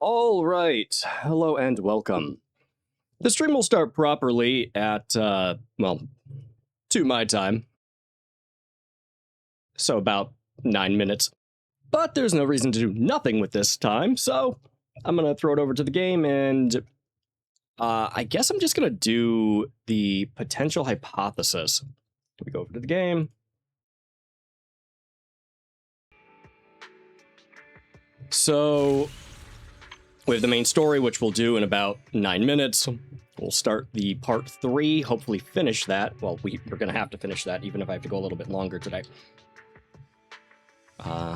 All right. Hello and welcome. The stream will start properly at, to my time. So about 9 minutes. But there's no reason to do nothing with this time, so I'm going to throw it over to the game, and I guess I'm just going to do the potential hypothesis. We go over to the game. So we have the main story, which we'll do in about 9 minutes. We'll start the part 3, hopefully finish that. Well, we're going to have to finish that, even if I have to go a little bit longer today.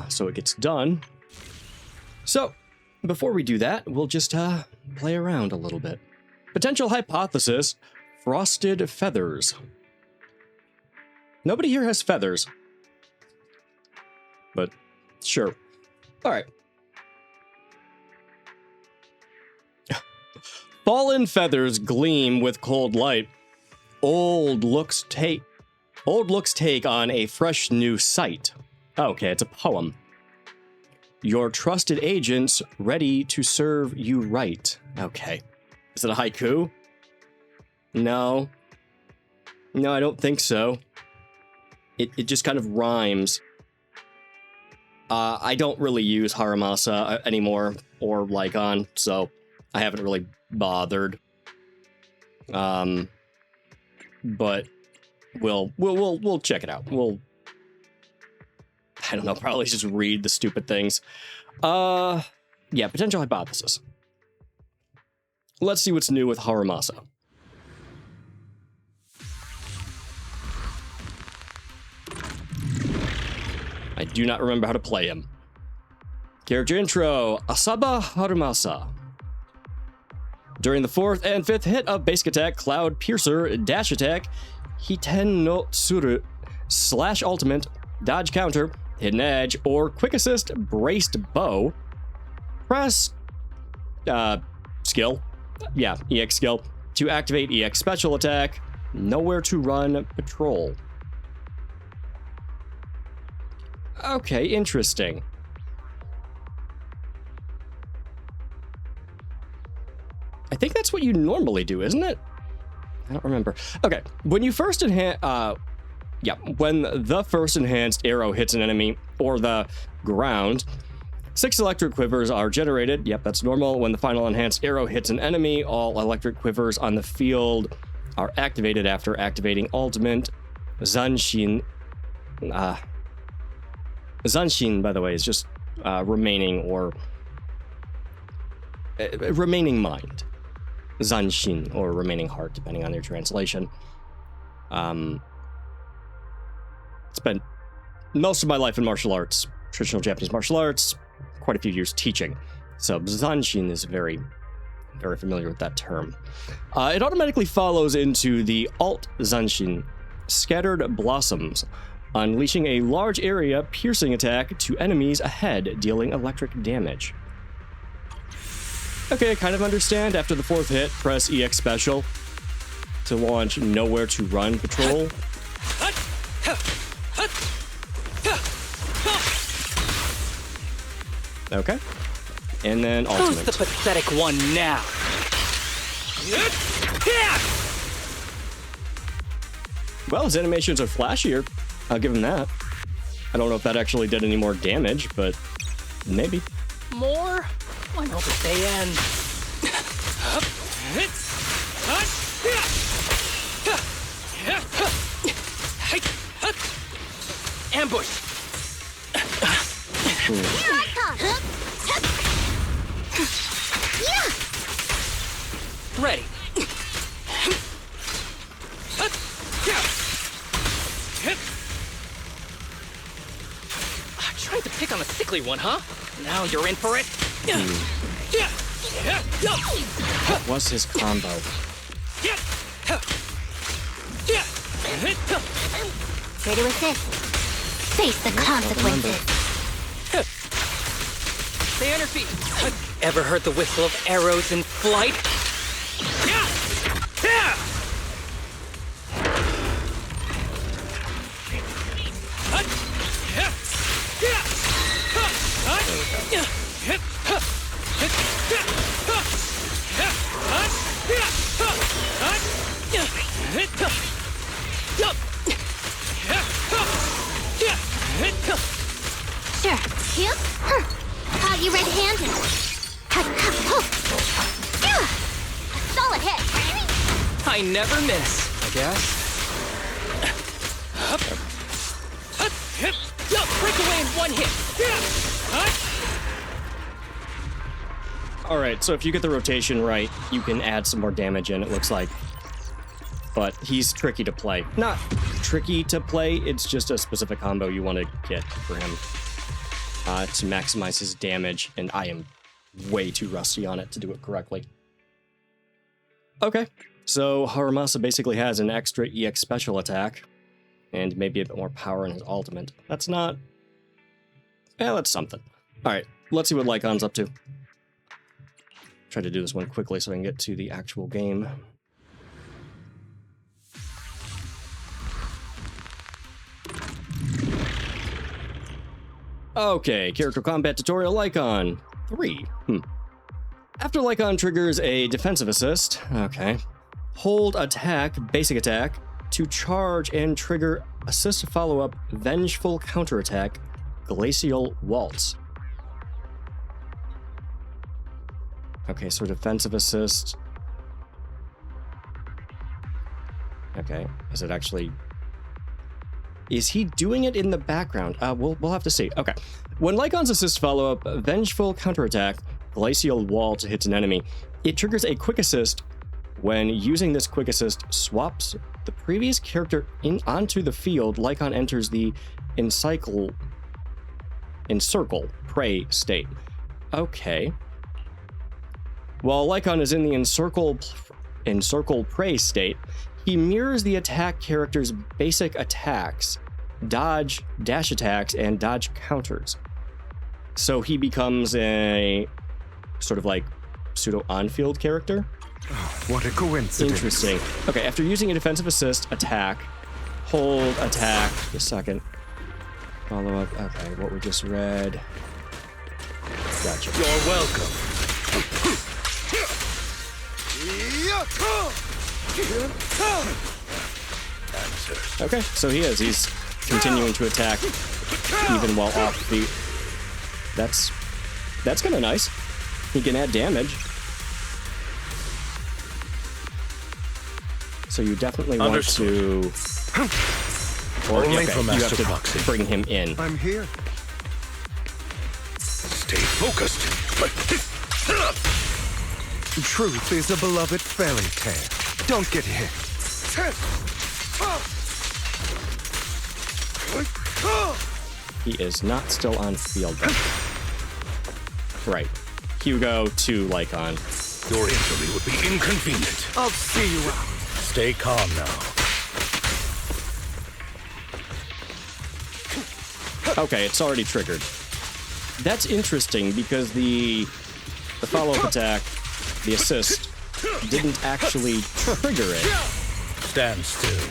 So it gets done. So, before we do that, we'll just play around a little bit. Potential hypothesis, frosted feathers. Nobody here has feathers. But, sure. Alright. Fallen feathers gleam with cold light. Old looks take on a fresh new sight. Okay, it's a poem. Your trusted agents ready to serve you right. Okay. Is it a haiku? No. No, I don't think so. It just kind of rhymes. I don't really use Haramasa anymore, or Lycon, so I haven't really bothered. But we'll check it out. I don't know, probably just read the stupid things. Yeah, potential hypothesis. Let's see what's new with Haramasa. I do not remember how to play him. Character intro, Asaba Haramasa. During the 4th and 5th hit of basic attack, Cloud Piercer, dash attack, Hiten no Tsuru, slash ultimate, dodge counter, hidden edge, or quick assist, braced bow, press, skill, yeah, EX skill, to activate EX special attack, nowhere to run, patrol. Okay, interesting. I think that's what you normally do, isn't it? I don't remember. Okay, when you first when the first enhanced arrow hits an enemy or the ground, 6 electric quivers are generated. Yep, that's normal. When the final enhanced arrow hits an enemy, all electric quivers on the field are activated after activating ultimate. Zanshin, by the way, is just remaining or remaining mind. Zanshin, or remaining heart, depending on your translation. Spent most of my life in martial arts, traditional Japanese martial arts, quite a few years teaching. So Zanshin is very, very familiar with that term. It automatically follows into the Alt Zanshin, Scattered Blossoms, unleashing a large area piercing attack to enemies ahead, dealing electric damage. Okay, I kind of understand. After the 4th hit, press EX special to launch Nowhere to Run patrol. Okay. And then ultimate. Who's the pathetic one now? Well, his animations are flashier. I'll give him that. I don't know if that actually did any more damage, but maybe. More? When will the day end? Ambush! Here I come! Ready. Tried to pick on the sickly one, huh? Now you're in for it. What was his combo? Here to assist. Face the consequences. Stay on your feet. Ever heard the whistle of arrows in flight? Sure. Here. Caught you red-handed. A solid hit. I never miss, I guess. Yo, break away in one hit. All right, so if you get the rotation right, you can add some more damage in, it looks like. But he's tricky to play. Not tricky to play, it's just a specific combo you want to get for him to maximize his damage, and I am way too rusty on it to do it correctly. Okay, so Haramasa basically has an extra EX special attack, and maybe a bit more power in his ultimate. That's not... yeah, that's something. Alright, let's see what Lycon's up to. Try to do this one quickly so I can get to the actual game. Okay, character combat tutorial Lycon 3. After Lycon triggers a defensive assist, okay, hold attack, basic attack, to charge and trigger assist follow-up, vengeful counterattack, glacial waltz. Okay, so defensive assist. Okay, is it actually... is he doing it in the background? We'll have to see. Okay. When Lycon's assist follow-up, vengeful counterattack, glacial waltz hits an enemy, it triggers a quick assist. When using this quick assist, swaps the previous character onto the field. Lycon enters the encircle prey state. Okay. While Lycon is in the encircle prey state, he mirrors the attack character's basic attacks, dodge, dash attacks, and dodge counters. So he becomes a sort of like pseudo on-field character. What a coincidence. Interesting. Okay, after using a defensive assist, attack, hold, attack, a second, follow up. Okay, what we just read. Gotcha. You're welcome. Okay, so he's continuing to attack even while off beat. That's kind of nice. He can add damage. So you definitely want to... or Only okay, for you Master have to Proxy. bring him in. I'm here. Stay focused. Truth is a beloved fairy tale. Don't get hit. He is not still on field. Right. Hugo to Lycon. Your injury would be inconvenient. I'll see you out. Stay calm now. Okay, it's already triggered. That's interesting because the follow-up attack, the assist, didn't actually trigger it. Stand still.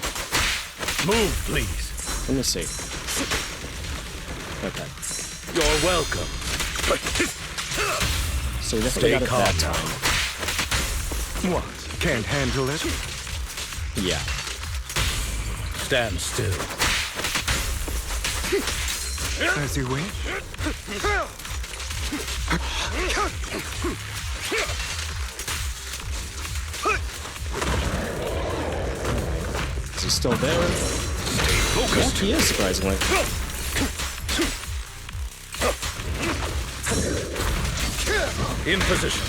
Move, please. Let me see. Okay. You're welcome. So we definitely got it calm that now. time. What? Can't handle it? Yeah. Stand still. As you wish. Is he still there? Stay Yeah, focused. he is, surprisingly. In position.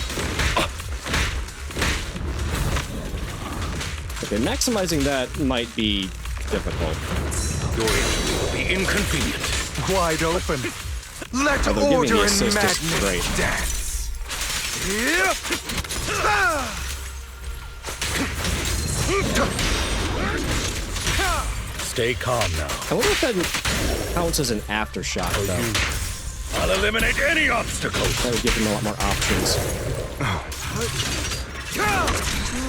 Okay, maximizing that might be difficult. Your injury will be inconvenient. Wide open. Let Although giving order the and assist is madness great. dance. Stay calm now. I wonder if that counts as an aftershock, though. I'll eliminate any obstacle. That would give him a lot more options.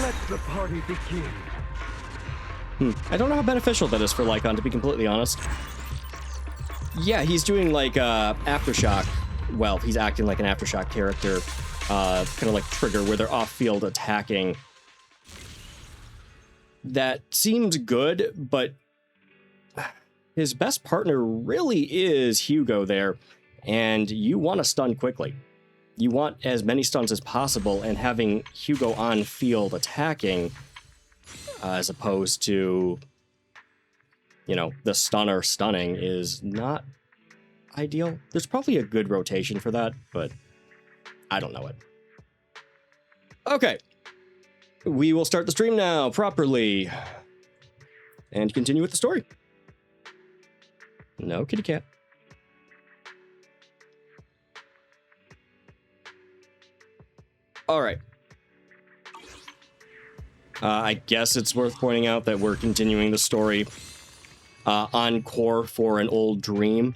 Let the party begin. I don't know how beneficial that is for Lycon, to be completely honest. Yeah, he's doing like aftershock. Well, he's acting like an aftershock character, kind of like Trigger, where they're off-field attacking. That seems good, but his best partner really is Hugo there, and you want to stun quickly. You want as many stuns as possible, and having Hugo on field attacking as opposed to, you know, the stunner stunning is not ideal. There's probably a good rotation for that, but I don't know it. Okay. We will start the stream now properly and continue with the story. No kitty cat. All right. I guess it's worth pointing out that we're continuing the story Encore for an old dream.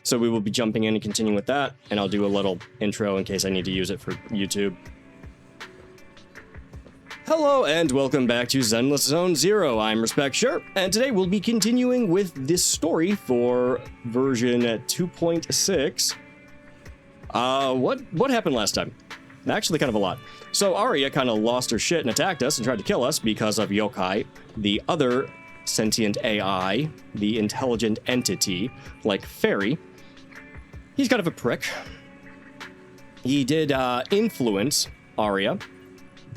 So we will be jumping in and continuing with that, and I'll do a little intro in case I need to use it for YouTube. Hello and welcome back to Zenless Zone Zero. I'm Respect Sure, and today we'll be continuing with this story for version 2.6. What happened last time? Actually, kind of a lot. So Arya kind of lost her shit and attacked us and tried to kill us because of Yokai, the other sentient AI, the intelligent entity, like Fairy. He's kind of a prick. He did influence Arya,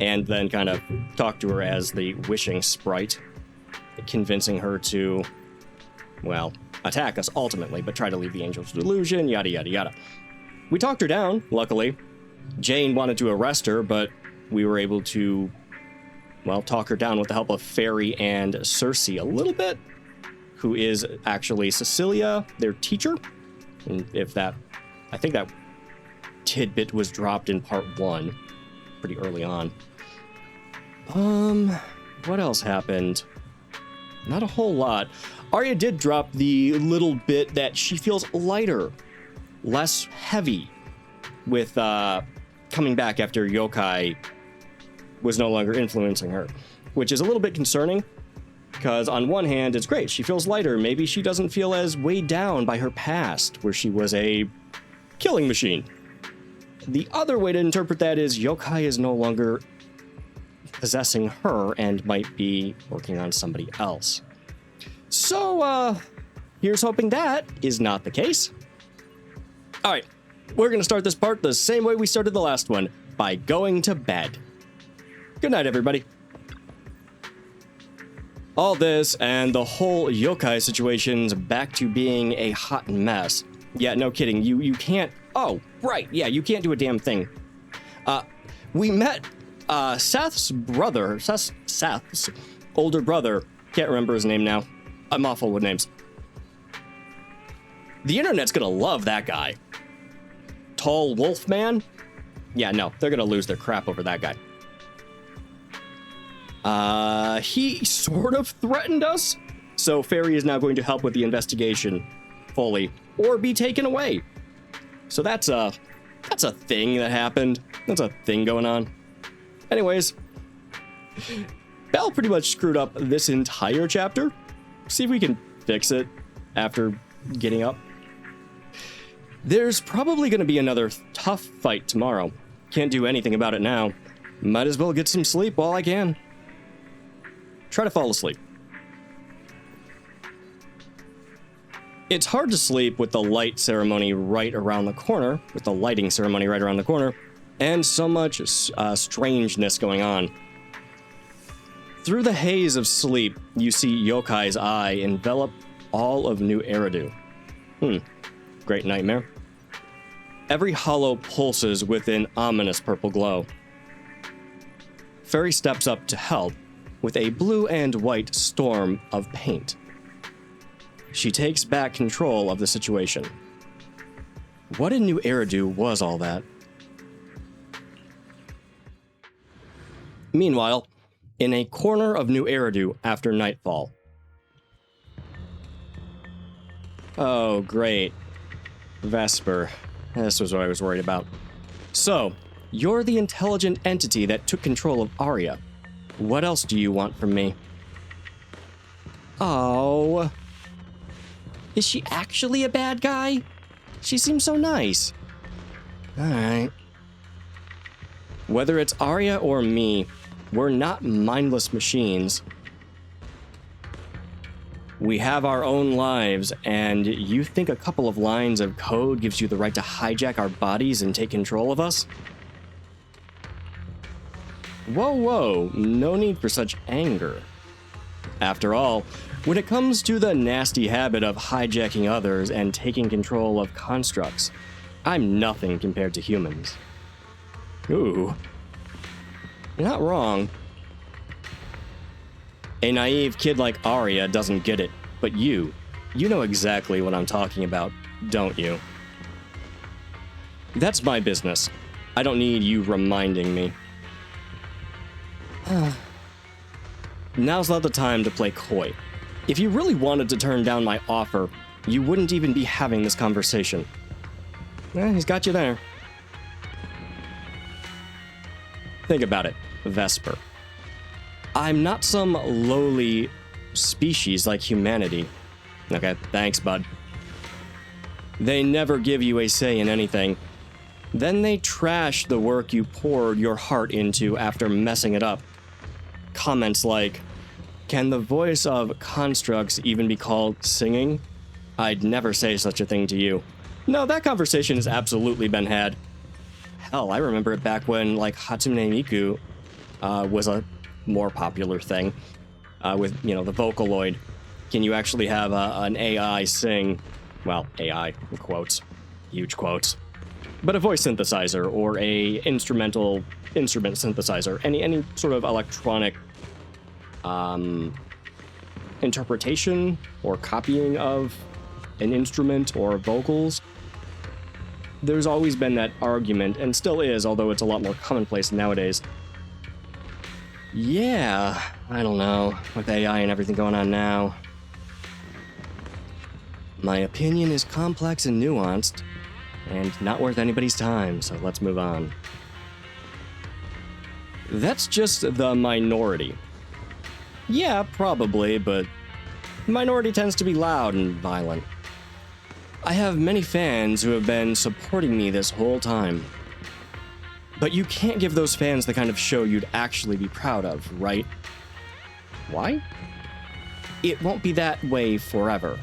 and then kind of talk to her as the wishing sprite, convincing her to, well, attack us ultimately, but try to leave the angel's delusion, yada, yada, yada. We talked her down, luckily. Jane wanted to arrest her, but we were able to, well, talk her down with the help of Fairy and Cersei a little bit, who is actually Cecilia, their teacher. And if that, I think that tidbit was dropped in part 1. Pretty early on. What else happened? Not a whole lot. Arya did drop the little bit that she feels lighter, less heavy, with coming back after Yokai was no longer influencing her, which is a little bit concerning, because on one hand, it's great. She feels lighter. Maybe she doesn't feel as weighed down by her past, where she was a killing machine. The other way to interpret that is Yokai is no longer possessing her and might be working on somebody else. So, here's hoping that is not the case. All right, we're going to start this part the same way we started the last one, by going to bed. Good night, everybody. All this and the whole Yokai situation's back to being a hot mess. Yeah, no kidding. You can't... Oh, right. Yeah, you can't do a damn thing. We met Seth's brother, Seth's older brother. Can't remember his name now. I'm awful with names. The internet's gonna love that guy. Tall wolf man? Yeah, no, they're gonna lose their crap over that guy. He sort of threatened us, so Fairy is now going to help with the investigation fully, or be taken away. So that's a thing that happened. That's a thing going on. Anyways, Belle pretty much screwed up this entire chapter. See if we can fix it after getting up. There's probably going to be another tough fight tomorrow. Can't do anything about it now. Might as well get some sleep while I can. Try to fall asleep. It's hard to sleep with the light ceremony right around the corner, with the lighting ceremony right around the corner, and so much strangeness going on. Through the haze of sleep, you see Yokai's eye envelop all of New Eridu. Great nightmare. Every hollow pulses with an ominous purple glow. Fairy steps up to help with a blue and white storm of paint. She takes back control of the situation. What in New Eridu was all that? Meanwhile, in a corner of New Eridu after nightfall. Oh, great. Vesper. This was what I was worried about. So, you're the intelligent entity that took control of Arya. What else do you want from me? Oh. Is she actually a bad guy? She seems so nice. Alright. Whether it's Arya or me, we're not mindless machines. We have our own lives, and you think a couple of lines of code gives you the right to hijack our bodies and take control of us? Whoa, whoa, no need for such anger. After all, when it comes to the nasty habit of hijacking others and taking control of constructs, I'm nothing compared to humans. Ooh. You're not wrong. A naive kid like Arya doesn't get it, but you know exactly what I'm talking about, don't you? That's my business. I don't need you reminding me. Now's not the time to play coy. If you really wanted to turn down my offer, you wouldn't even be having this conversation. He's got you there. Think about it, Vesper. I'm not some lowly species like humanity. Okay, thanks, bud. They never give you a say in anything. Then they trash the work you poured your heart into after messing it up. Comments like, "Can the voice of constructs even be called singing?" I'd never say such a thing to you. No, that conversation has absolutely been had. Hell, I remember it back when, like, Hatsune Miku was a more popular thing with, the Vocaloid. Can you actually have an AI sing? Well, AI, in quotes, huge quotes. But a voice synthesizer or a instrument synthesizer, any sort of electronic interpretation or copying of an instrument or vocals. There's always been that argument, and still is, although it's a lot more commonplace nowadays. Yeah, I don't know, with AI and everything going on now. My opinion is complex and nuanced, and not worth anybody's time, so let's move on. That's just the minority. Yeah, probably, but the minority tends to be loud and violent. I have many fans who have been supporting me this whole time. But you can't give those fans the kind of show you'd actually be proud of, right? Why? It won't be that way forever.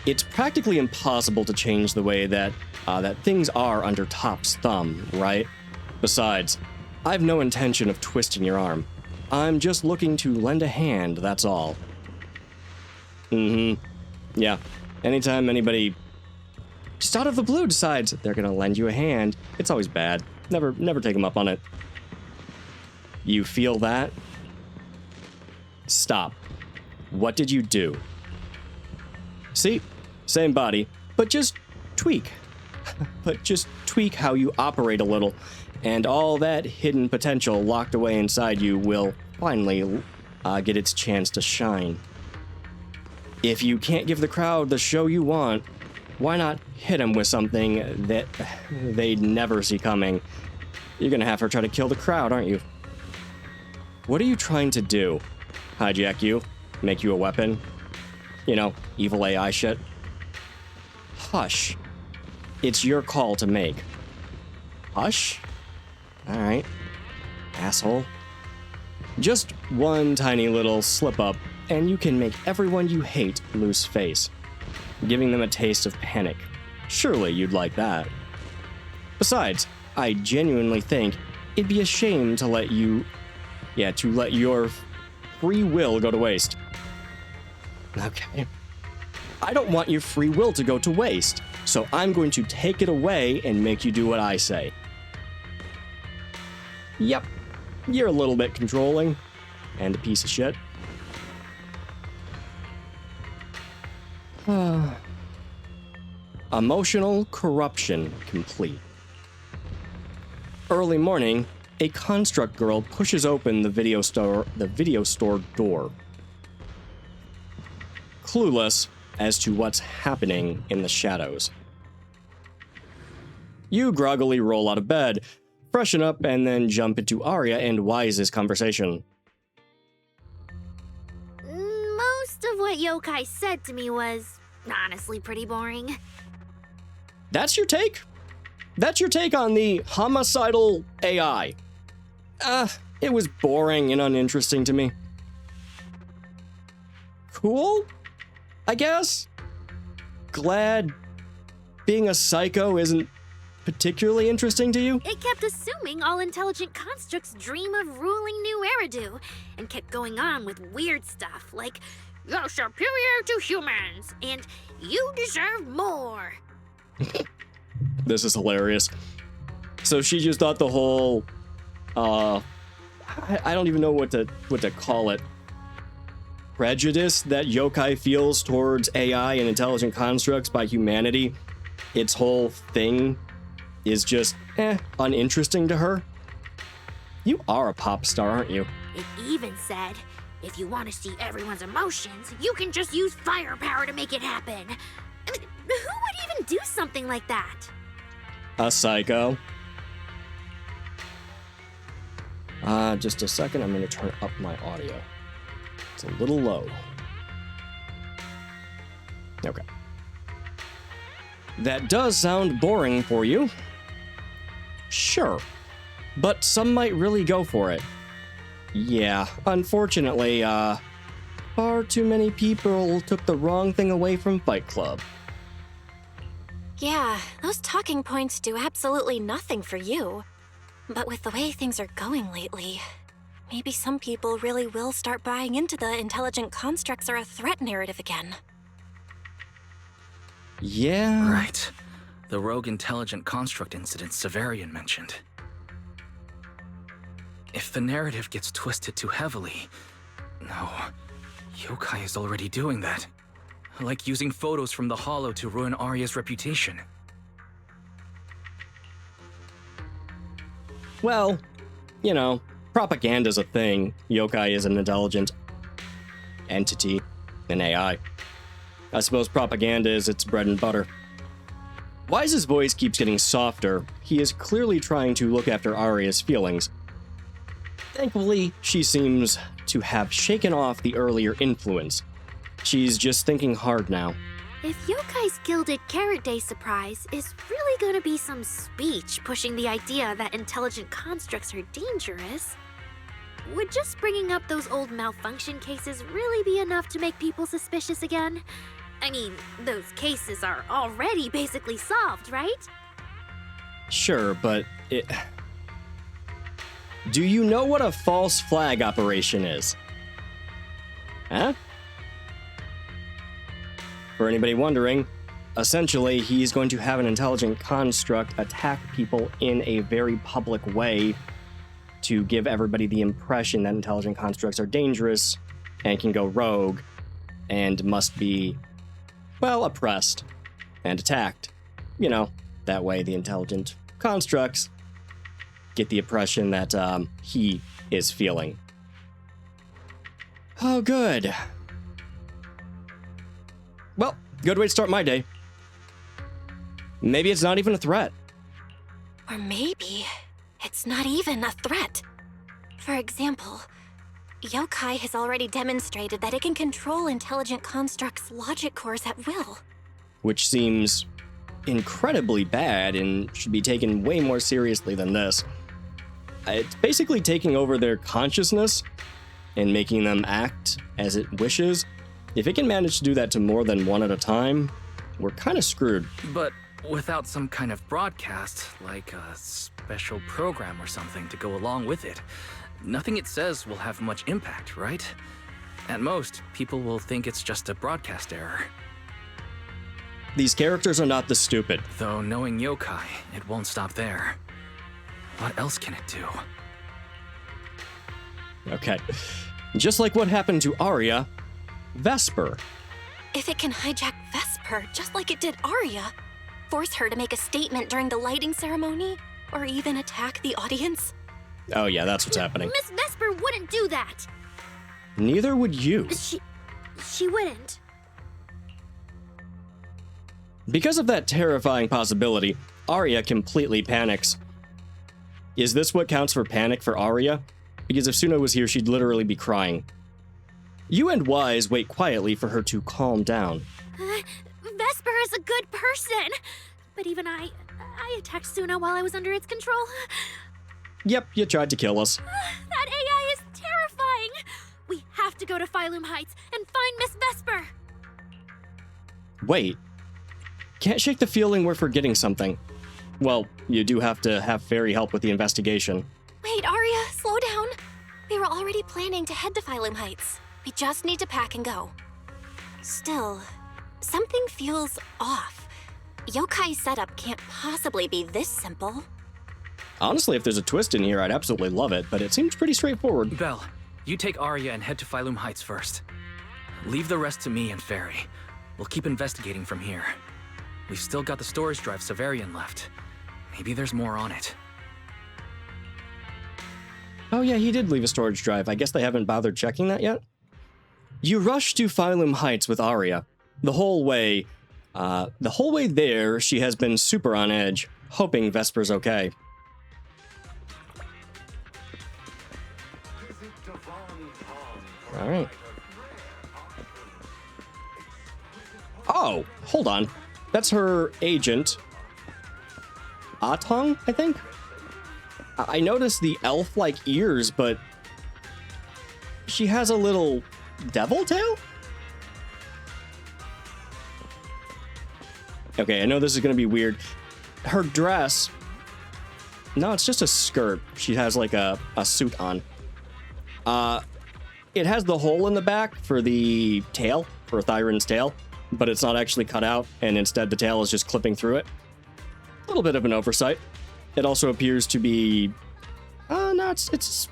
It's practically impossible to change the way that things are under Top's thumb, right? Besides, I've no intention of twisting your arm. I'm just looking to lend a hand, that's all. Yeah, anytime anybody just out of the blue decides they're gonna lend you a hand, it's always bad. Never take them up on it. You feel that? Stop. What did you do? See? Same body, but just tweak. But just tweak how you operate a little, and all that hidden potential locked away inside you will finally get its chance to shine. If you can't give the crowd the show you want, why not hit them with something that they'd never see coming? You're gonna have to try to kill the crowd, aren't you? What are you trying to do? Hijack you? Make you a weapon? Evil AI shit? Hush. It's your call to make. Hush? Alright. Asshole. Just one tiny little slip up, and you can make everyone you hate lose face, giving them a taste of panic. Surely you'd like that. Besides, I genuinely think it'd be a shame to let your free will go to waste. Okay. I don't want your free will to go to waste, so I'm going to take it away and make you do what I say. Yep, you're a little bit controlling, and a piece of shit. Emotional corruption complete. Early morning, a construct girl pushes open the video store door. Clueless as to what's happening in the shadows. You groggily roll out of bed, freshen up, and then jump into Arya and Wise's conversation. Most of what Yokai said to me was honestly pretty boring. That's your take? That's your take on the homicidal AI? It was boring and uninteresting to me. cool, I guess. Glad being a psycho isn't particularly interesting to you. It kept assuming all intelligent constructs dream of ruling New Eridu, and kept going on with weird stuff like, "You're superior to humans, and you deserve more." This is hilarious. So she just thought the whole, I don't even know what to call it, prejudice that yokai feels towards AI and intelligent constructs by humanity, its whole thing is just, uninteresting to her. You are a pop star, aren't you? It even said, if you want to see everyone's emotions, you can just use firepower to make it happen. I mean, who would even do something like that? A psycho. Just a second, I'm gonna turn up my audio. It's a little low. Okay. That does sound boring for you. Sure. But some might really go for it. Yeah, unfortunately, far too many people took the wrong thing away from Fight Club. Yeah, those talking points do absolutely nothing for you. But with the way things are going lately, maybe some people really will start buying into the intelligent constructs are a threat narrative again. Yeah. Right. The rogue intelligent construct incident Severian mentioned. If the narrative gets twisted too heavily... No, yokai is already doing that. Like using photos from the Hollow to ruin Arya's reputation. Well, you know, propaganda's a thing. Yokai is an intelligent entity, an AI. I suppose propaganda is its bread and butter. Wise's voice keeps getting softer. He is clearly trying to look after Arya's feelings. Thankfully, she seems to have shaken off the earlier influence. She's just thinking hard now. If Yokai's Gilded Carrot Day surprise is really gonna be some speech pushing the idea that intelligent constructs are dangerous, would just bringing up those old malfunction cases really be enough to make people suspicious again? I mean, those cases are already basically solved, right? Sure, but do you know what a false flag operation is? Huh? For anybody wondering, essentially, he's going to have an intelligent construct attack people in a very public way to give everybody the impression that intelligent constructs are dangerous and can go rogue and must be, well, oppressed and attacked. You know, that way the intelligent constructs get the impression that he is feeling. Oh, good. Well, good way to start my day. Maybe it's not even a threat. Or maybe it's not even a threat. For example, yokai has already demonstrated that it can control intelligent constructs' logic cores at will. Which seems incredibly bad and should be taken way more seriously than this. It's basically taking over their consciousness and making them act as it wishes. If it can manage to do that to more than one at a time, we're kind of screwed. But without some kind of broadcast, like a special program or something to go along with it, nothing it says will have much impact, right? At most, people will think it's just a broadcast error. These characters are not this stupid. Though knowing yokai, it won't stop there. What else can it do? Okay. Just like what happened to Arya, Vesper. If it can hijack Vesper just like it did Arya, force her to make a statement during the lighting ceremony, or even attack the audience. Oh yeah, that's what's happening. Miss Vesper wouldn't do that. Neither would you. She wouldn't. Because of that terrifying possibility, Arya completely panics. Is this what counts for panic for Arya? Because if Suna was here, she'd literally be crying. You and Wise wait quietly for her to calm down. Vesper is a good person. But even I attacked Suna while I was under its control. Yep, you tried to kill us. That AI is terrifying. We have to go to Phylum Heights and find Miss Vesper! Wait. Can't shake the feeling we're forgetting something. Well, you do have to have Fairy help with the investigation. Wait, Arya, slow down. We were already planning to head to Phylum Heights. We just need to pack and go. Still, something feels off. Yokai's setup can't possibly be this simple. Honestly, if there's a twist in here, I'd absolutely love it, but it seems pretty straightforward. Belle, you take Arya and head to Phylum Heights first. Leave the rest to me and Fairy. We'll keep investigating from here. We've still got the storage drive Severian left. Maybe there's more on it. Oh yeah, he did leave a storage drive. I guess they haven't bothered checking that yet? You rush to Phylum Heights with Arya. The whole way there, she has been super on edge, hoping Vesper's okay. Alright. Oh, hold on. That's her agent. Atong, I think? I noticed the elf-like ears, but she has a little devil tail? Okay, I know this is gonna be weird. Her dress... No, it's just a skirt. She has like a suit on. It has the hole in the back for the tail, for Thyron's tail, but it's not actually cut out, and instead the tail is just clipping through it. A little bit of an oversight. It also appears to be... no, it's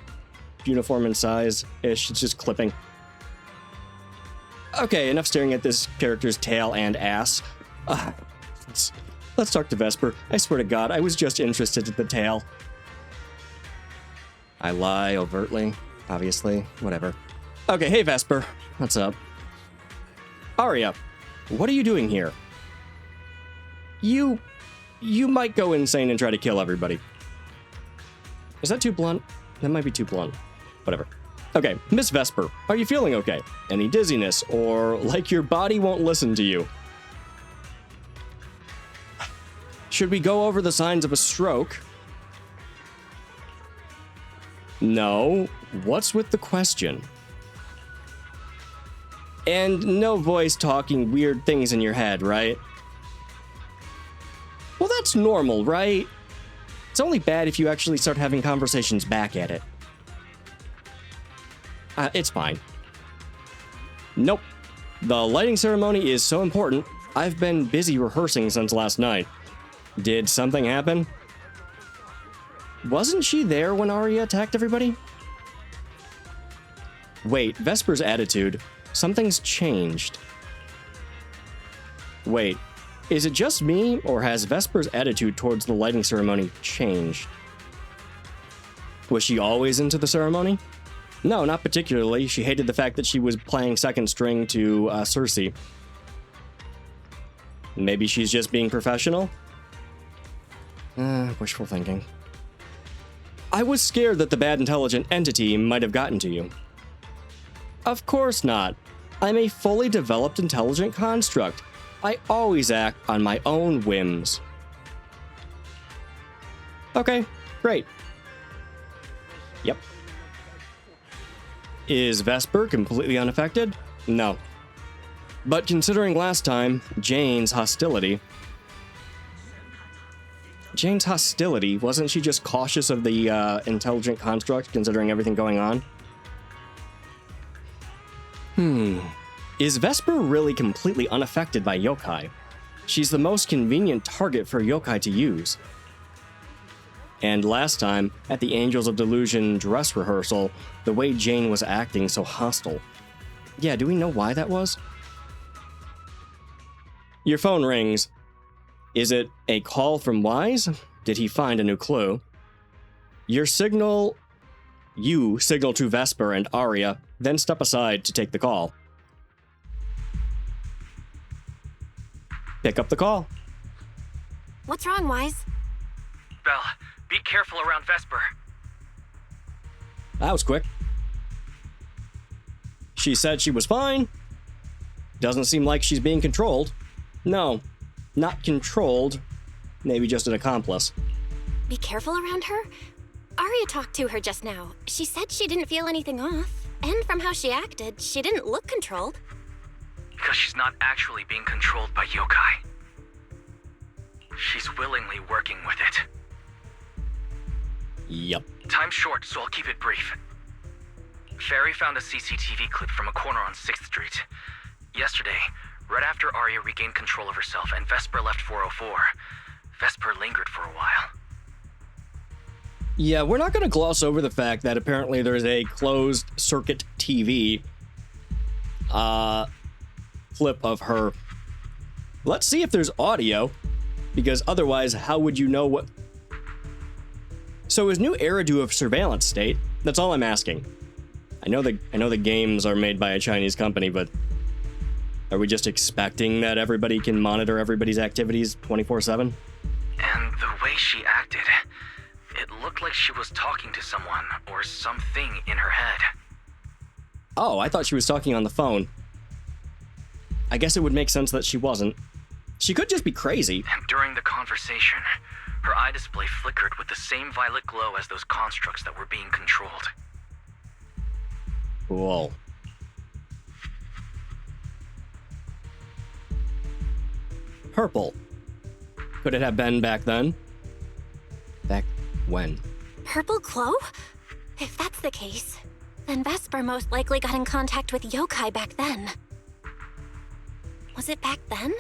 uniform in size-ish. It's just clipping. Okay, enough staring at this character's tail and ass. Let's talk to Vesper. I swear to God, I was just interested in the tail. I lie overtly, obviously. Whatever. Okay, hey Vesper. What's up? Arya, what are you doing here? You might go insane and try to kill everybody. Is that too blunt? That might be too blunt. Whatever. Okay, Miss Vesper, are you feeling okay? Any dizziness, or like your body won't listen to you? Should we go over the signs of a stroke? No. What's with the question? And no voice talking weird things in your head, right? Well, that's normal, right? It's only bad if you actually start having conversations back at it. It's fine. Nope. The lighting ceremony is so important, I've been busy rehearsing since last night. Did something happen? Wasn't she there when Arya attacked everybody? Wait, Vesper's attitude. Something's changed. Wait, is it just me, or has Vesper's attitude towards the lighting ceremony changed? Was she always into the ceremony? No, not particularly. She hated the fact that she was playing second string to Cersei. Maybe she's just being professional? Wishful thinking. I was scared that the bad intelligent entity might have gotten to you. Of course not. I'm a fully developed intelligent construct. I always act on my own whims. Okay, great. Yep. Is Vesper completely unaffected? No. But considering last time, Jane's hostility, wasn't she just cautious of the intelligent construct considering everything going on? Is Vesper really completely unaffected by yokai? She's the most convenient target for yokai to use. And last time, at the Angels of Delusion dress rehearsal, the way Jane was acting so hostile. Yeah, do we know why that was? Your phone rings. Is it a call from Wise? Did he find a new clue? You signal to Vesper and Arya, then step aside to take the call. Pick up the call. What's wrong, Wise? Belle, be careful around Vesper. That was quick. She said she was fine. Doesn't seem like she's being controlled. No, not controlled. Maybe just an accomplice. Be careful around her? Arya talked to her just now. She said she didn't feel anything off. And from how she acted, she didn't look controlled. Because she's not actually being controlled by yokai. She's willingly working with it. Yep. Time's short, so I'll keep it brief. Fairy found a CCTV clip from a corner on 6th Street. Yesterday, right after Arya regained control of herself and Vesper left 404, Vesper lingered for a while. Yeah, we're not going to gloss over the fact that apparently there's a closed circuit TV clip of her. Let's see if there's audio, because otherwise, how would you know what... So is New Eridu a surveillance state? That's all I'm asking. I know the games are made by a Chinese company, but are we just expecting that everybody can monitor everybody's activities 24/7? And the way she acted, it looked like she was talking to someone or something in her head. Oh, I thought she was talking on the phone. I guess it would make sense that she wasn't. She could just be crazy. And during the conversation, her eye display flickered with the same violet glow as those constructs that were being controlled. Cool. Purple. Could it have been back then? Back when? Purple glow? If that's the case, then Vesper most likely got in contact with yokai back then. Was it back then?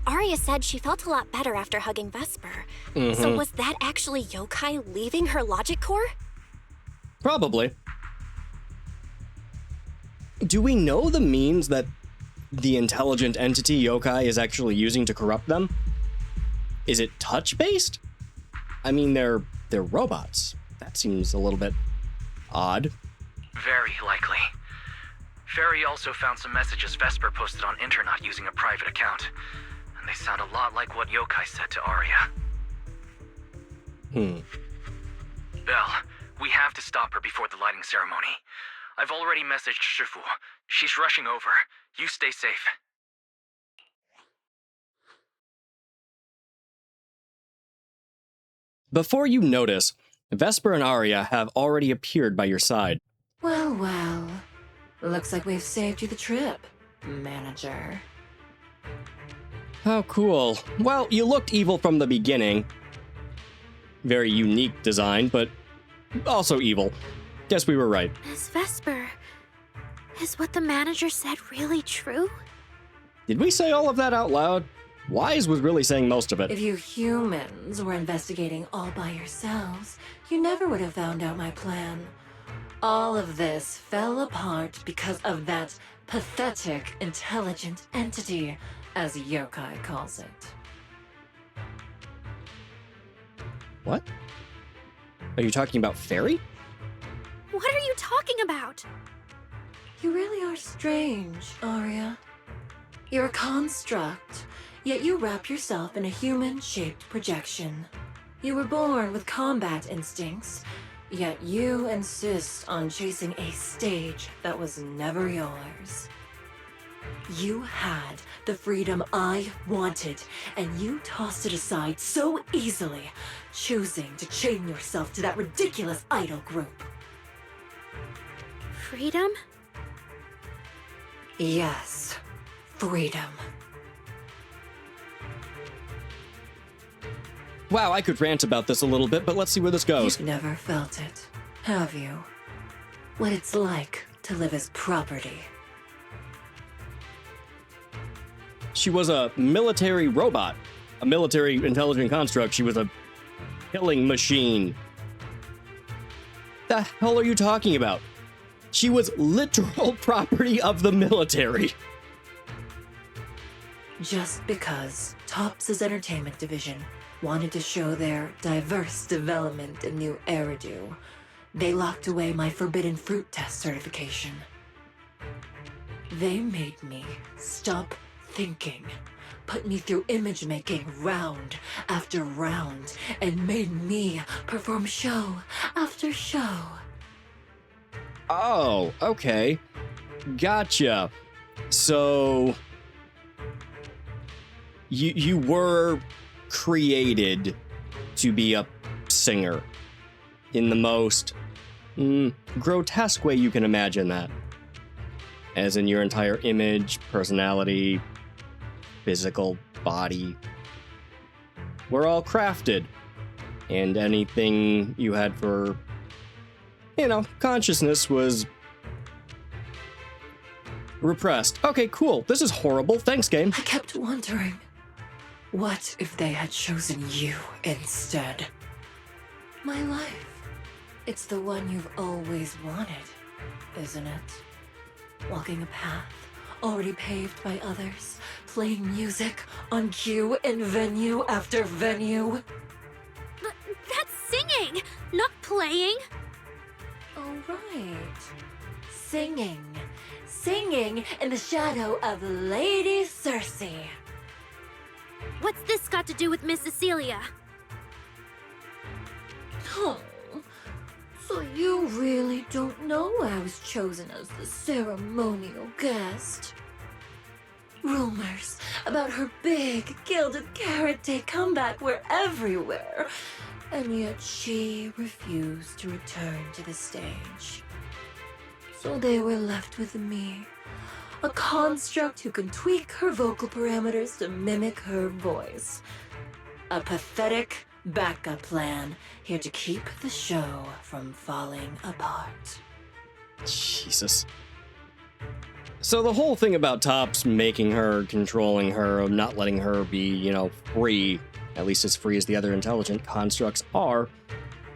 Arya said she felt a lot better after hugging Vesper. So was that actually yokai leaving her logic core? Probably. Do we know the means that the intelligent entity yokai is actually using to corrupt them? Is it touch-based? I mean, they're robots. That seems a little bit odd. Very likely. Fairy also found some messages Vesper posted on Internet using a private account, and they sound a lot like what yokai said to Arya. Belle, we have to stop her before the lighting ceremony. I've already messaged Shifu. She's rushing over. You stay safe. Before you notice, Vesper and Arya have already appeared by your side. Well, well. Looks like we've saved you the trip, manager. How cool. Well, you looked evil from the beginning. Very unique design, but also evil. Guess we were right. Miss Vesper, is what the manager said really true? Did we say all of that out loud? Wise was really saying most of it. If you humans were investigating all by yourselves, you never would have found out my plan. All of this fell apart because of that pathetic, intelligent entity, as yokai calls it. What? Are you talking about Fairy? What are you talking about? You really are strange, Arya. You're a construct, yet you wrap yourself in a human-shaped projection. You were born with combat instincts, yet you insist on chasing a stage that was never yours. You had the freedom I wanted, and you tossed it aside so easily, choosing to chain yourself to that ridiculous idol group. Freedom? Yes, freedom. Wow, I could rant about this a little bit, but let's see where this goes. You've never felt it, have you? What it's like to live as property. She was a military robot, a military intelligent construct. She was a killing machine. The hell are you talking about? She was literal property of the military. Just because Topps' entertainment division wanted to show their diverse development in New Eridu, they locked away my Forbidden Fruit Test certification. They made me stop thinking, put me through image making round after round, and made me perform show after show. Oh, okay. Gotcha. So you were created to be a singer in the most grotesque way you can imagine that. As in your entire image, personality, physical body. We're all crafted. And anything you had for, consciousness was repressed. Okay, cool. This is horrible. Thanks, game. I kept wondering, what if they had chosen you instead? My life. It's the one you've always wanted, isn't it? Walking a path already paved by others, playing music on cue in venue after venue. But that's singing, not playing. Oh, right. Singing. Singing in the shadow of Lady Cersei. What's this got to do with Miss Cecilia? Oh, so you really don't know I was chosen as the ceremonial guest? Rumors about her big gilded carrot day comeback were everywhere, and yet she refused to return to the stage. So they were left with me, a construct who can tweak her vocal parameters to mimic her voice. A pathetic backup plan, here to keep the show from falling apart. Jesus. So the whole thing about Topps making her, controlling her, not letting her be, free, at least as free as the other intelligent constructs are,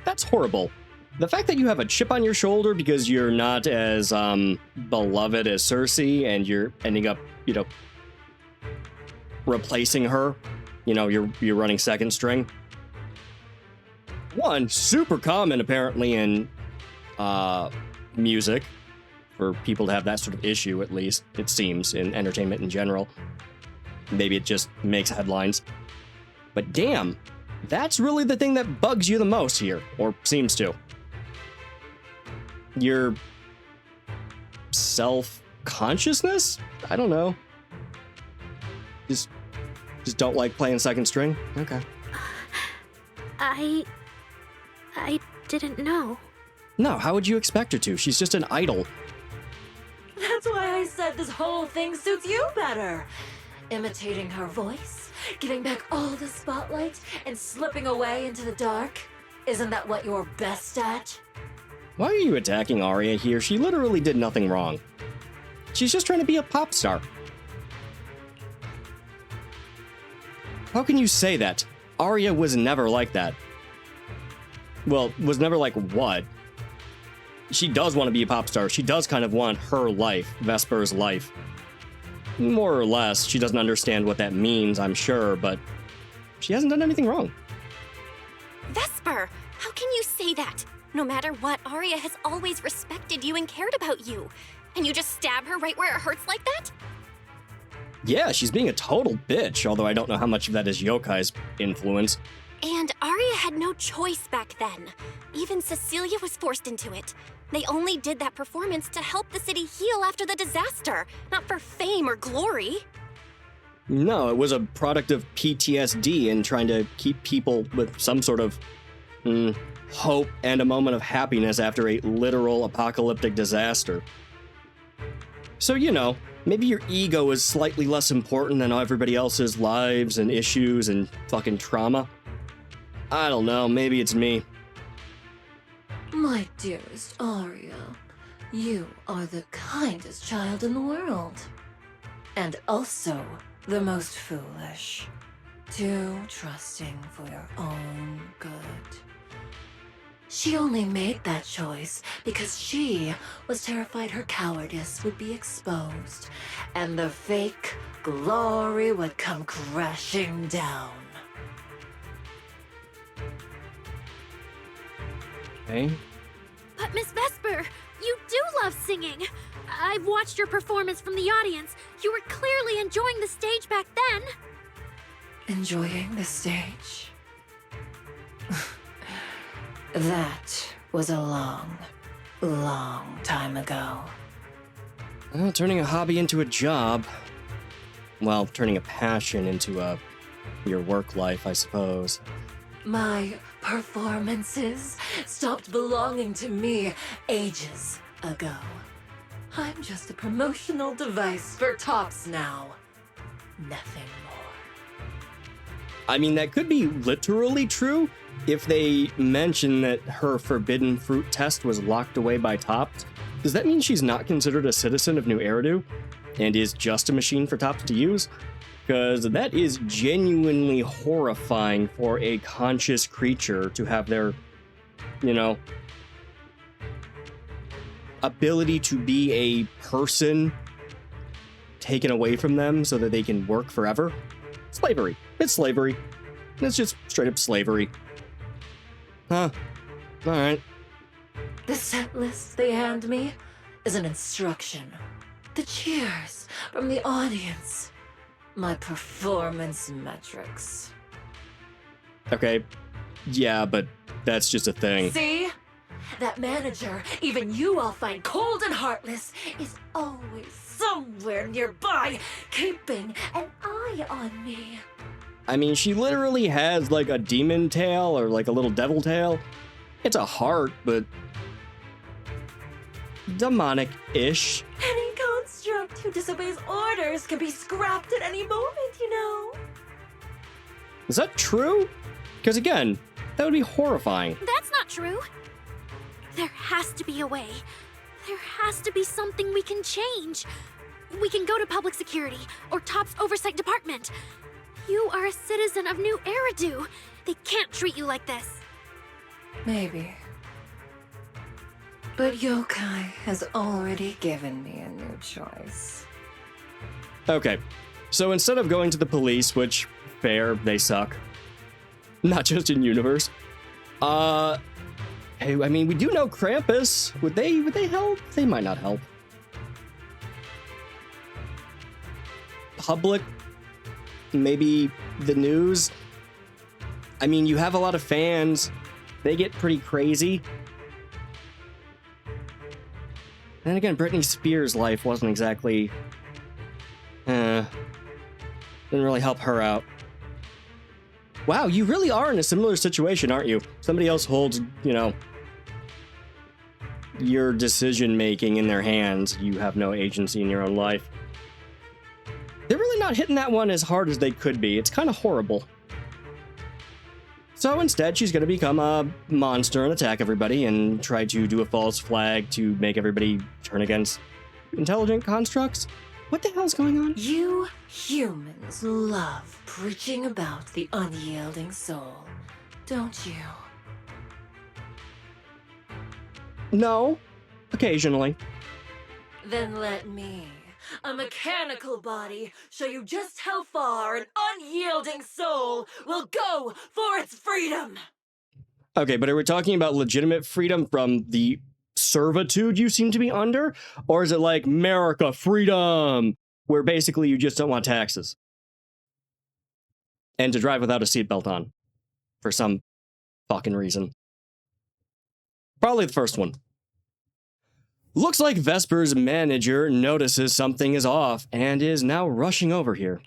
that's horrible. The fact that you have a chip on your shoulder because you're not as beloved as Cersei and you're ending up, replacing her, you're running second string. One, super common apparently in music for people to have that sort of issue, at least, it seems, in entertainment in general. Maybe it just makes headlines. But damn, that's really the thing that bugs you the most here, or seems to. Your self-consciousness? I don't know. Just don't like playing second string? Okay. I didn't know. No, how would you expect her to? She's just an idol. That's why I said this whole thing suits you better. Imitating her voice, giving back all the spotlight, and slipping away into the dark. Isn't that what you're best at? Why are you attacking Arya here? She literally did nothing wrong. She's just trying to be a pop star. How can you say that? Arya was never like that. Well, was never like what? She does want to be a pop star. She does kind of want her life, Vesper's life. More or less. She doesn't understand what that means, I'm sure, but she hasn't done anything wrong. Vesper, how can you say that? No matter what, Arya has always respected you and cared about you. And you just stab her right where it hurts like that? Yeah, she's being a total bitch, although I don't know how much of that is Yokai's influence. And Arya had no choice back then. Even Cecilia was forced into it. They only did that performance to help the city heal after the disaster, not for fame or glory. No, it was a product of PTSD and trying to keep people with some sort of hope and a moment of happiness after a literal apocalyptic disaster. So, maybe your ego is slightly less important than everybody else's lives and issues and fucking trauma. I don't know, maybe it's me. My dearest Arya, you are the kindest child in the world. And also the most foolish. Too trusting for your own good. She only made that choice because she was terrified her cowardice would be exposed and the fake glory would come crashing down. Okay. But Miss Vesper, you do love singing. I've watched your performance from the audience. You were clearly enjoying the stage back then. Enjoying the stage? That was a long, long time ago. Well, turning a hobby into a job. Well, turning a passion into your work life, I suppose. My performances stopped belonging to me ages ago. I'm just a promotional device for Tops now. Nothing more. I mean, that could be literally true if they mention that her forbidden fruit test was locked away by Tops. Does that mean she's not considered a citizen of New Eridu and is just a machine for Tops to use? Because that is genuinely horrifying for a conscious creature to have their, ability to be a person taken away from them so that they can work forever. Slavery. It's slavery. It's just straight up slavery. Huh. Alright. The set list they hand me is an instruction. The cheers from the audience. My performance metrics. Okay. Yeah, but that's just a thing. See? That manager, even you all find cold and heartless, is always somewhere nearby, keeping an eye on me. I mean, she literally has like a demon tail or like a little devil tail. It's a heart, but demonic-ish. Any construct who disobeys orders can be scrapped at any moment, you know. Is that true? Because again, that would be horrifying. That's not true. There has to be a way. There has to be something we can change. We can go to public security or Top's oversight department. You are a citizen of New Eridu. They can't treat you like this. Maybe. But Yokai has already given me a new choice. Okay, so instead of going to the police, which, fair, they suck. Not just in universe. Hey, I mean, we do know Krampus. Would they help? They might not help. Public, maybe the news. I mean, you have a lot of fans. They get pretty crazy. Then again, Britney Spears' life wasn't exactly... didn't really help her out. Wow, you really are in a similar situation, aren't you? Somebody else holds, your decision-making in their hands. You have no agency in your own life. They're really not hitting that one as hard as they could be. It's kind of horrible. So instead, she's going to become a monster and attack everybody and try to do a false flag to make everybody turn against intelligent constructs. What the hell's going on? You humans love preaching about the unyielding soul, don't you? No, occasionally. Then let me, a mechanical body, show you just how far an unyielding soul will go for its freedom! Okay, but are we talking about legitimate freedom from the servitude you seem to be under? Or is it like America freedom, where basically you just don't want taxes? And to drive without a seatbelt on. For some fucking reason. Probably the first one. Looks like Vesper's manager notices something is off and is now rushing over here.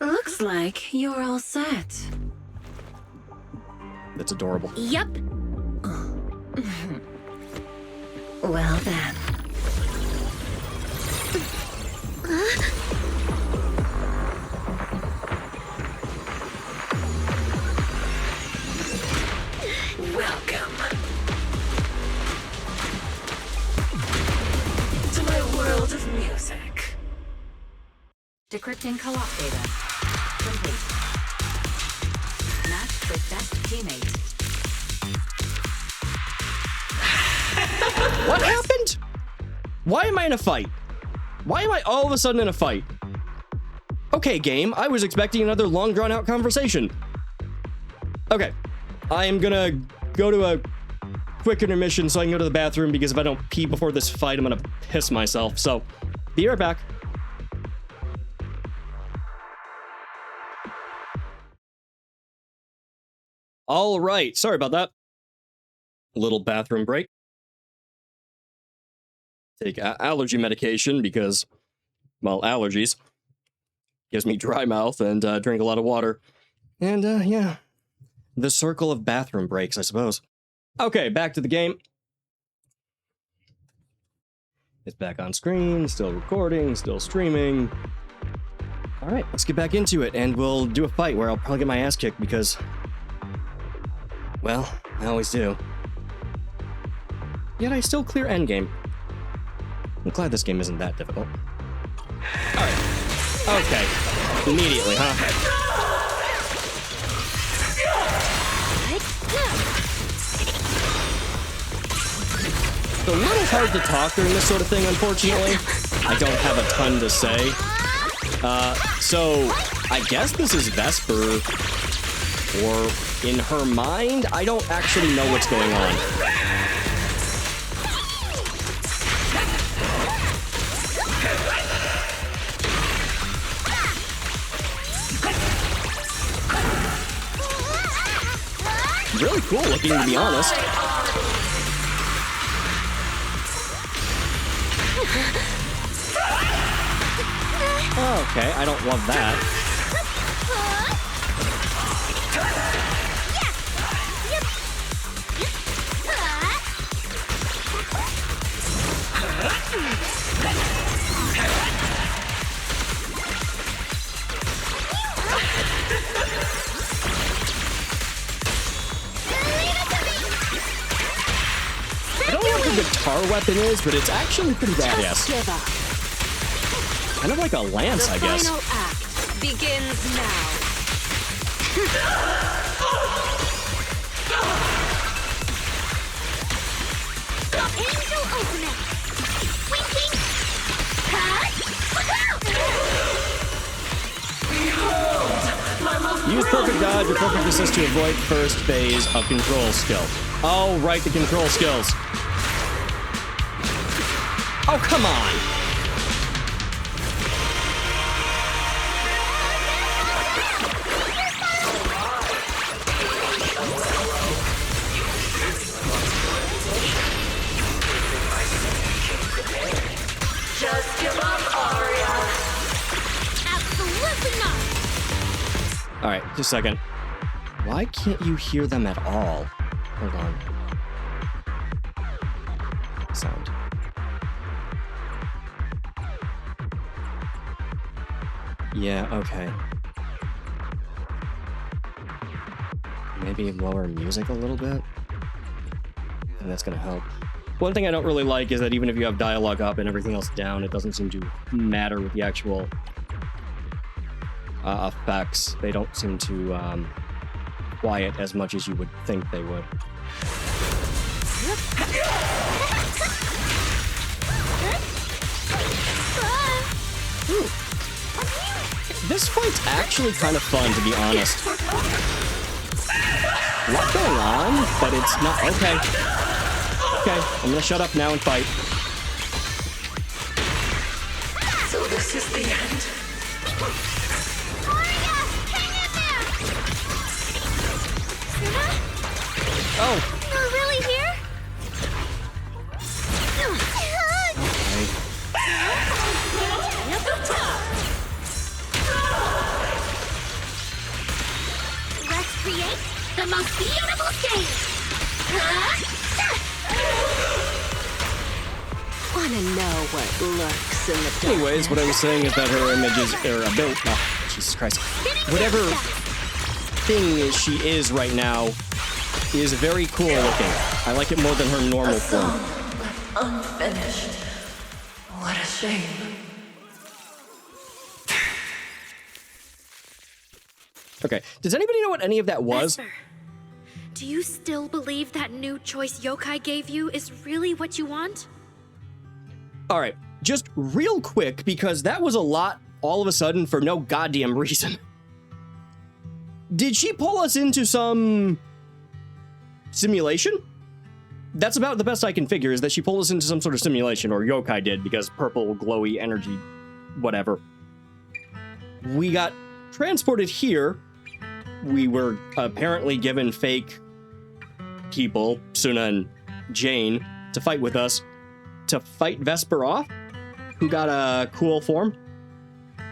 Looks like you're all set. That's adorable. Yup. Well then. Welcome to my world of music. Decrypting co-op data. Complete. Match with best teammate. What happened? Why am I in a fight? Why am I all of a sudden in a fight? Okay, game, I was expecting another long drawn-out conversation. Okay, I am gonna go to a quick intermission so I can go to the bathroom, because if I don't pee before this fight, I'm gonna piss myself. So, be right back. All right, sorry about that. Little bathroom break. Take allergy medication because well, allergies. Gives me dry mouth and drink a lot of water. And, yeah. The circle of bathroom breaks, I suppose. Okay, back to the game. It's back on screen, still recording, still streaming. All right, let's get back into it, and we'll do a fight where I'll probably get my ass kicked because, well, I always do. Yet I still clear endgame. I'm glad this game isn't that difficult. All right. Okay. Immediately, huh? It's a little hard to talk during this sort of thing, unfortunately. I don't have a ton to say. So I guess this is Vesper, or in her mind, I don't actually know what's going on. Really cool looking, to be honest. Okay, I don't love that. I don't know what the guitar weapon is, but it's actually pretty badass. Kind of like a lance, I guess. The final act begins now. Angel Ultimate! Winking! Use perfect dodge or perfect assist to avoid first phase of control skill. Oh, right, the control skills. Oh, come on! Just give up, Aria. Absolutely not! Alright, just a second. Why can't you hear them at all? Hold on. Sound. Yeah, okay. Maybe lower music a little bit? And that's gonna help. One thing I don't really like is that even if you have dialogue up and everything else down, it doesn't seem to matter with the actual effects. They don't seem to quiet as much as you would think they would. Ooh. This fight's actually kind of fun, to be honest. A lot going on, but it's not... Okay. Okay, I'm gonna shut up now and fight. So this is the end. Oh! You're really here? Let's create the most beautiful stage! Wanna know what lurks in the dark? Anyways, what I was saying is that her images are a built. Oh, Jesus Christ. Whatever thing she is right now is very cool looking. I like it more than her normal A form. song unfinished. What a shame. Okay, does anybody know what any of that was? Vesper, do you still believe that new choice Yokai gave you is really what you want? All right, just real quick, because that was a lot all of a sudden for no goddamn reason. Did she pull us into some simulation? That's about the best I can figure, is that she pulled us into some sort of simulation, or Yokai did, because purple, glowy energy, whatever. We got transported here. We were apparently given fake people, Suna and Jane, to fight with us, to fight Vesper off, who got a cool form.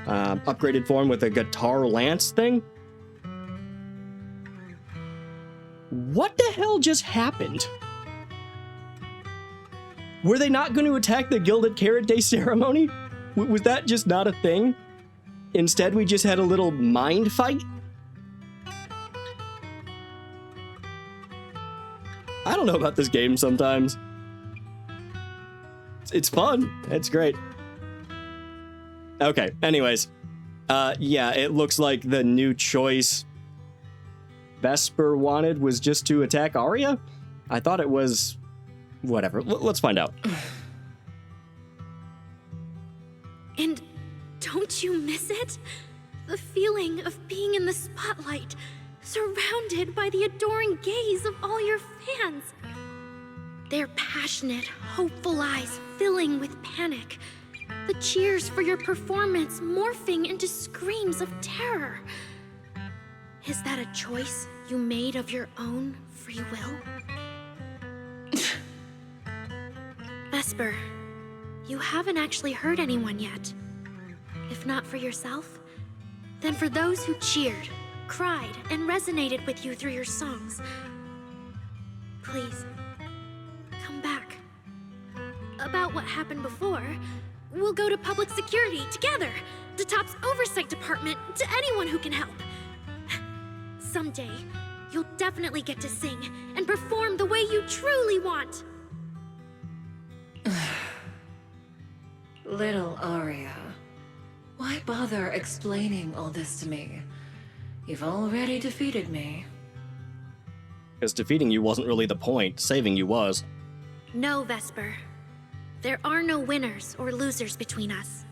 Upgraded form with a guitar lance thing? What the hell just happened? Were they not going to attack the Gilded Carrot Day ceremony? Was that just not a thing? Instead, we just had a little mind fight? I don't know about this game sometimes. It's fun. It's great. Okay, anyways. Yeah, it looks like the new choice Vesper wanted was just to attack Arya? I thought it was... Whatever. Let's find out. And don't you miss it? The feeling of being in the spotlight, surrounded by the adoring gaze of all your fans. Their passionate, hopeful eyes filling with panic. The cheers for your performance morphing into screams of terror. Is that a choice you made of your own free will? Vesper, you haven't actually hurt anyone yet. If not for yourself, then for those who cheered, cried, and resonated with you through your songs. Please, come back. About what happened before, we'll go to public security together, to TOP's oversight department, to anyone who can help. Someday, you'll definitely get to sing and perform the way you truly want. Little Arya, why bother explaining all this to me? You've already defeated me. Because defeating you wasn't really the point. Saving you was. No, Vesper. There are no winners or losers between us.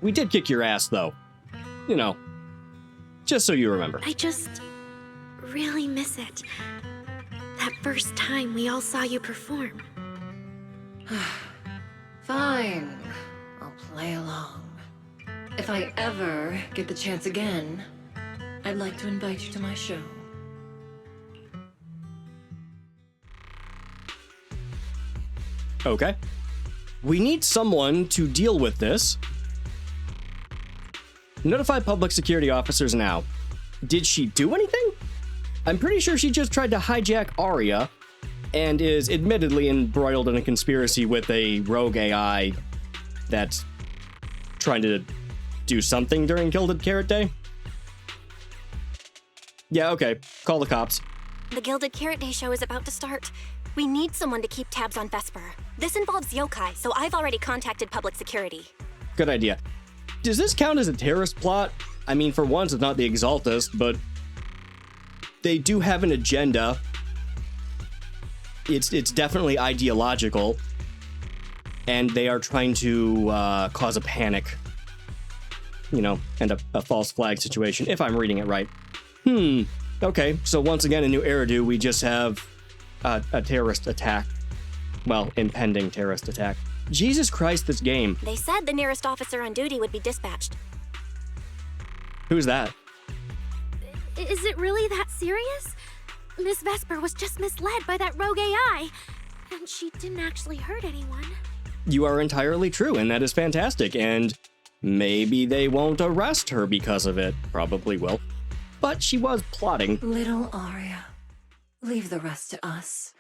We did kick your ass, though. You know. Just so you remember. I just really miss it. That first time we all saw you perform. Fine. I'll play along. If I ever get the chance again, I'd like to invite you to my show. Okay. We need someone to deal with this. Notify public security officers now. Did she do anything? I'm pretty sure she just tried to hijack Arya and is admittedly embroiled in a conspiracy with a rogue AI that's trying to do something during Gilded Carrot Day. Yeah, okay. Call the cops. The Gilded Carrot Day show is about to start. We need someone to keep tabs on Vesper. This involves yokai, so I've already contacted public security. Good idea. Does this count as a terrorist plot? I mean, for once, it's not the Exaltist, but they do have an agenda. It's definitely ideological, and they are trying to cause a panic. You know, and a false flag situation, if I'm reading it right. Okay, so once again, in New Eridu, we just have a terrorist attack. Well, impending terrorist attack. Jesus Christ, this game. They said the nearest officer on duty would be dispatched. Who's that? Is it really that serious? Miss Vesper was just misled by that rogue AI, and she didn't actually hurt anyone. You are entirely true, and that is fantastic, and maybe they won't arrest her because of it. Probably will. But she was plotting. Little Arya, leave the rest to us.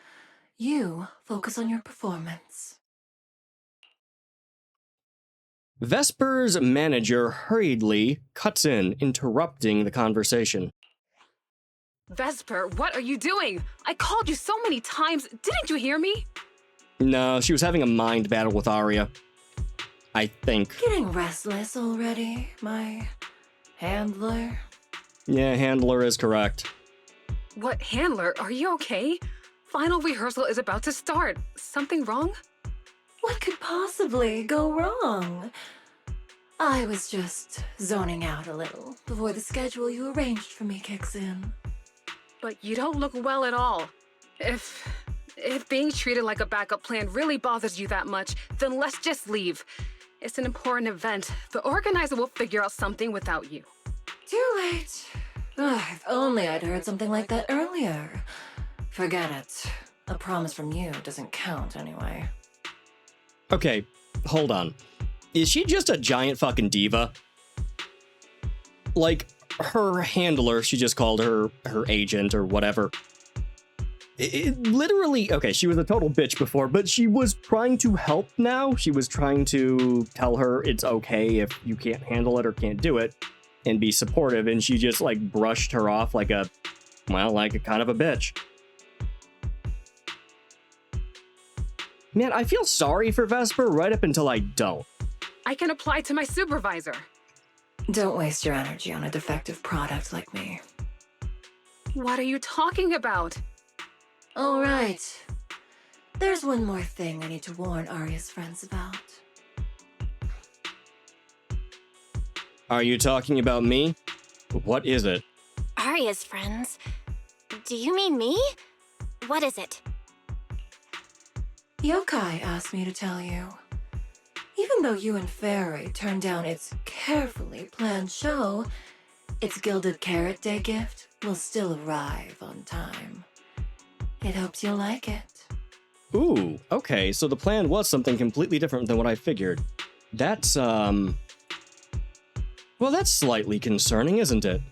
You focus on your performance. Vesper's manager hurriedly cuts in, interrupting the conversation. Vesper, what are you doing? I called you so many times. Didn't you hear me? No, she was having a mind battle with Arya. I think. Getting restless already, my handler? Yeah, handler is correct. What handler? Are you okay? Final rehearsal is about to start. Something wrong? What could possibly go wrong? I was just zoning out a little before the schedule you arranged for me kicks in. But you don't look well at all. If being treated like a backup plan really bothers you that much, then let's just leave. It's an important event. The organizer will figure out something without you. Too late. Ugh, if only I'd heard something like that earlier. Forget it. A promise from you doesn't count anyway. Okay, hold on. Is she just a giant fucking diva? Like, her handler, she just called her agent or whatever. Literally, okay, she was a total bitch before, but she was trying to help now. She was trying to tell her it's okay if you can't handle it or can't do it and be supportive, and she just, like, brushed her off like a kind of a bitch. Man, I feel sorry for Vesper right up until I don't. I can apply to my supervisor. Don't waste your energy on a defective product like me. What are you talking about? All right. There's one more thing I need to warn Arya's friends about. Are you talking about me? What is it? Arya's friends? Do you mean me? What is it? Yokai asked me to tell you. Even though you and Fairy turned down its carefully planned show, its Gilded Carrot Day gift will still arrive on time. It hopes you'll like it. Ooh, okay, so the plan was something completely different than what I figured. That's, well, that's slightly concerning, isn't it?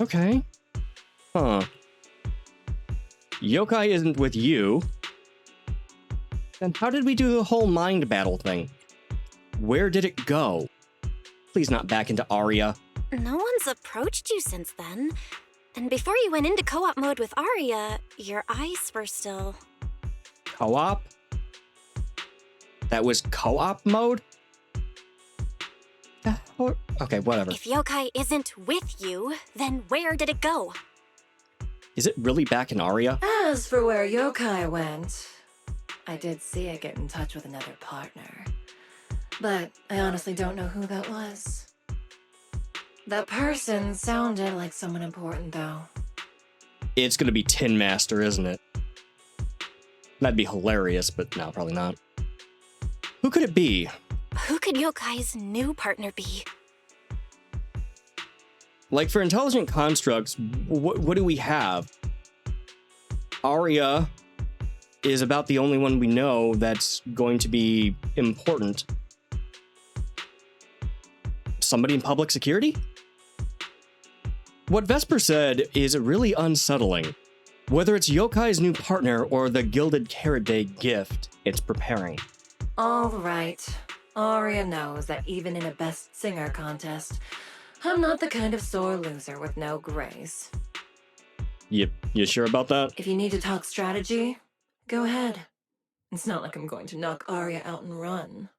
Okay. Huh. Yokai isn't with you. Then how did we do the whole mind battle thing? Where did it go? Please not back into Arya. No one's approached you since then. And before you went into co-op mode with Arya, your eyes were still... Co-op? That was co-op mode? Okay, whatever. If Yokai isn't with you, then where did it go? Is it really back in Arya? As for where Yokai went, I did see it get in touch with another partner. But I honestly don't know who that was. That person sounded like someone important, though. It's gonna be Tin Master, isn't it? That'd be hilarious, but no, probably not. Who could it be? Who could Yokai's new partner be? Like, for intelligent constructs, what do we have? Arya is about the only one we know that's going to be important. Somebody in public security? What Vesper said is really unsettling. Whether it's Yokai's new partner or the Gilded Carrot Day gift it's preparing. All right. Arya knows that even in a Best Singer contest, I'm not the kind of sore loser with no grace. You sure about that? If you need to talk strategy, go ahead. It's not like I'm going to knock Arya out and run.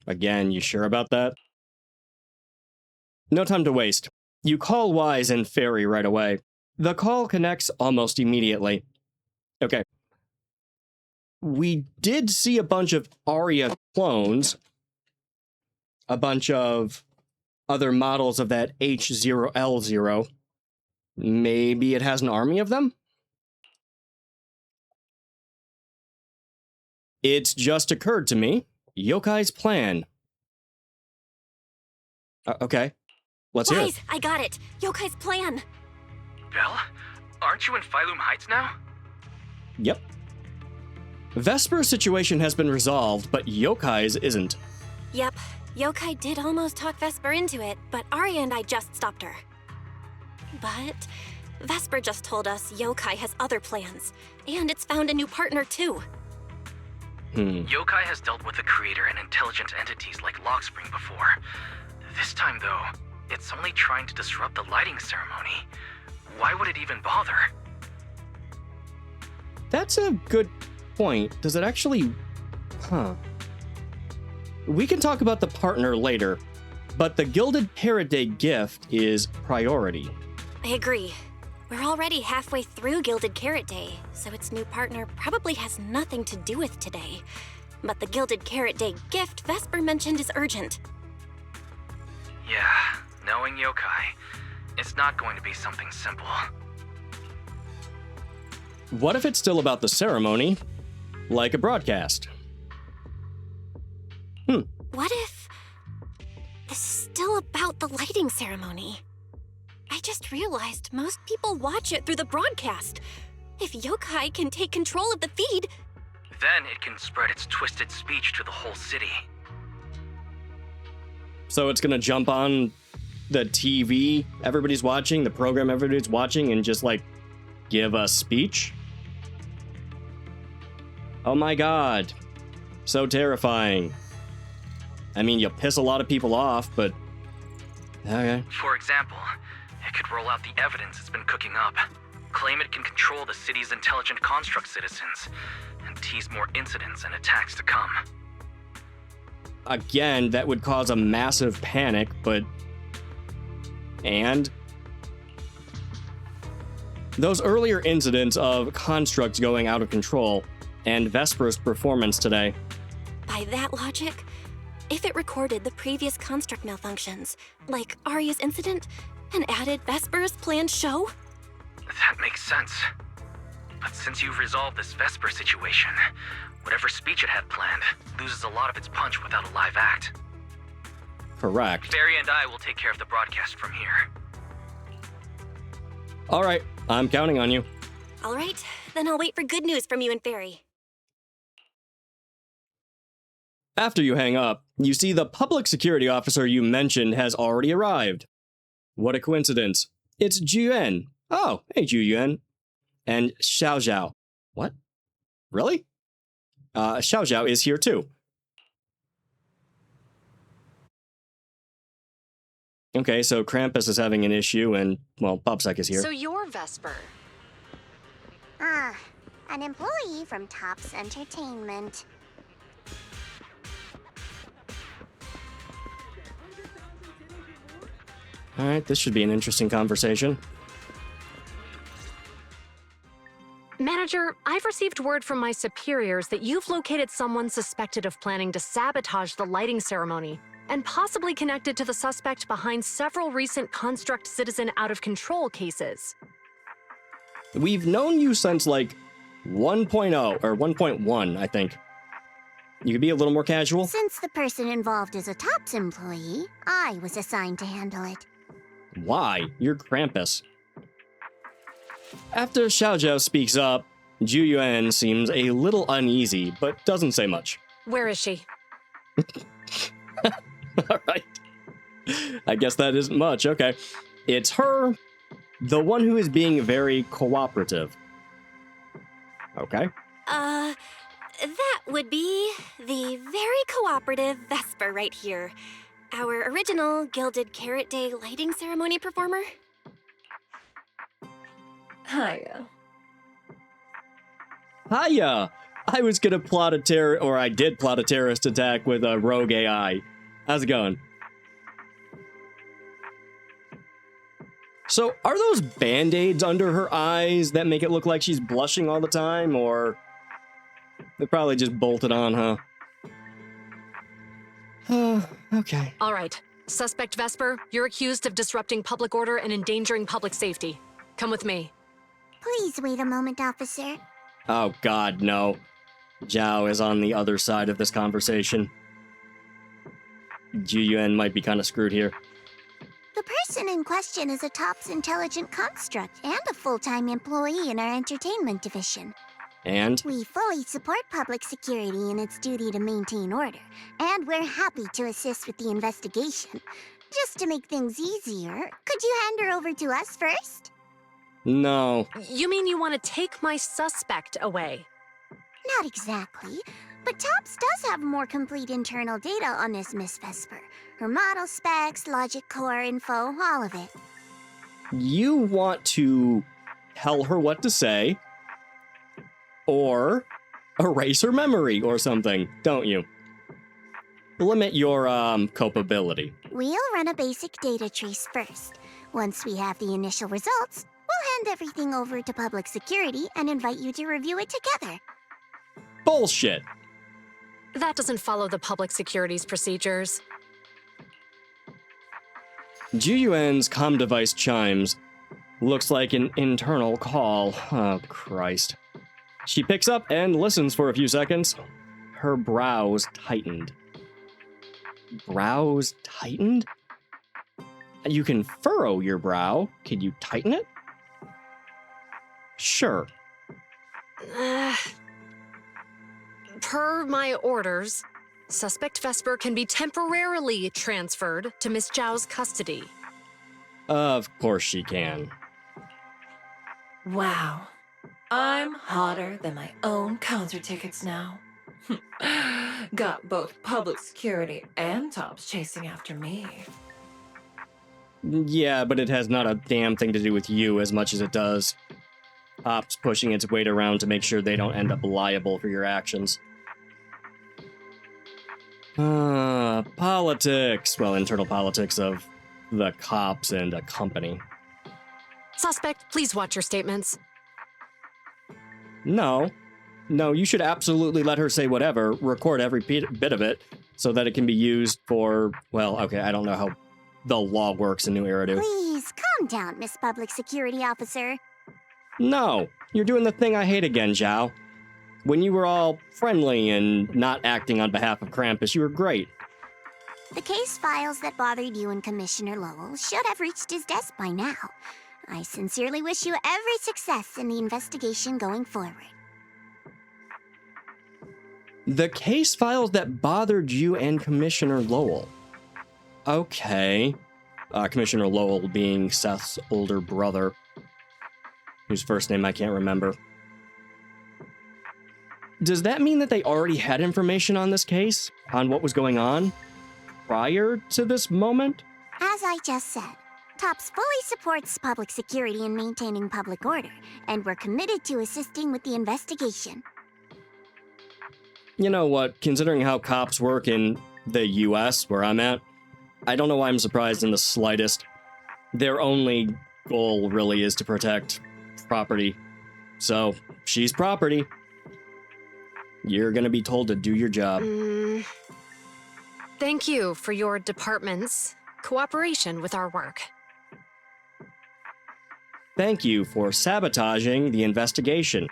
Again, you sure about that? No time to waste. You call Wise and Fairy right away. The call connects almost immediately. Okay. We did see a bunch of Arya clones. A bunch of other models of that H0L0. Maybe it has an army of them? It's just occurred to me. Yokai's plan. Okay. Let's hear it. Wise, I got it. Yokai's plan. Belle? Aren't you in Phylum Heights now? Yep. Vesper's situation has been resolved, but Yokai's isn't. Yep. Yokai did almost talk Vesper into it, but Arya and I just stopped her. But Vesper just told us Yokai has other plans, and it's found a new partner too. Yokai has dealt with the creator and intelligent entities like Lockspring before. This time, though, it's only trying to disrupt the lighting ceremony. Why would it even bother? That's a good point. Does it actually... We can talk about the partner later, but the Gilded Carrot Day gift is priority. I agree. We're already halfway through Gilded Carrot Day, so its new partner probably has nothing to do with today. But the Gilded Carrot Day gift Vesper mentioned is urgent. Yeah, knowing Yokai, it's not going to be something simple. What if it's still about the ceremony, like a broadcast? What if this is still about the lighting ceremony? I just realized most people watch it through the broadcast. If Yokai can take control of the feed... Then it can spread its twisted speech to the whole city. So it's gonna jump on the TV everybody's watching, the program everybody's watching, and just like give a speech? Oh my god. So terrifying. I mean, you piss a lot of people off, but... Okay. For example, it could roll out the evidence it's been cooking up, claim it can control the city's intelligent construct citizens, and tease more incidents and attacks to come. Again, that would cause a massive panic, but... And? Those earlier incidents of constructs going out of control, and Vesper's performance today. By that logic, if it recorded the previous construct malfunctions, like Arya's incident, and added Vesper's planned show? That makes sense. But since you've resolved this Vesper situation, whatever speech it had planned loses a lot of its punch without a live act. Correct. Barry and I will take care of the broadcast from here. All right, I'm counting on you. All right, then I'll wait for good news from you and Fairy. After you hang up, you see the public security officer you mentioned has already arrived. What a coincidence. It's Juyuan. Oh, hey Juyuan. And Xiao Zhao. What? Really? Xiao Zhao is here too. Okay, so Krampus is having an issue and, well, Popsec is here. So you're Vesper. An employee from Tops Entertainment. All right, this should be an interesting conversation. Manager, I've received word from my superiors that you've located someone suspected of planning to sabotage the lighting ceremony, and possibly connected to the suspect behind several recent Construct Citizen out-of-control cases. We've known you since, like, 1.0, or 1.1, I think. You could be a little more casual? Since the person involved is a Tops employee, I was assigned to handle it. Why? You're Krampus. After Xiao Zhao speaks up, Juyuan seems a little uneasy, but doesn't say much. Where is she? Alright. I guess that isn't much, okay. It's her, the one who is being very cooperative. Okay. That would be the very cooperative Vesper right here. Our original Gilded Carrot Day lighting ceremony performer. Hiya. Hiya! I was gonna plot a I did plot a terrorist attack with a rogue AI. How's it going? So, are those band-aids under her eyes that make it look like she's blushing all the time, or... They probably just bolted on, huh? Okay. All right. Suspect Vesper, you're accused of disrupting public order and endangering public safety. Come with me. Please wait a moment, officer. Oh god, no. Zhao is on the other side of this conversation. Juyuan might be kind of screwed here. The person in question is a Tops intelligent construct and a full-time employee in our entertainment division. And? We fully support public security in its duty to maintain order, and we're happy to assist with the investigation. Just to make things easier, could you hand her over to us first? No. You mean you want to take my suspect away? Not exactly, but Tops does have more complete internal data on this Miss Vesper. Her model specs, logic core info, all of it. You want to tell her what to say, or erase her memory or something, don't you? Limit your, culpability. We'll run a basic data trace first. Once we have the initial results, we'll hand everything over to public security and invite you to review it together. Bullshit. That doesn't follow the public security's procedures. Juyuan's comm device chimes. Looks like an internal call. Oh, Christ. She picks up and listens for a few seconds. Her brows tightened. Brows tightened? You can furrow your brow. Can you tighten it? Per my orders, suspect Vesper can be temporarily transferred to Miss Zhao's custody. Of course she can. Wow. I'm hotter than my own concert tickets now. Got both public security and Tops chasing after me. Yeah, but it has not a damn thing to do with you as much as it does Ops pushing its weight around to make sure they don't end up liable for your actions. Politics. Well, internal politics of the cops and a company. Suspect, please watch your statements. No, you should absolutely let her say whatever, record every bit of it, so that it can be used for, well, okay, I don't know how the law works in New Eridu. Please, calm down, Miss Public Security Officer. No, you're doing the thing I hate again, Zhao. When you were all friendly and not acting on behalf of Krampus, you were great. The case files that bothered you and Commissioner Lowell should have reached his desk by now. I sincerely wish you every success in the investigation going forward. The case files that bothered you and Commissioner Lowell. Okay. Commissioner Lowell being Seth's older brother, whose first name I can't remember. Does that mean that they already had information on this case? On what was going on? Prior to this moment? As I just said, TOPS fully supports public security and maintaining public order, and we're committed to assisting with the investigation. You know what, considering how cops work in the US, where I'm at, I don't know why I'm surprised in the slightest. Their only goal really is to protect property. So, she's property. You're gonna be told to do your job. Thank you for your department's cooperation with our work. Thank you for sabotaging the investigation.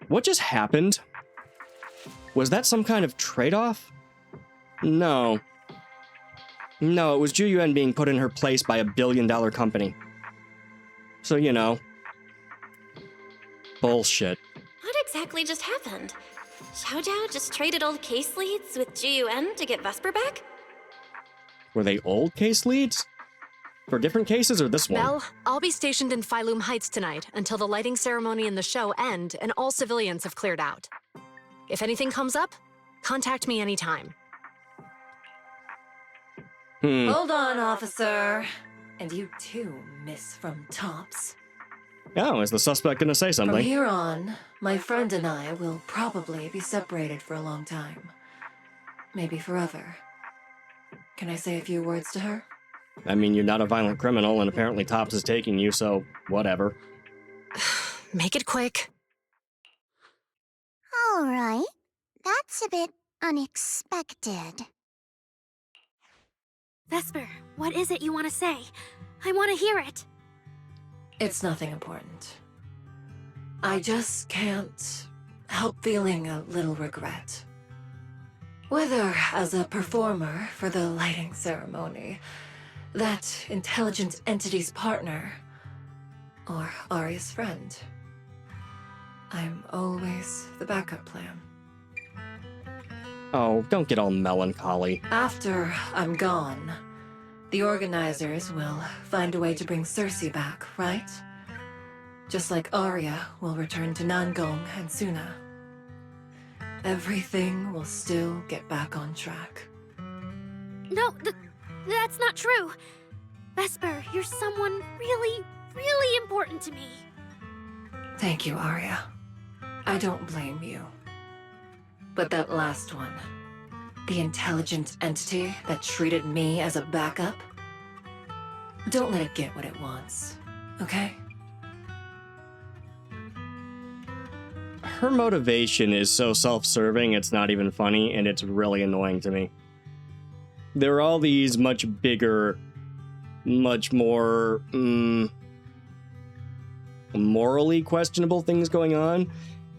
What just happened? Was that some kind of trade-off? No. No, it was Zhu Yuan being put in her place by a billion-dollar company. So, you know. Bullshit. What exactly just happened? Xiao Zhao just traded old case leads with GUN to get Vesper back? Were they old case leads? For different cases or this one? Belle, I'll be stationed in Phylum Heights tonight until the lighting ceremony and the show end and all civilians have cleared out. If anything comes up, contact me anytime. Hold on, officer. And you too, Miss from Tops. Oh, is the suspect gonna say something? From here on, my friend and I will probably be separated for a long time. Maybe forever. Can I say a few words to her? I mean, you're not a violent criminal, and apparently Tops is taking you, so whatever. Make it quick. All right. That's a bit unexpected. Vesper, what is it you want to say? I want to hear it. It's nothing important. I just can't help feeling a little regret. Whether as a performer for the lighting ceremony, that intelligent entity's partner, or Aria's friend, I'm always the backup plan. Oh, don't get all melancholy. After I'm gone, the organizers will find a way to bring Cersei back, right? Just like Arya will return to Nangong and Suna. Everything will still get back on track. No, that's not true. Vesper, you're someone really, really important to me. Thank you, Arya. I don't blame you. But that last one, the intelligent entity that treated me as a backup, don't let it get what it wants, okay? Her motivation is so self-serving, it's not even funny, and it's really annoying to me. There are all these much bigger, much more morally questionable things going on,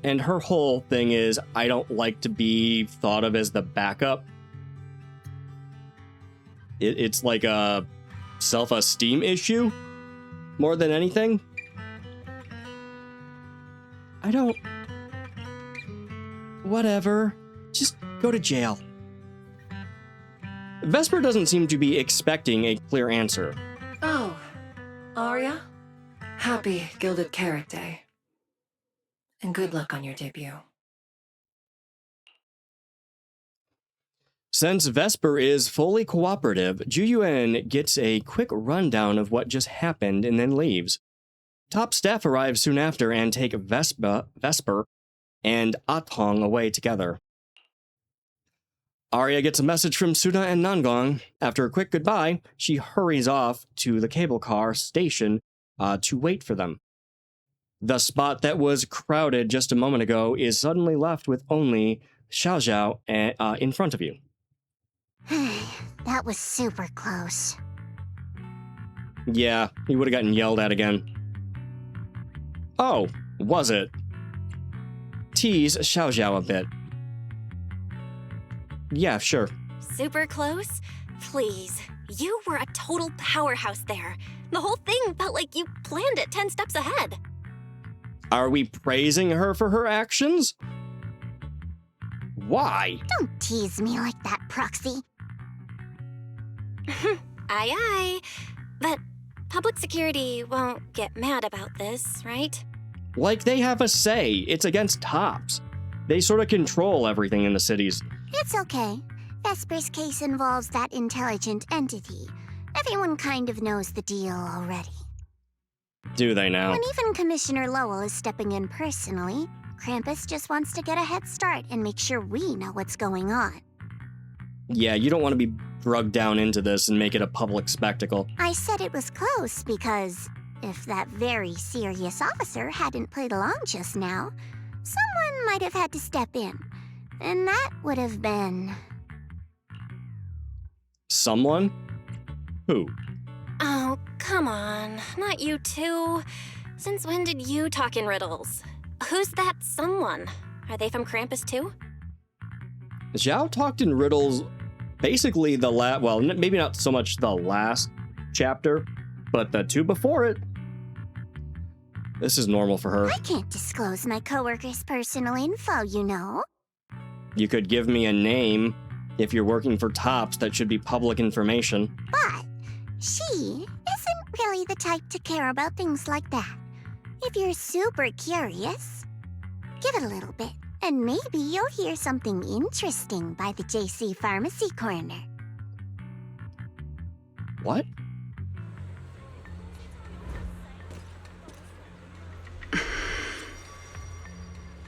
and her whole thing is, I don't like to be thought of as the backup. It's like a self-esteem issue, more than anything. I don't Whatever. Just go to jail. Vesper doesn't seem to be expecting a clear answer. Oh, Arya? Happy Gilded Carrot Day. And good luck on your debut. Since Vesper is fully cooperative, Juyuan gets a quick rundown of what just happened and then leaves. Top staff arrive soon after and take Vesper and Atong away together. Arya gets a message from Suna and Nangong. After a quick goodbye, she hurries off to the cable car station to wait for them. The spot that was crowded just a moment ago is suddenly left with only Xiao Xiao in front of you. That was super close. Yeah, he would have gotten yelled at again. Oh, was it? Tease Xiao Xiao a bit. Yeah, sure. Super close? Please. You were a total powerhouse there. The whole thing felt like you planned it 10 steps ahead. Are we praising her for her actions? Why? Don't tease me like that, Proxy. Aye. But public security won't get mad about this, right? Like they have a say. It's against tops. They sort of control everything in the cities. It's okay. Vesper's case involves that intelligent entity. Everyone kind of knows the deal already. Do they now? When even Commissioner Lowell is stepping in personally, Krampus just wants to get a head start and make sure we know what's going on. Yeah, you don't want to be drugged down into this and make it a public spectacle. I said it was close because if that very serious officer hadn't played along just now, someone might have had to step in. And that would have been... Someone? Who? Oh, come on. Not you too. Since when did you talk in riddles? Who's that someone? Are they from Krampus too? Zhao talked in riddles basically well, maybe not so much the last chapter, but the two before it. This is normal for her. I can't disclose my coworkers' personal info, you know. You could give me a name. If you're working for Tops, that should be public information. But she isn't really the type to care about things like that. If you're super curious, give it a little bit, and maybe you'll hear something interesting by the JC Pharmacy Corner. What?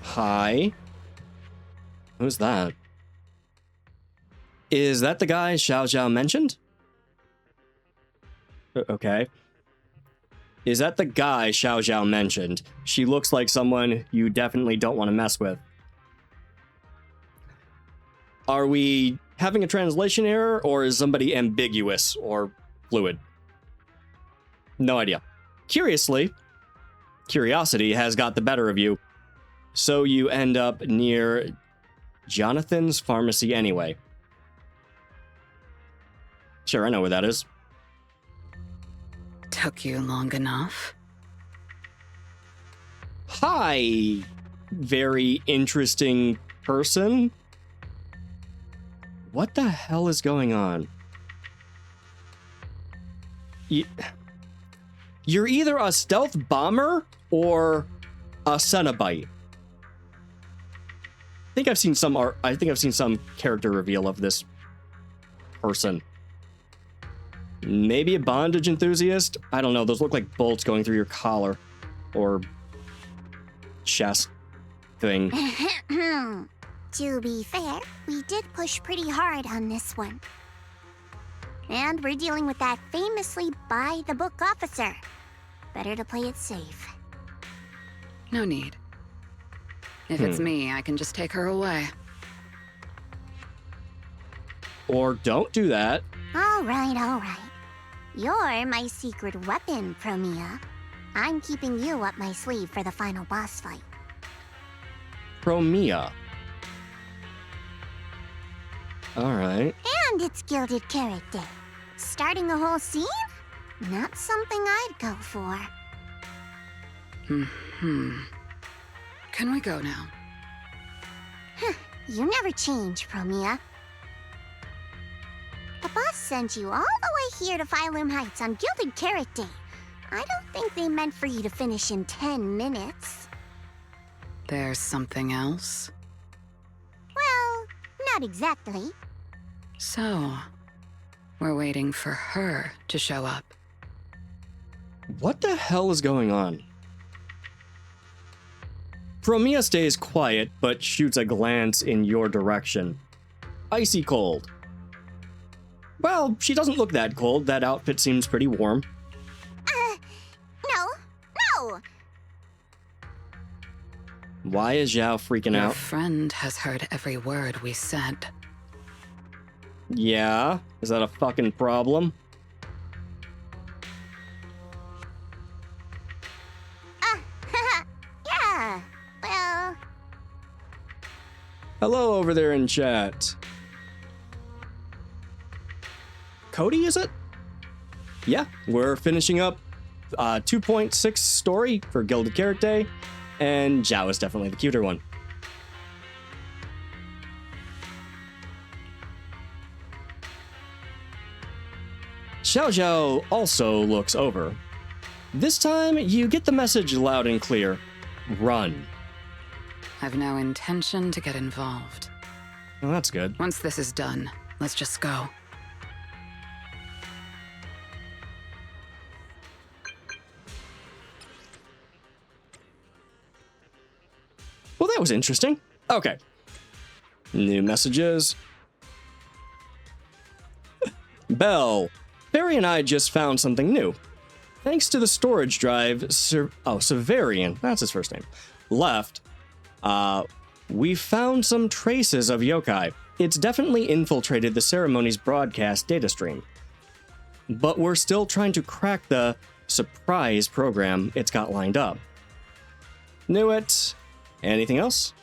Hi? Who's that? Is that the guy Xiao Xiao mentioned? Okay. Is that the guy Xiao Xiao mentioned? She looks like someone you definitely don't want to mess with. Are we having a translation error, or is somebody ambiguous or fluid? No idea. Curiosity has got the better of you. So you end up near Jonathan's pharmacy anyway. Sure, I know where that is. Took you long enough. Hi, very interesting person. What the hell is going on? You're either a stealth bomber or a Cenobite. I think I've seen some art. I think I've seen some character reveal of this person. Maybe a bondage enthusiast? I don't know. Those look like bolts going through your collar or chest thing. To be fair, we did push pretty hard on this one. And we're dealing with that famously by-the-book officer. Better to play it safe. No need. If it's me, I can just take her away. Or don't do that. All right, all right. You're my secret weapon, Promia. I'm keeping you up my sleeve for the final boss fight. Promia. All right. And it's Gilded Carrot Day. Starting a whole scene? Not something I'd go for. Can we go now? You never change, Promia. The boss sent you all the way here to Phylum Heights on Gilded Carrot Day. I don't think they meant for you to finish in 10 minutes. There's something else? Well, not exactly. So, we're waiting for her to show up. What the hell is going on? Promia stays quiet, but shoots a glance in your direction. Icy cold. Well, she doesn't look that cold. That outfit seems pretty warm. No! Why is Zhao freaking Your out? friend has heard every word we said. Yeah? Is that a fucking problem? Yeah, well... Hello over there in chat. Cody, is it? Yeah, we're finishing up 2.6 story for Gilded Carrot Day, and Zhao is definitely the cuter one. Xiao Zhao also looks over. This time, you get the message loud and clear. Run. I've no intention to get involved. Well, that's good. Once this is done, let's just go. Well, that was interesting. Okay. New messages. Belle, Barry and I just found something new. Thanks to the storage drive, Severian, that's his first name, left, we found some traces of yokai. It's definitely infiltrated the ceremony's broadcast data stream. But we're still trying to crack the surprise program it's got lined up. Knew it. Anything else?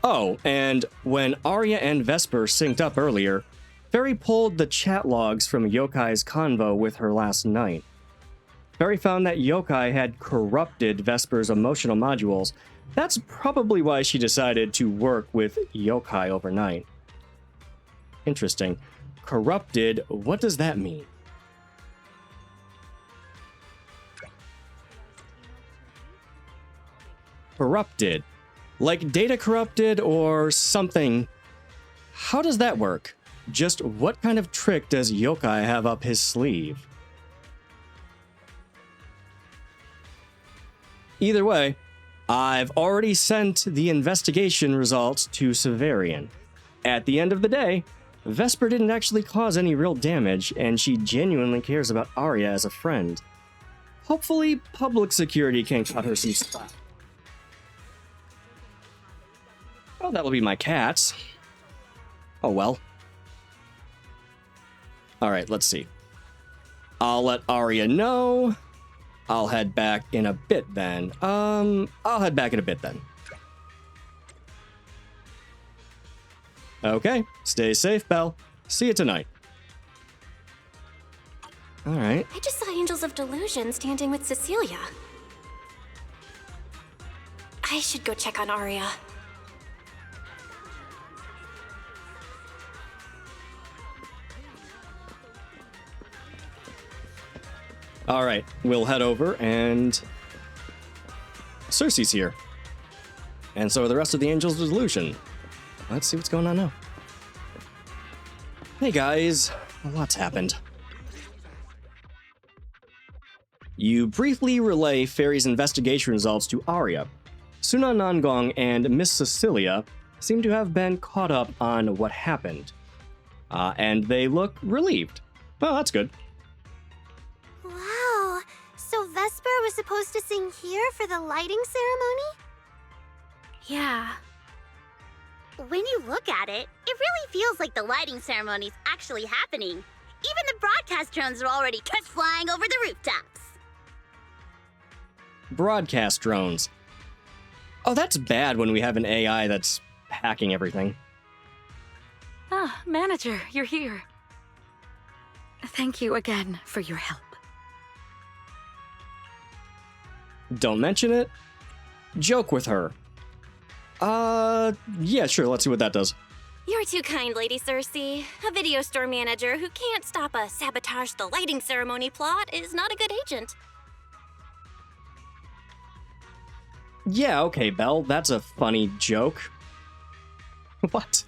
Oh, and when Arya and Vesper synced up earlier, Fairy pulled the chat logs from Yokai's convo with her last night. Fairy found that Yokai had corrupted Vesper's emotional modules. That's probably why she decided to work with Yokai overnight. Interesting. Corrupted, what does that mean? Corrupted. Like data corrupted or something. How does that work? Just what kind of trick does Yokai have up his sleeve? Either way, I've already sent the investigation results to Severian. At the end of the day, Vesper didn't actually cause any real damage, and she genuinely cares about Arya as a friend. Hopefully, public security can cut her some slack. Oh, that'll be my cats. Oh well. Alright, let's see. I'll let Arya know. I'll head back in a bit then. I'll head back in a bit then. Okay, stay safe, Belle. See you tonight. Alright. I just saw Angels of Delusion standing with Cecilia. I should go check on Arya. Alright, we'll head over and... Cersei's here. And so are the rest of the Angels of Delusion. Let's see what's going on now. Hey guys, a lot's happened. You briefly relay Fairy's investigation results to Arya. Suna Nangong and Miss Cecilia seem to have been caught up on what happened. And they look relieved. Well, that's good. Wow, so Vesper was supposed to sing here for the lighting ceremony? Yeah. When you look at it, it really feels like the lighting ceremony's actually happening. Even the broadcast drones are already just flying over the rooftops. Broadcast drones. Oh, that's bad when we have an AI that's hacking everything. Ah, manager, you're here. Thank you again for your help. Don't mention it. Joke with her. Yeah, sure, let's see what that does. You're too kind, Lady Cersei. A video store manager who can't stop a sabotage the lighting ceremony plot is not a good agent. Yeah, okay, Belle, that's a funny joke. What?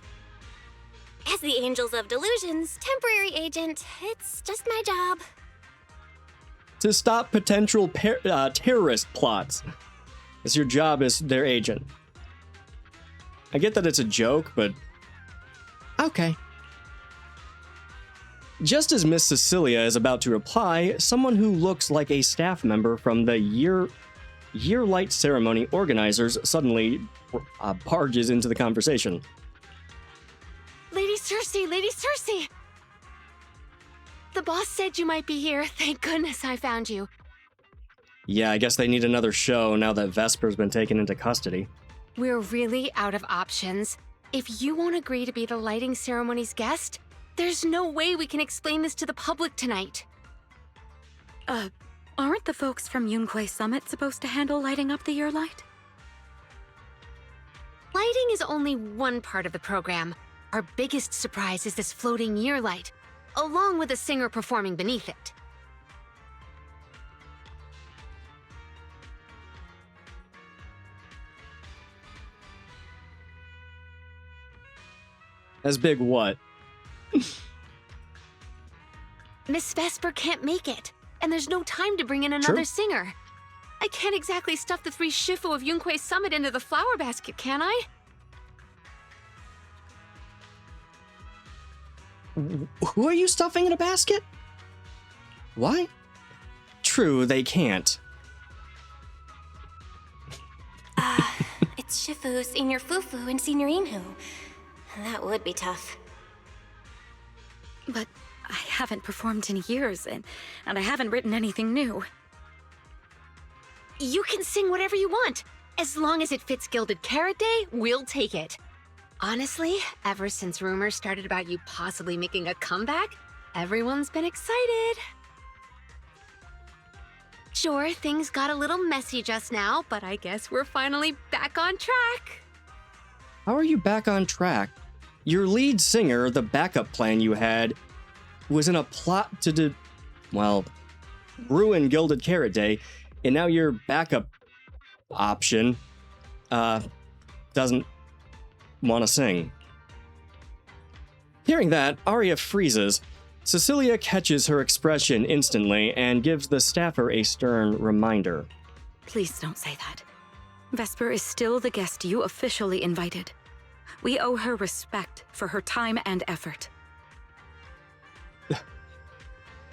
As the Angels of Delusion's temporary agent, it's just my job. To stop potential terrorist plots. It's your job as their agent. I get that it's a joke, but... okay. Just as Miss Cecilia is about to reply, someone who looks like a staff member from the Year Light Ceremony organizers suddenly barges into the conversation. Lady Cersei! Lady Cersei! The boss said you might be here. Thank goodness I found you. Yeah, I guess they need another show now that Vesper's been taken into custody. We're really out of options. If you won't agree to be the lighting ceremony's guest, there's no way we can explain this to the public tonight. Aren't the folks from Yunquay Summit supposed to handle lighting up the year light? Lighting is only one part of the program. Our biggest surprise is this floating year light, along with a singer performing beneath it. As big what? Miss Vesper can't make it, and there's no time to bring in another True. singer. I can't exactly stuff the 3 Shifu of Yunquay Summit into the flower basket, can I? Who are you stuffing in a basket? Why? True, they can't. It's Shifu, Senior Fufu, and Senior Inhu. That would be tough. But I haven't performed in years, and I haven't written anything new. You can sing whatever you want. As long as it fits Gilded Carrot Day, we'll take it. Honestly, ever since rumors started about you possibly making a comeback, everyone's been excited. Sure, things got a little messy just now, but I guess we're finally back on track. How are you back on track? Your lead singer, the backup plan you had, was in a plot to ruin Gilded Carrot Day, and now your backup option, doesn't want to sing. Hearing that, Arya freezes. Cecilia catches her expression instantly and gives the staffer a stern reminder. Please don't say that. Vesper is still the guest you officially invited. We owe her respect for her time and effort.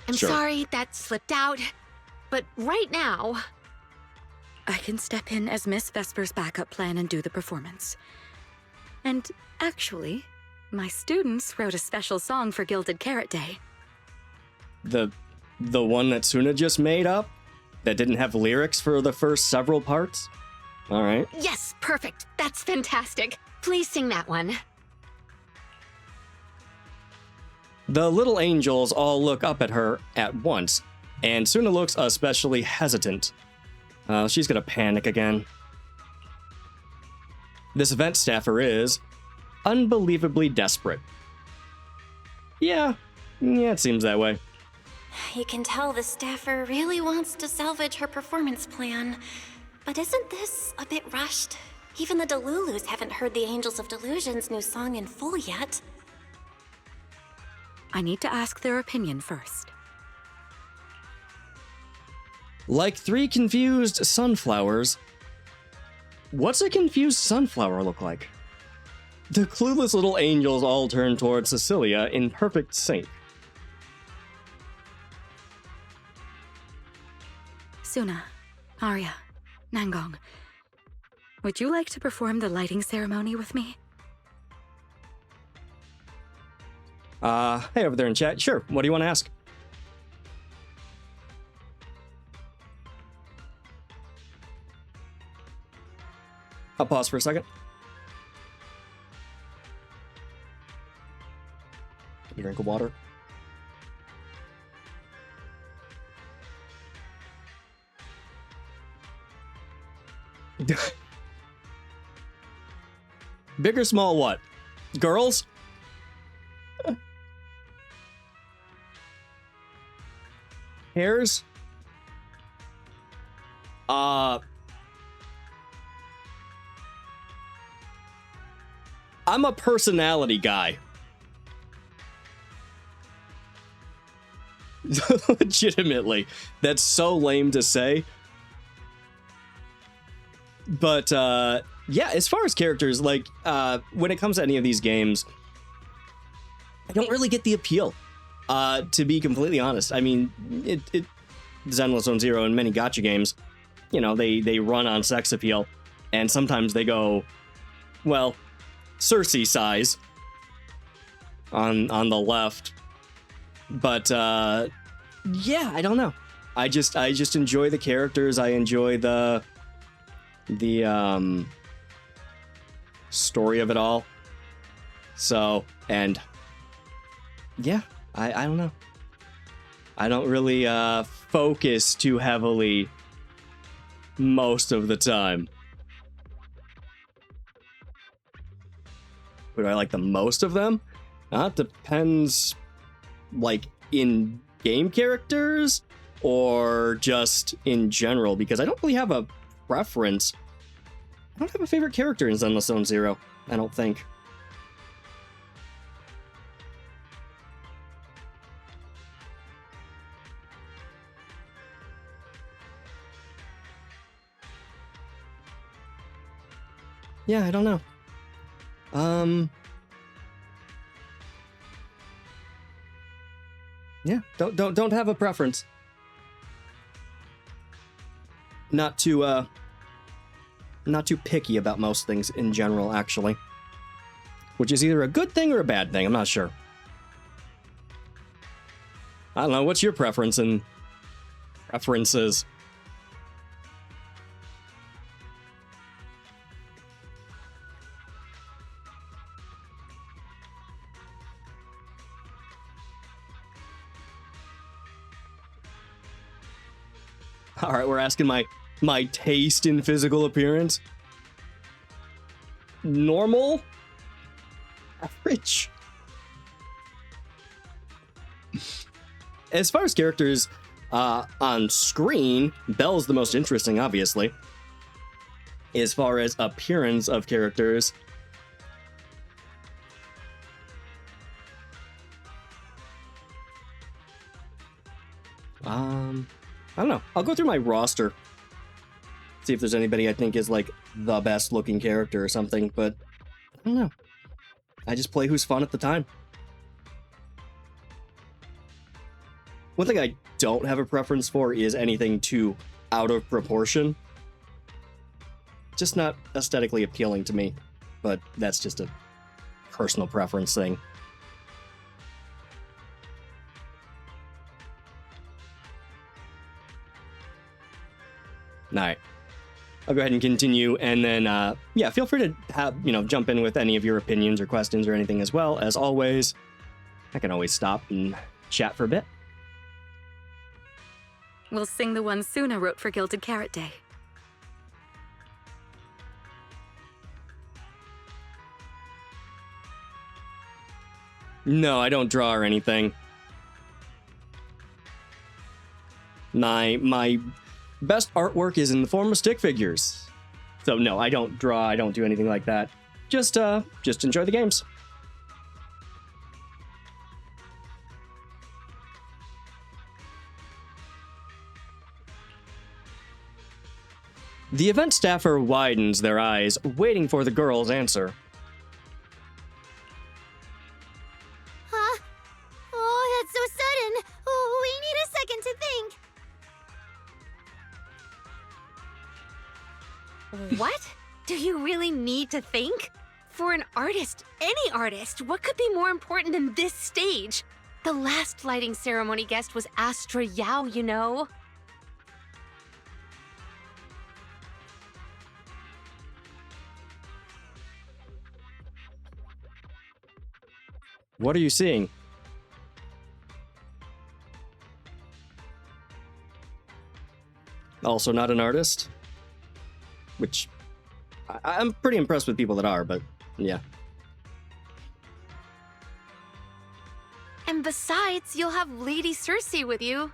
I'm Sure. sorry that slipped out, but right now... I can step in as Miss Vesper's backup plan and do the performance. And actually, my students wrote a special song for Gilded Carrot Day. The one that Suna just made up? That didn't have lyrics for the first several parts? Alright. Yes, perfect. That's fantastic. Please sing that one. The little angels all look up at her at once, and Suna looks especially hesitant. She's gonna panic again. This event staffer is unbelievably desperate. Yeah, it seems that way. You can tell the staffer really wants to salvage her performance plan. But isn't this a bit rushed? Even the Delulus haven't heard the Angels of Delusion's new song in full yet. I need to ask their opinion first. Like 3 confused sunflowers. What's a confused sunflower look like? The clueless little angels all turn towards Cecilia in perfect sync. Suna, Arya, Nangong, would you like to perform the lighting ceremony with me? Hey over there in chat. Sure, what do you want to ask? I'll pause for a second. Get a drink of water. Big or small what? Girls? Hairs? I'm a personality guy. Legitimately. That's so lame to say. But, yeah, as far as characters, like, when it comes to any of these games, I don't really get the appeal, to be completely honest. I mean, Zenless Zone Zero and many gacha games, you know, they run on sex appeal, and sometimes they go, well, Cersei size on the left. But, yeah, I don't know. I just enjoy the characters. I enjoy the story of it all. So, and yeah, I don't know. I don't really focus too heavily most of the time. Would I like the most of them? That depends, like, in game characters or just in general, because I don't really have a preference. I don't have a favorite character in Zenless Zone Zero, I don't think. Yeah, I don't know. Yeah, don't have a preference. Not too picky about most things in general, actually. Which is either a good thing or a bad thing, I'm not sure. I don't know, what's your preference and preferences? All right, we're asking my taste in physical appearance. Normal? Average? As far as characters on screen, Belle's the most interesting, obviously. As far as appearance of characters, I don't know. I'll go through my roster. See if there's anybody I think is like the best looking character or something, but I don't know. I just play who's fun at the time. One thing I don't have a preference for is anything too out of proportion. Just not aesthetically appealing to me, but that's just a personal preference thing. All right, I'll go ahead and continue, and then, yeah, feel free to have, jump in with any of your opinions or questions or anything as well. As always, I can always stop and chat for a bit. We'll sing the one Suna wrote for Gilded Carrot Day. No, I don't draw or anything. My best artwork is in the form of stick figures. So no, I don't draw, I don't do anything like that. Just enjoy the games. The event staffer widens their eyes, waiting for the girl's answer. Huh? Oh, that's so sudden. Oh, we need a second to think. What? Do you really need to think? For an artist, any artist, what could be more important than this stage? The last lighting ceremony guest was Astra Yao, you know. What are you seeing? Also not an artist? Which, I'm pretty impressed with people that are, but Yeah. And besides, you'll have Lady Circe with you.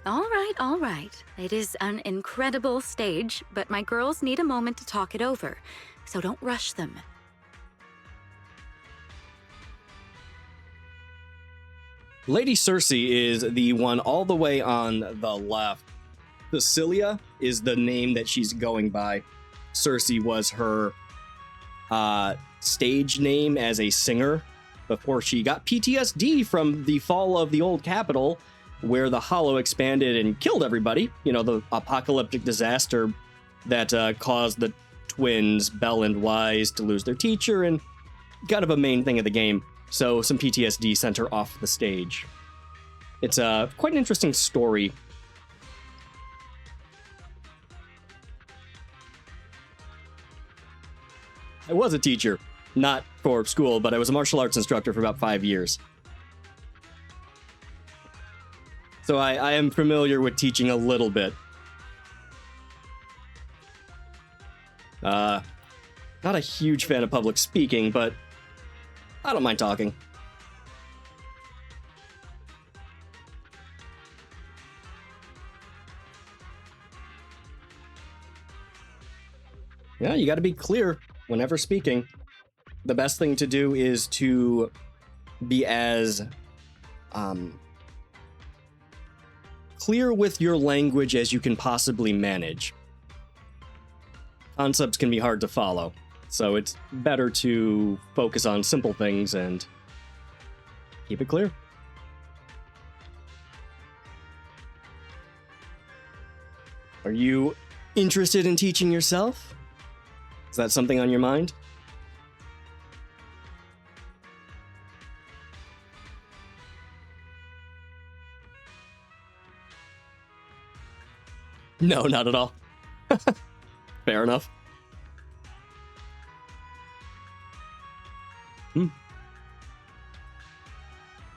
All right. It is an incredible stage, but my girls need a moment to talk it over, so don't rush them. Lady Circe is the one all the way on the left. Cecilia is the name that she's going by. Circe was her stage name as a singer before she got PTSD from the fall of the old capital, where the Hollow expanded and killed everybody. You know, the apocalyptic disaster that caused the twins, Belle and Wise, to lose their teacher, and kind of a main thing of the game. So some PTSD sent her off the stage. It's quite an interesting story. I was a teacher, not for school, but I was a martial arts instructor for about 5 years. So I am familiar with teaching a little bit. Not a huge fan of public speaking, but I don't mind talking. Yeah, you gotta be clear whenever speaking. The best thing to do is to be as clear with your language as you can possibly manage. Concepts can be hard to follow, so it's better to focus on simple things and keep it clear. Are you interested in teaching yourself? Is that something on your mind? No, not at all. Fair enough.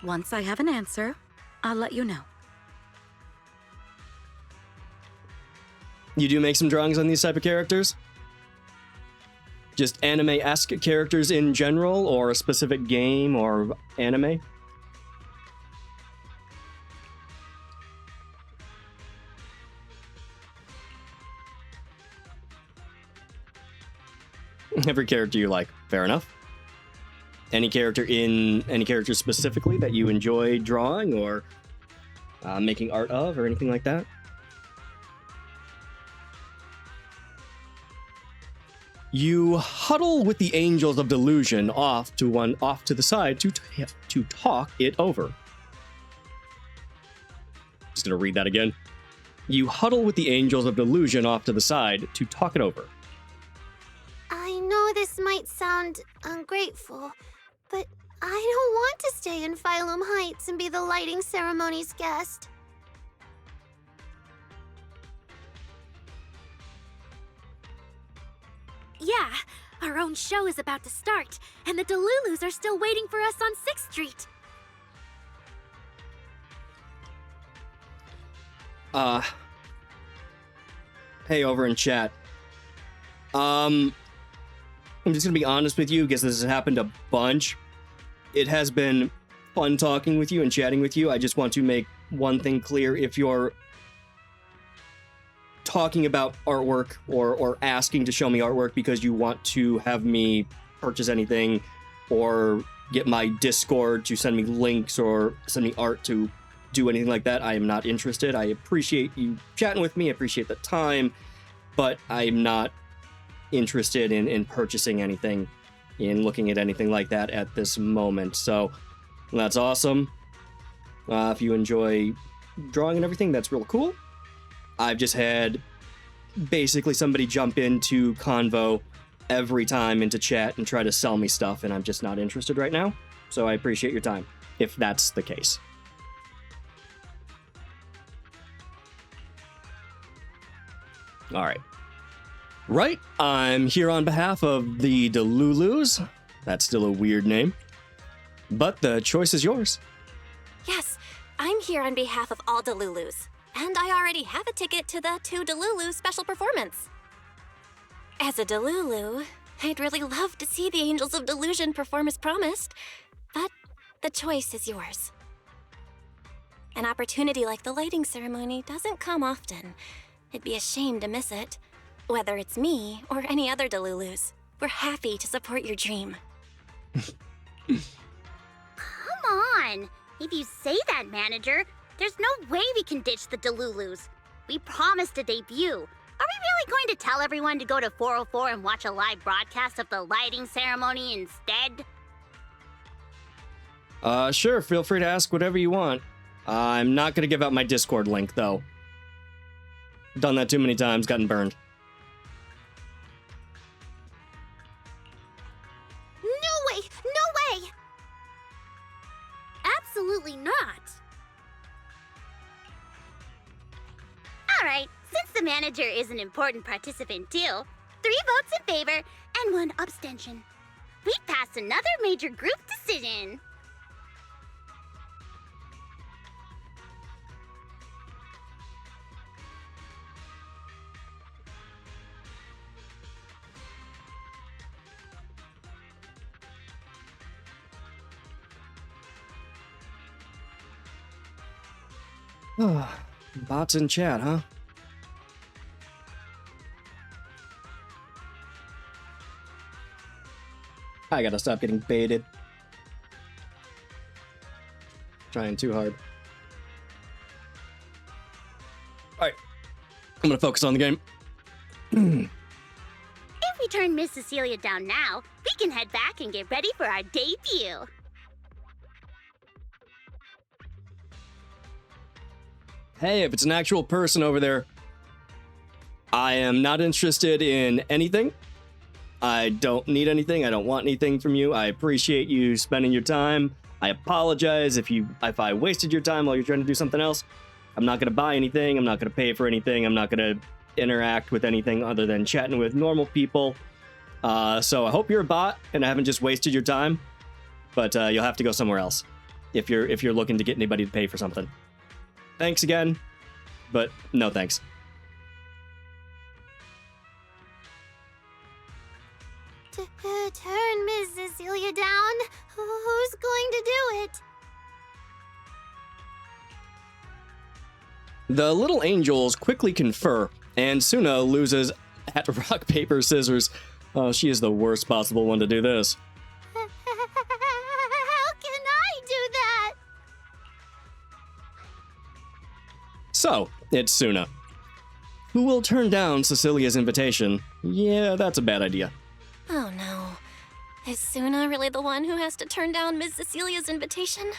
Once I have an answer, I'll let you know. You do make some drawings on these type of characters? Just anime-esque characters in general, or a specific game or anime? Every character you like. Fair enough. Any character specifically that you enjoy drawing or making art of or anything like that? You huddle with the Angels of Delusion off to the side to talk it over. Just gonna read that again. You huddle with the Angels of Delusion off to the side to talk it over. I know this might sound ungrateful, but I don't want to stay in Phylum Heights and be the lighting ceremony's guest. Yeah, our own show is about to start, and the Delulus are still waiting for us on 6th Street. Hey, over in chat. I'm just gonna be honest with you, because this has happened a bunch. It has been fun talking with you and chatting with you. I just want to make one thing clear. If you're talking about artwork or asking to show me artwork because you want to have me purchase anything or get my Discord to send me links or send me art to do anything like that, I am not interested. I appreciate you chatting with me, I appreciate the time, but I'm not interested in purchasing anything, in looking at anything like that at this moment. So that's awesome. If you enjoy drawing and everything, that's real cool. I've just had basically somebody jump into Convo every time into chat and try to sell me stuff, and I'm just not interested right now. So I appreciate your time, if that's the case. All right. Right, I'm here on behalf of the Delulus. That's still a weird name, but the choice is yours. Yes, I'm here on behalf of all Delulus. and I already have a ticket to the 2 Delulu special performance. As a Delulu, I'd really love to see the Angels of Delusion perform as promised, but the choice is yours. An opportunity like the lighting ceremony doesn't come often. It'd be a shame to miss it. Whether it's me or any other Delulus, we're happy to support your dream. Come on! If you say that, manager, there's no way we can ditch the Delulus. We promised a debut. Are we really going to tell everyone to go to 404 and watch a live broadcast of the lighting ceremony instead? Sure, feel free to ask whatever you want. I'm not gonna give out my Discord link, though. Done that too many times, gotten burned. No way! No way! Absolutely not. Alright, since the manager is an important participant too, 3 votes in favor and 1 abstention. We passed another major group decision. Bots in chat, huh? I gotta stop getting baited. Trying too hard. Alright. I'm gonna focus on the game. If we turn Miss Cecilia down now, we can head back and get ready for our debut. Hey, if it's an actual person over there, I am not interested in anything. I don't need anything. I don't want anything from you. I appreciate you spending your time. I apologize if I wasted your time while you're trying to do something else. I'm not gonna buy anything. I'm not gonna pay for anything. I'm not gonna interact with anything other than chatting with normal people. So I hope you're a bot and I haven't just wasted your time. But you'll have to go somewhere else if you're looking to get anybody to pay for something. Thanks again, but no thanks. Turn Miss Cecilia down? Who's going to do it? The little angels quickly confer, and Suna loses at rock, paper, scissors. Oh, she is the worst possible one to do this. How can I do that? So, it's Suna. Who will turn down Cecilia's invitation? Yeah, that's a bad idea. Oh no. Is Suna really the one who has to turn down Miss Cecilia's invitation?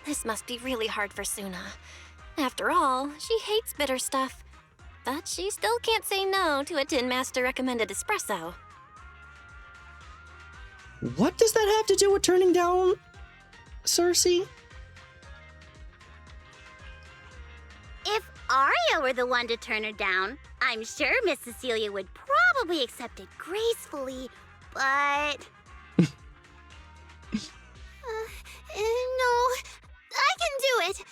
This must be really hard for Suna. After all, she hates bitter stuff. But she still can't say no to a Tin Master recommended espresso. What does that have to do with turning down Cersei? If Arya were the one to turn her down, I'm sure Miss Cecilia would probably accept it gracefully, but... No, I can do it.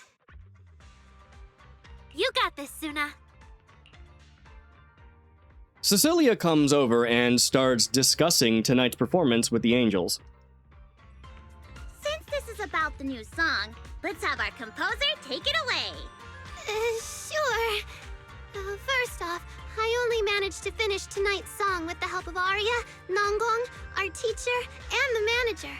You got this, Suna. Cecilia comes over and starts discussing tonight's performance with the angels. Since this is about the new song, let's have our composer take it away. Sure. First off, I only managed to finish tonight's song with the help of Arya, Nangong, our teacher, and the manager.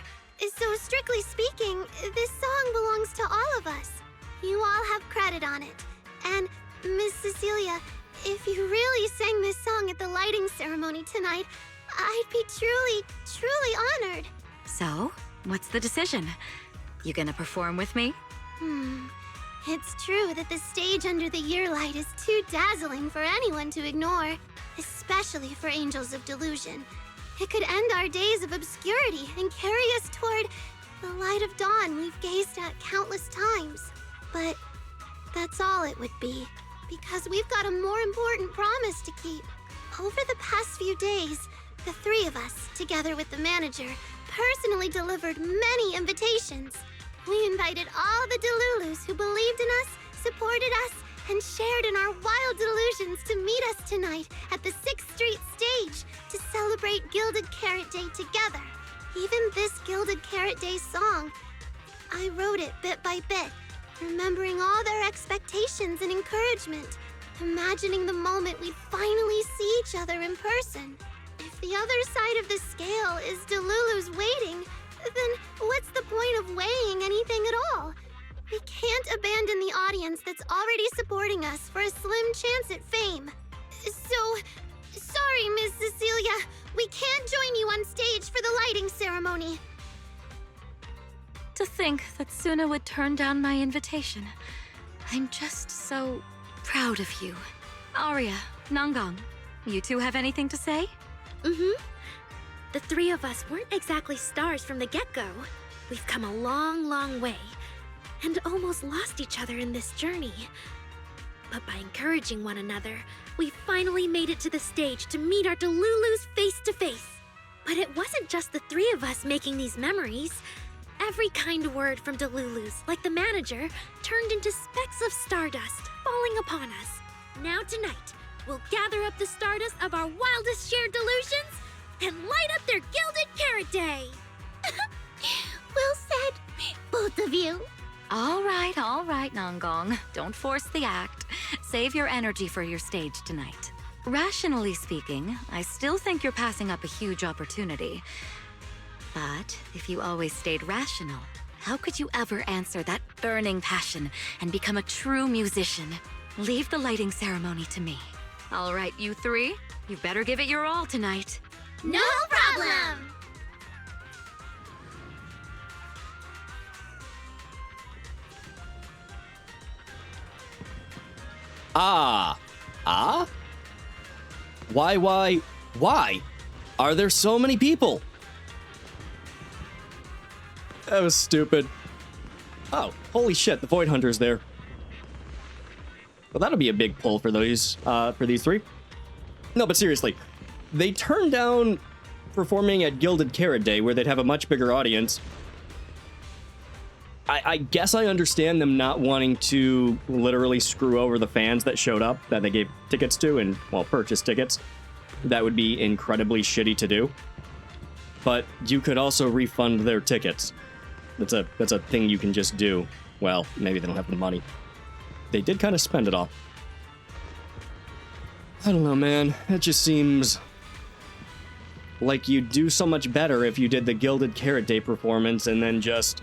So strictly speaking, this song belongs to all of us. You all have credit on it. And, Miss Cecilia, if you really sang this song at the lighting ceremony tonight, I'd be truly, truly honored. So, what's the decision? You gonna perform with me? It's true that the stage under the year light is too dazzling for anyone to ignore, especially for Angels of Delusion. It could end our days of obscurity and carry us toward the light of dawn we've gazed at countless times. But that's all it would be, because we've got a more important promise to keep. Over the past few days, the 3 of us, together with the manager, personally delivered many invitations. We invited all the Delulus who believed in us, supported us and shared in our wild delusions to meet us tonight at the 6th Street stage to celebrate Gilded Carrot Day together. Even this Gilded Carrot Day song, I wrote it bit by bit, remembering all their expectations and encouragement, imagining the moment we'd finally see each other in person. If the other side of the scale is Delulu's waiting, then what's the point of weighing anything at all? We can't abandon the audience that's already supporting us for a slim chance at fame. So, sorry, Miss Cecilia, we can't join you on stage for the lighting ceremony. To think that Suna would turn down my invitation. I'm just so proud of you. Arya, Nangang, you two have anything to say? Mm-hmm. The three of us weren't exactly stars from the get-go. We've come a long, long way, and almost lost each other in this journey. But by encouraging one another, we finally made it to the stage to meet our Delulus face to face. But it wasn't just the three of us making these memories. Every kind word from Delulus, like the manager, turned into specks of stardust falling upon us. Now tonight, we'll gather up the stardust of our wildest shared delusions and light up their Gilded Carrot Day! Well said, both of you. All right, Nangang. Don't force the act. Save your energy for your stage tonight. Rationally speaking, I still think you're passing up a huge opportunity. But if you always stayed rational, how could you ever answer that burning passion and become a true musician? Leave the lighting ceremony to me. All right, you three, you better give it your all tonight. No problem! Why? Are there so many people? That was stupid. Oh, holy shit, the Void Hunter's there. Well, that'll be a big pull for these three. No, but seriously, they turned down performing at Gilded Carrot Day, where they'd have a much bigger audience. I guess I understand them not wanting to literally screw over the fans that showed up, that they gave tickets to, and, well, purchased tickets. That would be incredibly shitty to do. But you could also refund their tickets. That's a thing you can just do. Well, maybe they don't have the money. They did kind of spend it all. I don't know, man. It just seems like you'd do so much better if you did the Gilded Carrot Day performance and then just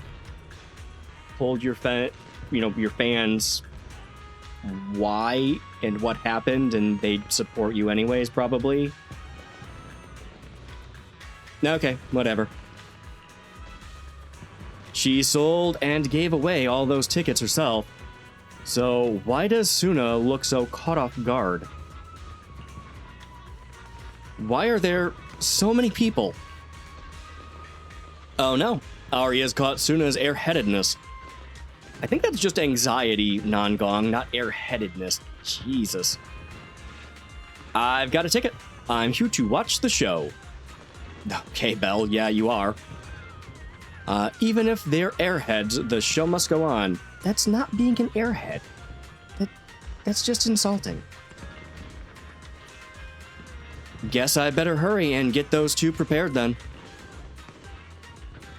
told your fans why and what happened, and they'd support you anyways, probably. Okay, whatever. She sold and gave away all those tickets herself. So why does Suna look so caught off guard? Why are there so many people? Oh no, Arya's caught Suna's airheadedness. I think that's just anxiety, Nangang, not airheadedness. Jesus. I've got a ticket. I'm here to watch the show. Okay, Belle, yeah, you are. Even if they're airheads, the show must go on. That's not being an airhead. That's just insulting. Guess I better hurry and get those two prepared then.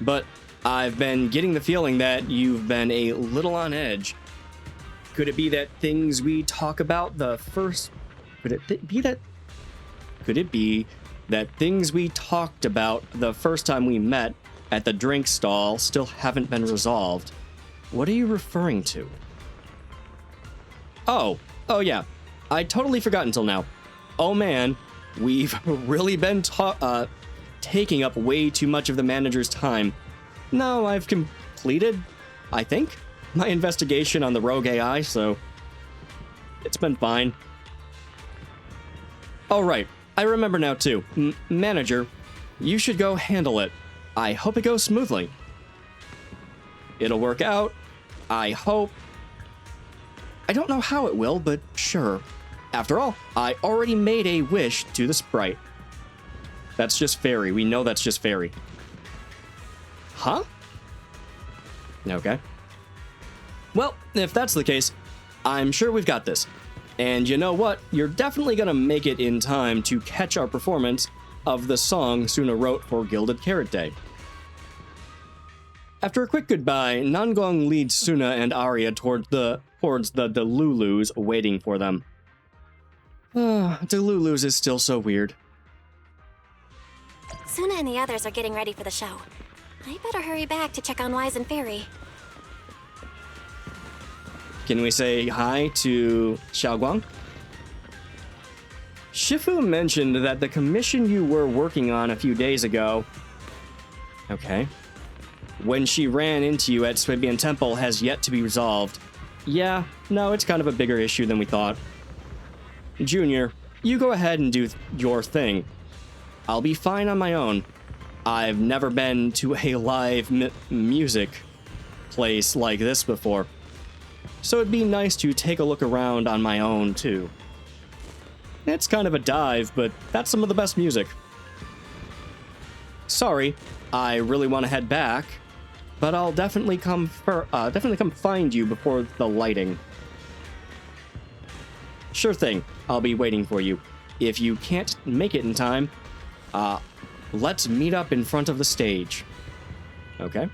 But I've been getting the feeling that you've been a little on edge. Could it be that things we talk about the first... Could it be that things we talked about the first time we met at the drink stall still haven't been resolved? What are you referring to? Oh yeah. I totally forgot until now. Oh man, we've really been taking up way too much of the manager's time. No, I've completed, I think, my investigation on the rogue AI, so it's been fine. Oh right, I remember now too. Manager, you should go handle it. I hope it goes smoothly. It'll work out. I hope. I don't know how it will, but sure. After all, I already made a wish to the sprite. That's just fairy. We know that's just fairy. Huh? Okay. Well, if that's the case, I'm sure we've got this. And you know what? You're definitely gonna make it in time to catch our performance of the song Suna wrote for Gilded Carrot Day. After a quick goodbye, Nangong leads Suna and Arya towards the Delulus waiting for them. Delulus is still so weird. Suna and the others are getting ready for the show. I better hurry back to check on Wise and Fairy. Can we say hi to Xiaoguang? Shifu mentioned that the commission you were working on a few days ago... Okay. When she ran into you at Swabian Temple has yet to be resolved. Yeah, no, it's kind of a bigger issue than we thought. Junior, you go ahead and do your thing. I'll be fine on my own. I've never been to a live music place like this before. So it'd be nice to take a look around on my own, too. It's kind of a dive, but that's some of the best music. Sorry, I really want to head back, but I'll definitely come find you before the lighting. Sure thing, I'll be waiting for you. If you can't make it in time, let's meet up in front of the stage. Okay?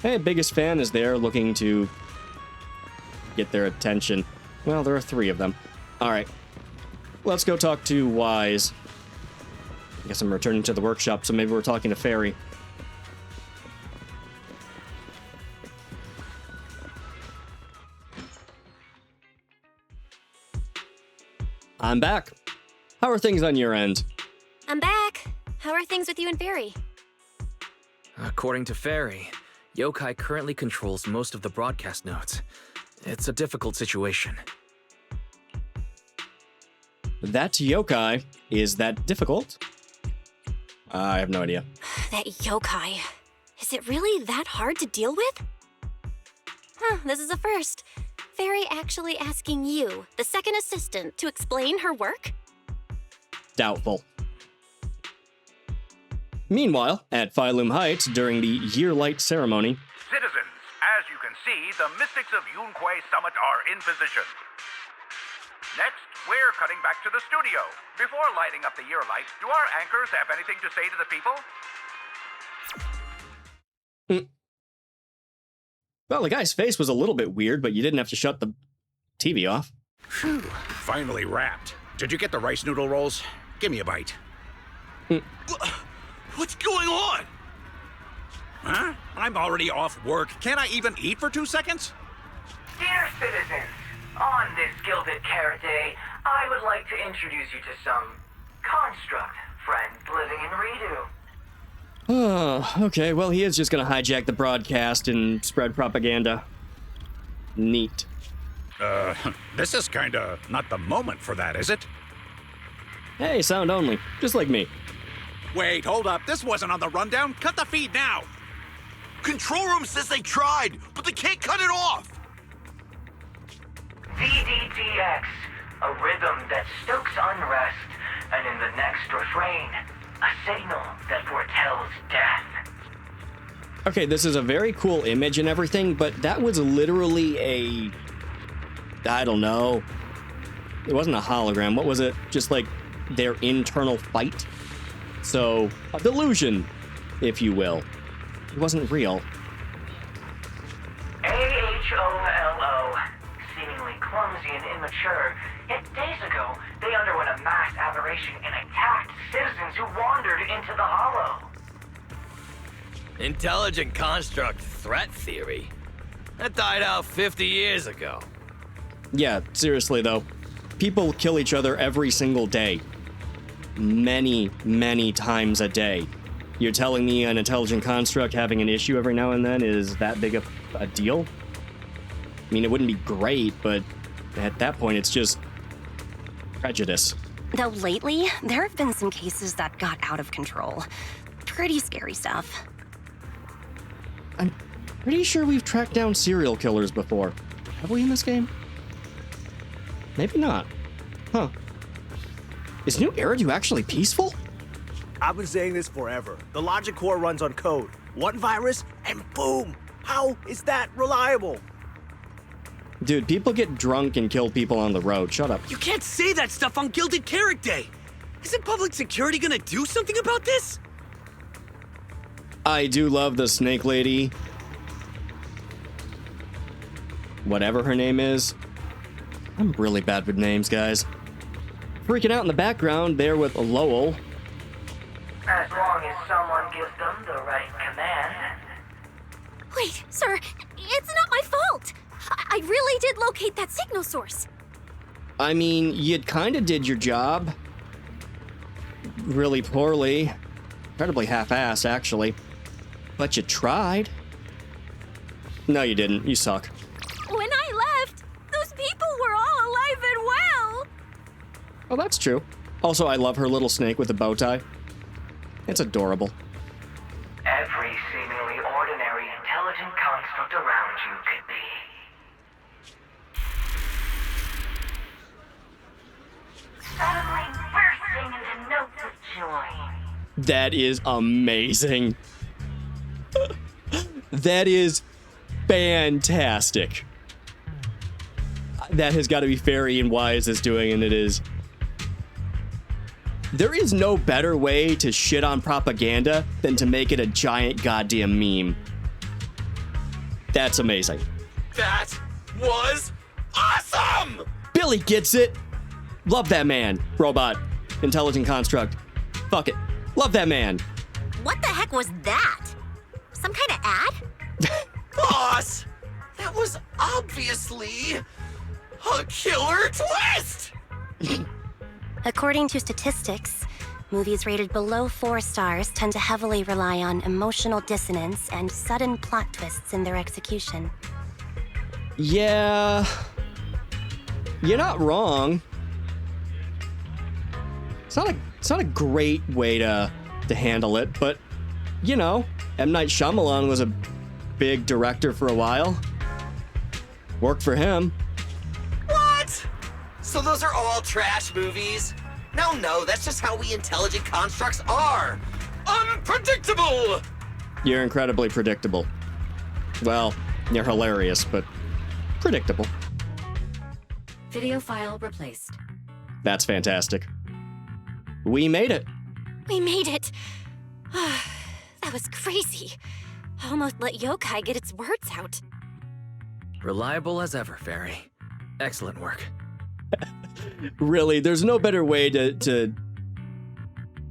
Hey, biggest fan is there looking to get their attention. Well, there are 3 of them. Alright. Let's go talk to Wise. I guess I'm returning to the workshop, so maybe we're talking to Fairy. I'm back. How are things on your end? I'm back. How are things with you and Fairy? According to Fairy, Yokai currently controls most of the broadcast nodes. It's a difficult situation. That yokai, is that difficult? I have no idea. That yokai. Is it really that hard to deal with? This is a first. Fairy actually asking you, the second assistant, to explain her work? Doubtful. Meanwhile, at Phylum Heights, during the Yearlight ceremony... Citizens, as you can see, the Mystics of Yunquay Summit are in position. Next, we're cutting back to the studio. Before lighting up the Yearlight, do our anchors have anything to say to the people? Well, the guy's face was a little bit weird, but you didn't have to shut the TV off. Phew, finally wrapped. Did you get the rice noodle rolls? Give me a bite. What's going on? Huh? I'm already off work. Can't I even eat for 2 seconds? Dear citizens, on this Gilded Carrot Day, I would like to introduce you to some construct friends living in Redo. Oh, okay, well, he is just gonna hijack the broadcast and spread propaganda. Neat. This is kinda not the moment for that, is it? Hey, sound only, just like me. Wait, hold up. This wasn't on the rundown. Cut the feed now. Control room says they tried, but they can't cut it off. VDTX, a rhythm that stokes unrest, and in the next refrain, a signal that foretells death. Okay, this is a very cool image and everything, but that was literally a... I don't know. It wasn't a hologram. What was it? Just like their internal fight? So, a delusion, if you will. It wasn't real. AHOLO, seemingly clumsy and immature, yet days ago, they underwent a mass aberration and attacked citizens who wandered into the hollow. Intelligent construct threat theory? That died out 50 years ago. Yeah, seriously though. People kill each other every single day. Many, many times a day. You're telling me an intelligent construct having an issue every now and then is that big of a deal? I mean, it wouldn't be great, but at that point, it's just prejudice. Though lately, there have been some cases that got out of control. Pretty scary stuff. I'm pretty sure we've tracked down serial killers before. Have we in this game? Maybe not. Huh. Is New Eridu actually peaceful? I've been saying this forever. The logic core runs on code. One virus, and boom! How is that reliable? Dude, people get drunk and kill people on the road. Shut up. You can't say that stuff on Gilded Carrot Day! Isn't public security gonna do something about this? I do love the snake lady. Whatever her name is. I'm really bad with names, guys. Freaking out in the background there with Lowell. As long as someone gives them the right command. Wait, sir, it's not my fault. I really did locate that signal source. I mean, you kind of did your job. Really poorly. Incredibly half-assed, actually. But you tried. No, you didn't. You suck. When I left, those people were all alive and well. Oh, that's true. Also, I love her little snake with a bow tie. It's adorable. Every seemingly ordinary intelligent construct around you could be. Suddenly bursting into notes of joy. That is amazing. That is fantastic. That has got to be Fairy and Wise is doing, and it is. There is no better way to shit on propaganda than to make it a giant goddamn meme. That's amazing. That was awesome! Billy gets it. Love that man. Robot. Intelligent construct. Fuck it. Love that man. What the heck was that? Some kind of ad? Boss! That was obviously a killer twist! According to statistics, movies rated below 4 stars tend to heavily rely on emotional dissonance and sudden plot twists in their execution. Yeah. You're not wrong. It's not a great way to handle it, but you know, M. Night Shyamalan was a big director for a while. Worked for him. What? So those are all trash movies? No, that's just how we intelligent constructs are. Unpredictable! You're incredibly predictable. Well, you're hilarious, but predictable. Video file replaced. That's fantastic. We made it. We made it. That was crazy. Almost let yokai get its words out. Reliable as ever, Fairy. Excellent work. Really, there's no better way to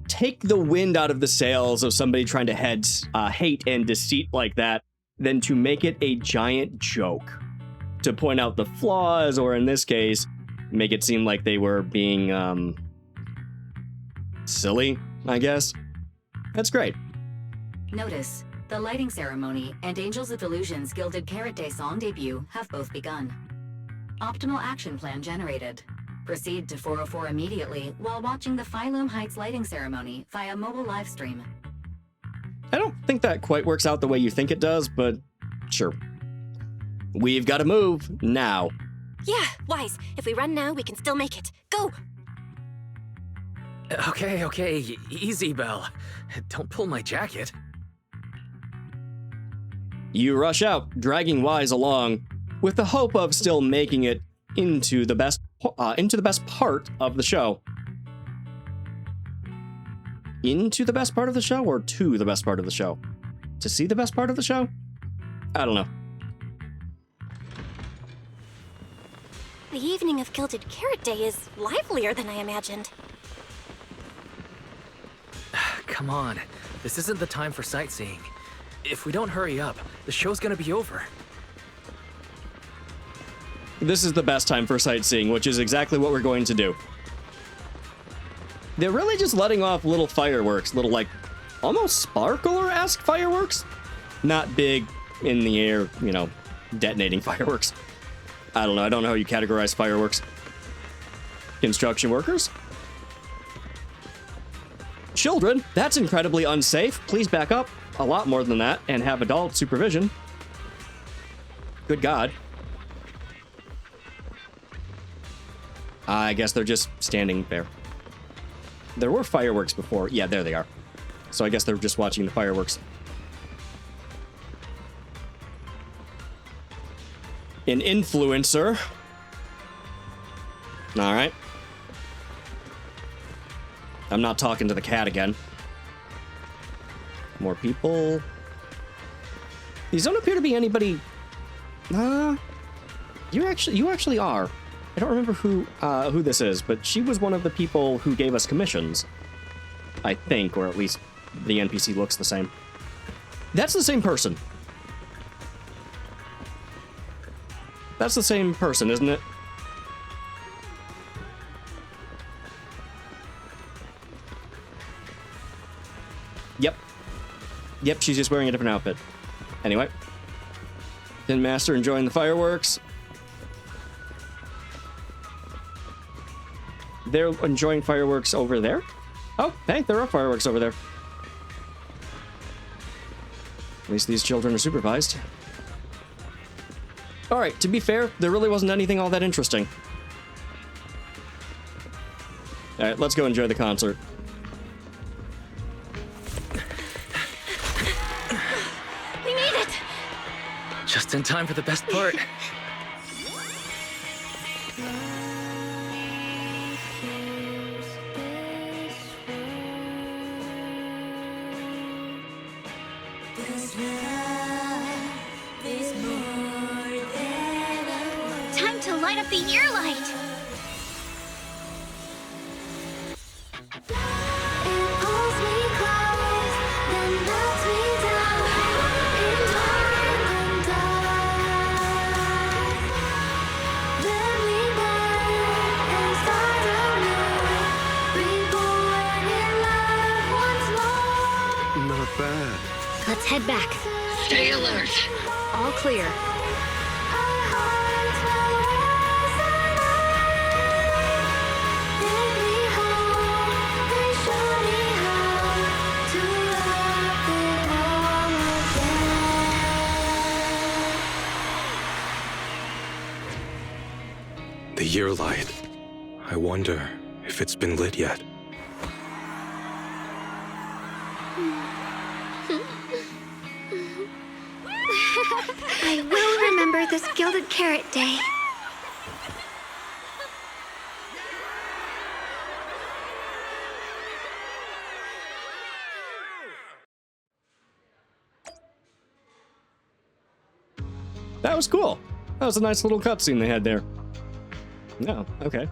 take the wind out of the sails of somebody trying to hate and deceit like that than to make it a giant joke. To point out the flaws, or in this case, make it seem like they were being, silly, I guess. That's great. Notice, the lighting ceremony and Angels of Illusion's Gilded Carrot Day song debut have both begun. Optimal action plan generated. Proceed to 404 immediately while watching the Phylum Heights lighting ceremony via mobile live stream. I don't think that quite works out the way you think it does, but sure. We've got to move now. Yeah, Wise. If we run now, we can still make it. Go! Okay, easy, Belle. Don't pull my jacket. You rush out, dragging Wise along, with the hope of still making it into the best part of the show. Into the best part of the show, or to the best part of the show? To see the best part of the show? I don't know. The evening of Gilded Carrot Day is livelier than I imagined. Come on, this isn't the time for sightseeing. If we don't hurry up, the show's gonna be over. This is the best time for sightseeing, which is exactly what we're going to do. They're really just letting off little fireworks, little, like, almost sparkler-esque fireworks. Not big, in the air, you know, detonating fireworks. I don't know how you categorize fireworks. Construction workers? Children, that's incredibly unsafe. Please back up a lot more than that and have adult supervision. Good God. I guess they're just standing there. There were fireworks before. Yeah, there they are. So I guess they're just watching the fireworks. An influencer. All right. I'm not talking to the cat again. More people. These don't appear to be anybody. You actually are. I don't remember who this is, but she was one of the people who gave us commissions. I think, or at least the NPC looks the same. That's the same person. That's the same person, isn't it? Yep. Yep, she's just wearing a different outfit. Anyway. Tin Master enjoying the fireworks. They're enjoying fireworks over there? Oh, hey, there are fireworks over there. At least these children are supervised. Alright, to be fair, there really wasn't anything all that interesting. Alright, let's go enjoy the concert. We made it! Just in time for the best part. Time to light up the year light! Not bad. Let's head back. Stay alert. All clear. The year light. I wonder if it's been lit yet. I will remember this Gilded Carrot Day. That was cool. That was a nice little cutscene they had there. Oh, okay.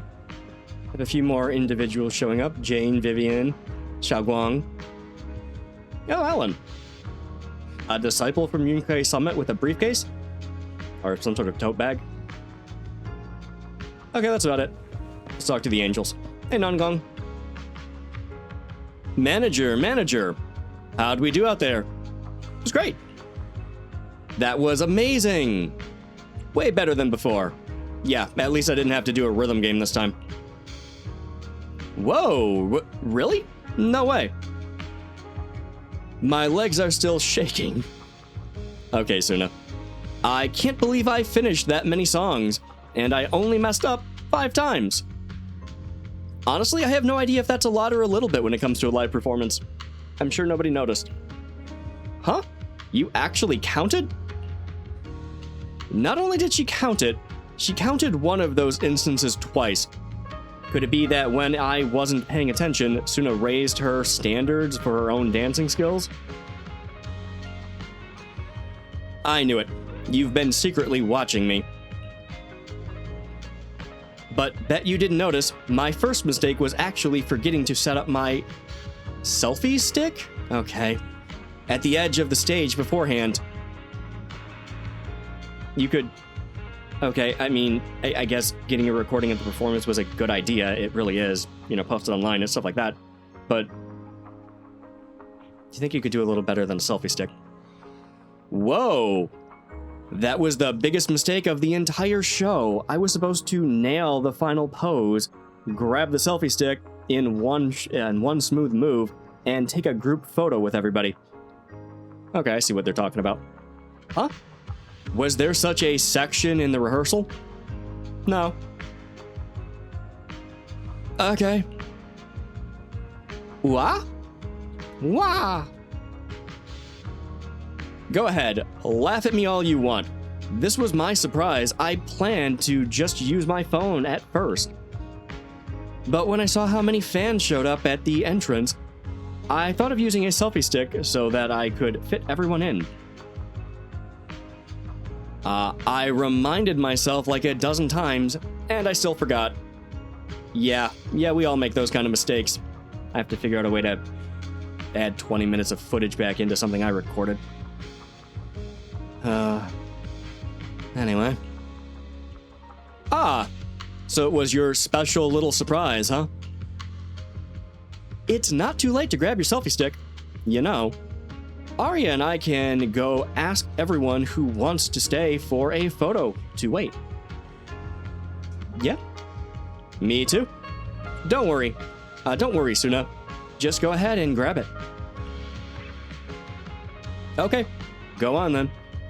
Have a few more individuals showing up. Jane, Vivian, Xiaoguang. Oh, Alan. A disciple from Yunkai Summit with a briefcase? Or some sort of tote bag? Okay, that's about it. Let's talk to the angels. Hey, Nongong. Manager. How'd we do out there? It was great. That was amazing. Way better than before. Yeah, at least I didn't have to do a rhythm game this time. Whoa, really? No way. My legs are still shaking. Okay, Suna. I can't believe I finished that many songs, and I only messed up 5 times. Honestly, I have no idea if that's a lot or a little bit when it comes to a live performance. I'm sure nobody noticed. Huh? You actually counted? Not only did she count it, she counted one of those instances twice. Could it be that when I wasn't paying attention, Suna raised her standards for her own dancing skills? I knew it. You've been secretly watching me. But bet you didn't notice, my first mistake was actually forgetting to set up my selfie stick? Okay. At the edge of the stage beforehand. You could... Okay, I mean, I guess getting a recording of the performance was a good idea. It really is. You know, post it online and stuff like that. But... do you think you could do a little better than a selfie stick? Whoa! That was the biggest mistake of the entire show. I was supposed to nail the final pose, grab the selfie stick in one smooth move, and take a group photo with everybody. Okay, I see what they're talking about. Huh? Was there such a section in the rehearsal? No. Okay. What? Wah! Go ahead, laugh at me all you want. This was my surprise. I planned to just use my phone at first. But when I saw how many fans showed up at the entrance, I thought of using a selfie stick so that I could fit everyone in. I reminded myself like a dozen times, and I still forgot. Yeah, we all make those kind of mistakes. I have to figure out a way to add 20 minutes of footage back into something I recorded. Anyway. So it was your special little surprise, huh? It's not too late to grab your selfie stick. You know, Arya and I can go ask everyone who wants to stay for a photo to wait. Yeah, me too. Don't worry, Suna. Just go ahead and grab it. Okay, go on then.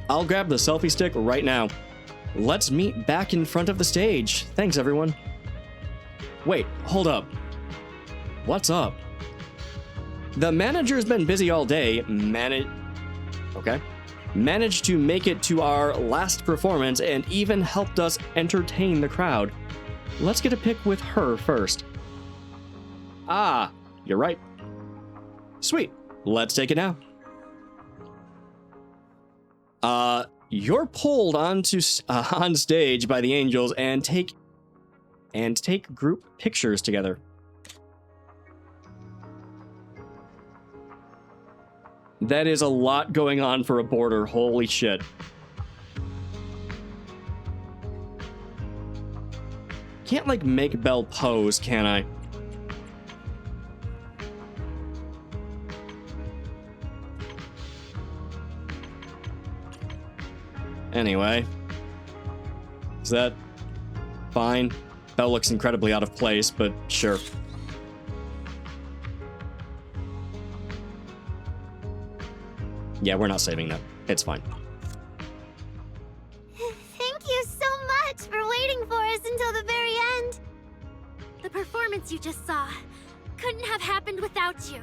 I'll grab the selfie stick right now. Let's meet back in front of the stage. Thanks, everyone. Wait, hold up. What's up? The manager's been busy all day. Managed to make it to our last performance and even helped us entertain the crowd. Let's get a pic with her first. You're right. Sweet. Let's take it now. You're pulled onto on stage by the angels and take group pictures together. That is a lot going on for a border. Holy shit. Can't like make Belle pose, can I? Anyway, is that fine? Belle looks incredibly out of place, but sure. Yeah, we're not saving that. It's fine. Thank you so much for waiting for us until the very end. The performance you just saw couldn't have happened without you.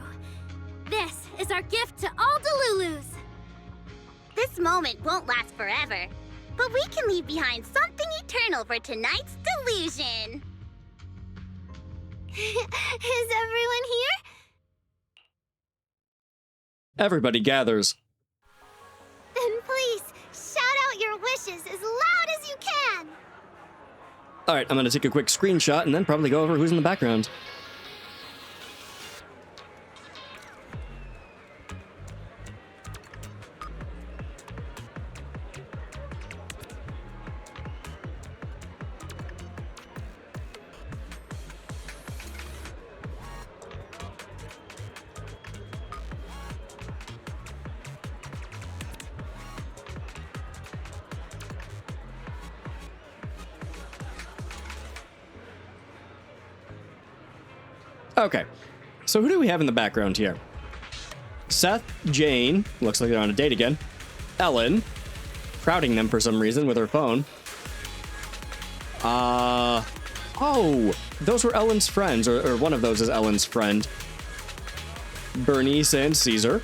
This is our gift to all Delulus. This moment won't last forever, but we can leave behind something eternal for tonight's delusion. Is everyone here? Everybody gathers. Then please, shout out your wishes as loud as you can! Alright, I'm gonna take a quick screenshot and then probably go over who's in the background. Okay, so who do we have in the background here? Seth, Jane, looks like they're on a date again. Ellen, crowding them for some reason with her phone. Oh, those were Ellen's friends, or one of those is Ellen's friend. Bernice and Caesar.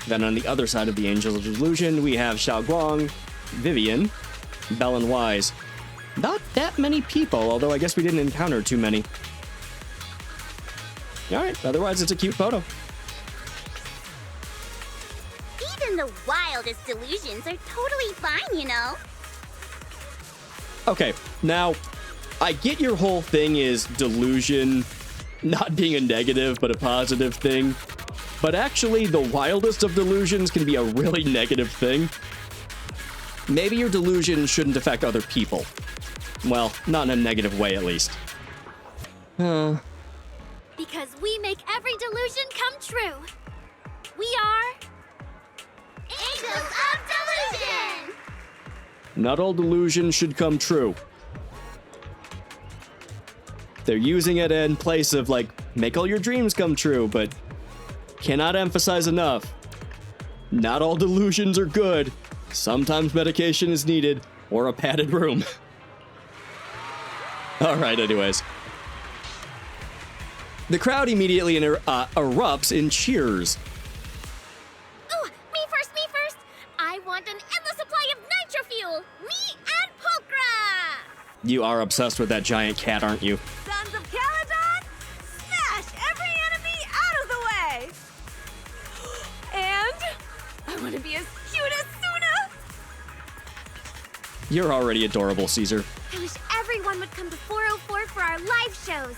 Then on the other side of the Angels of Delusion, we have Xiao Guang, Vivian, Belle and Wise. Not that many people, although I guess we didn't encounter too many. Alright, otherwise it's a cute photo. Even the wildest delusions are totally fine, you know? Okay, now, I get your whole thing is delusion not being a negative but a positive thing, but actually the wildest of delusions can be a really negative thing. Maybe your delusion shouldn't affect other people. Well, not in a negative way, at least. Because we make every delusion come true. We are... Angels of Delusion! Not all delusions should come true. They're using it in place of, like, make all your dreams come true, but cannot emphasize enough. Not all delusions are good. Sometimes medication is needed, or a padded room. Alright, anyways. The crowd immediately erupts in cheers. Oh, me first, me first! I want an endless supply of nitro fuel! Me and Pokra! You are obsessed with that giant cat, aren't you? Sons of Caledon, smash every enemy out of the way! And I want to be as cute as Suna! You're already adorable, Caesar. I wish everyone would come to 404 for our live shows.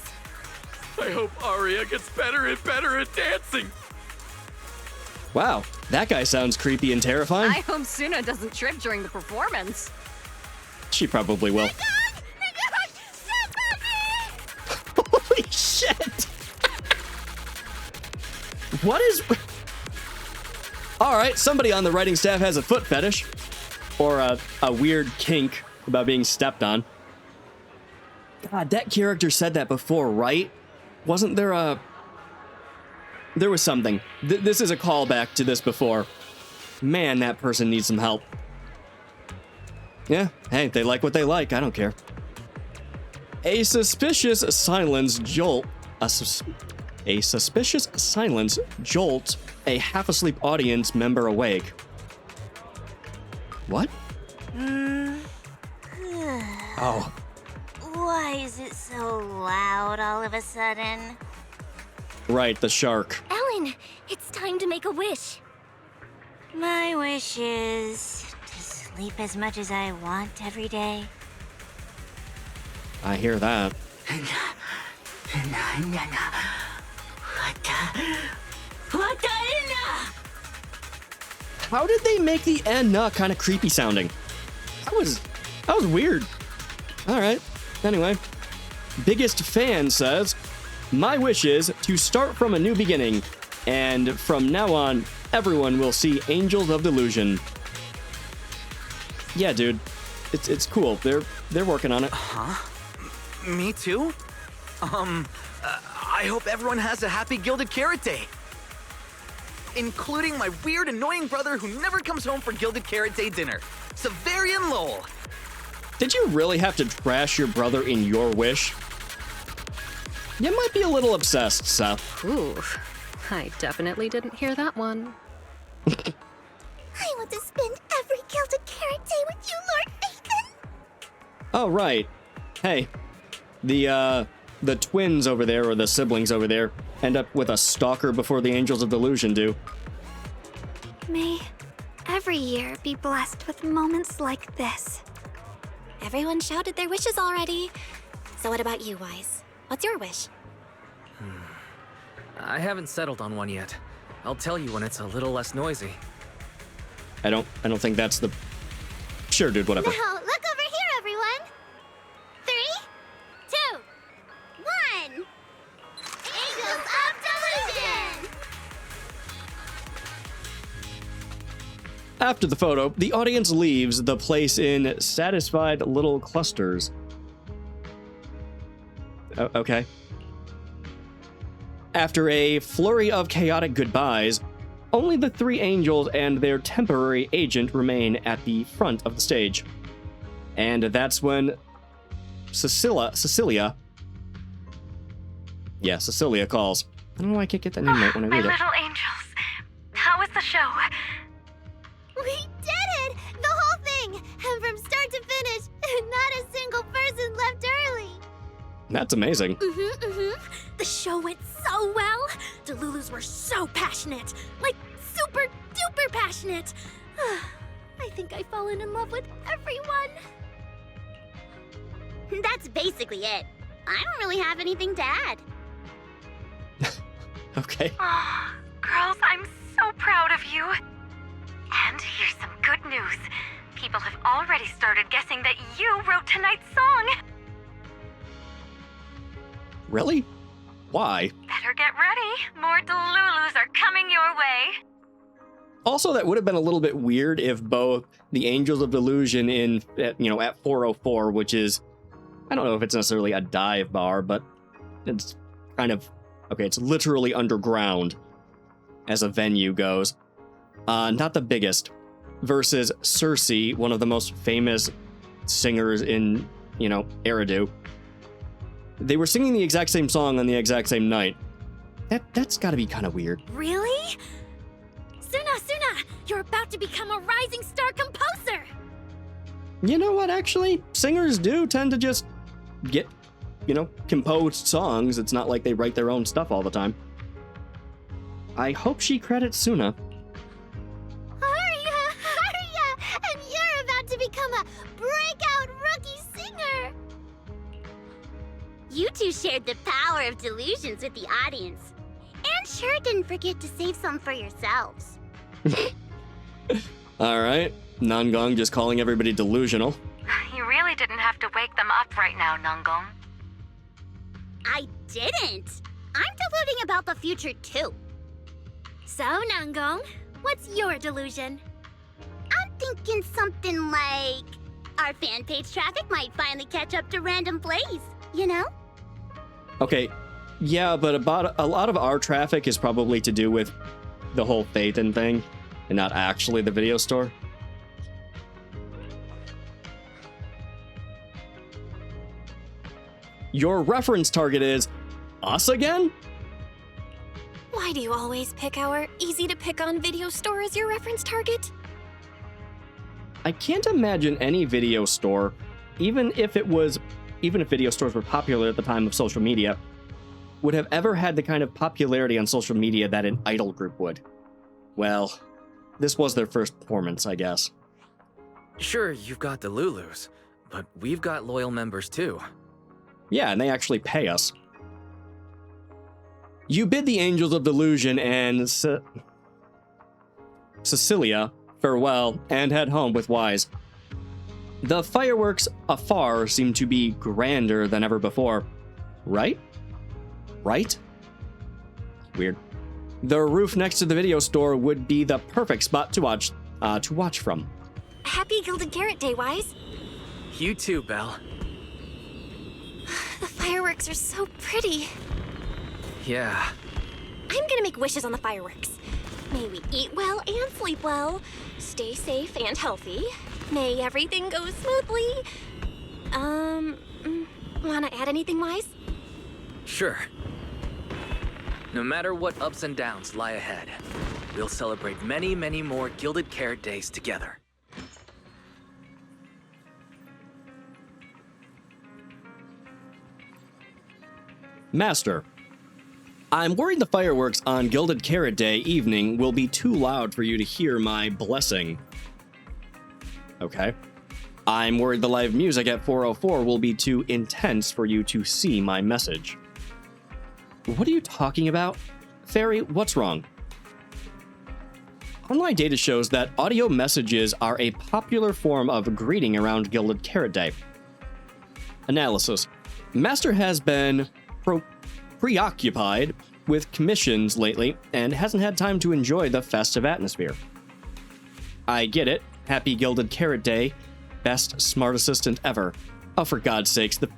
I hope Aria gets better and better at dancing. Wow, that guy sounds creepy and terrifying. I hope Suna doesn't trip during the performance. She probably will. Holy shit! What is... Alright, somebody on the writing staff has a foot fetish. Or a weird kink about being stepped on. God, that character said that before, right? Wasn't there a... There was something. This is a callback to this before. Man, that person needs some help. Yeah, hey, they like what they like. I don't care. A suspicious silence jolt... A suspicious silence jolts a half-asleep audience member awake. What? Oh. Why is it so loud all of a sudden? Right, the shark. Ellen, it's time to make a wish. My wish is to sleep as much as I want every day. I hear that. How did they make the N kind of creepy sounding? That was weird. All right. Anyway, biggest fan says, my wish is to start from a new beginning, and from now on, everyone will see Angels of Delusion. Yeah, dude, it's cool. They're working on it. Huh? Me too? I hope everyone has a happy Gilded Carrot Day. Including my weird, annoying brother who never comes home for Gilded Carrot Day dinner, Severian Lowell. Did you really have to trash your brother in your wish? You might be a little obsessed, Seth. Ooh, I definitely didn't hear that one. I want to spend every Gilded Carrot Day with you, Lord Bacon. Oh, right. Hey, the twins over there, or the siblings over there, end up with a stalker before the Angels of Delusion do. May every year be blessed with moments like this. Everyone shouted their wishes already. So what about you, Wise? What's your wish? I haven't settled on one yet. I'll tell you when it's a little less noisy. I don't think that's the... Sure, dude, whatever. Now, look over here, everyone. 3, 2, 1. Angels of Delusion! After the photo, the audience leaves the place in satisfied little clusters. Okay. After a flurry of chaotic goodbyes, only the three angels and their temporary agent remain at the front of the stage. And that's when Cecilia calls. I don't know why I can't get that name right when I read it. My little angels. How was the show? We did it! The whole thing! And from start to finish, not a single person left early. That's amazing. The show went so well. Delulus were so passionate. Like, super duper passionate. I think I've fallen in love with everyone. That's basically it. I don't really have anything to add. Okay. Oh, girls, I'm so proud of you. And here's some good news. People have already started guessing that you wrote tonight's song. Really? Why? Better get ready. More Delulus are coming your way. Also, that would have been a little bit weird if both the Angels of Delusion at 404, which is, I don't know if it's necessarily a dive bar, but it's kind of, okay, it's literally underground as a venue goes. Not the biggest, versus Circe, one of the most famous singers in, Eridu. They were singing the exact same song on the exact same night. That's gotta be kind of weird. Really? Suna, you're about to become a rising star composer! You know what, actually? Singers do tend to just get, composed songs. It's not like they write their own stuff all the time. I hope she credits Suna. Arya! And you're about to become a breakout rookie singer! You two shared the power of delusions with the audience. And sure didn't forget to save some for yourselves. Alright, Nangong just calling everybody delusional. You really didn't have to wake them up right now, Nangong. I didn't! I'm deluding about the future too. So, Nangong, what's your delusion? I'm thinking something like... our fan page traffic might finally catch up to Random Plays, you know? Okay, yeah, but about a lot of our traffic is probably to do with the whole Phaeton thing, and not actually the video store. Your reference target is us again? Why do you always pick our easy-to-pick-on video store as your reference target? I can't imagine any video store, even if video stores were popular at the time of social media, would have ever had the kind of popularity on social media that an idol group would. Well, this was their first performance, I guess. Sure, you've got the Lulus, but we've got loyal members too. Yeah, and they actually pay us. You bid the Angels of Delusion and Cecilia farewell and head home with Wise. The fireworks afar seem to be grander than ever before. Right? Weird. The roof next to the video store would be the perfect spot to watch from. Happy Gilded Carrot Day, Wise. You too, Belle. The fireworks are so pretty. Yeah. I'm gonna make wishes on the fireworks. May we eat well and sleep well, stay safe and healthy. May everything go smoothly. Wanna add anything, Wise? Sure. No matter what ups and downs lie ahead, we'll celebrate many, many more Gilded Carrot Days together. Master, I'm worried the fireworks on Gilded Carrot Day evening will be too loud for you to hear my blessing. Okay. I'm worried the live music at 404 will be too intense for you to see my message. What are you talking about? Fairy, what's wrong? Online data shows that audio messages are a popular form of greeting around Gilded Carrot Day. Analysis. Master has been preoccupied with commissions lately and hasn't had time to enjoy the festive atmosphere. I get it. Happy Gilded Carrot Day. Best smart assistant ever. Oh, for God's sakes, the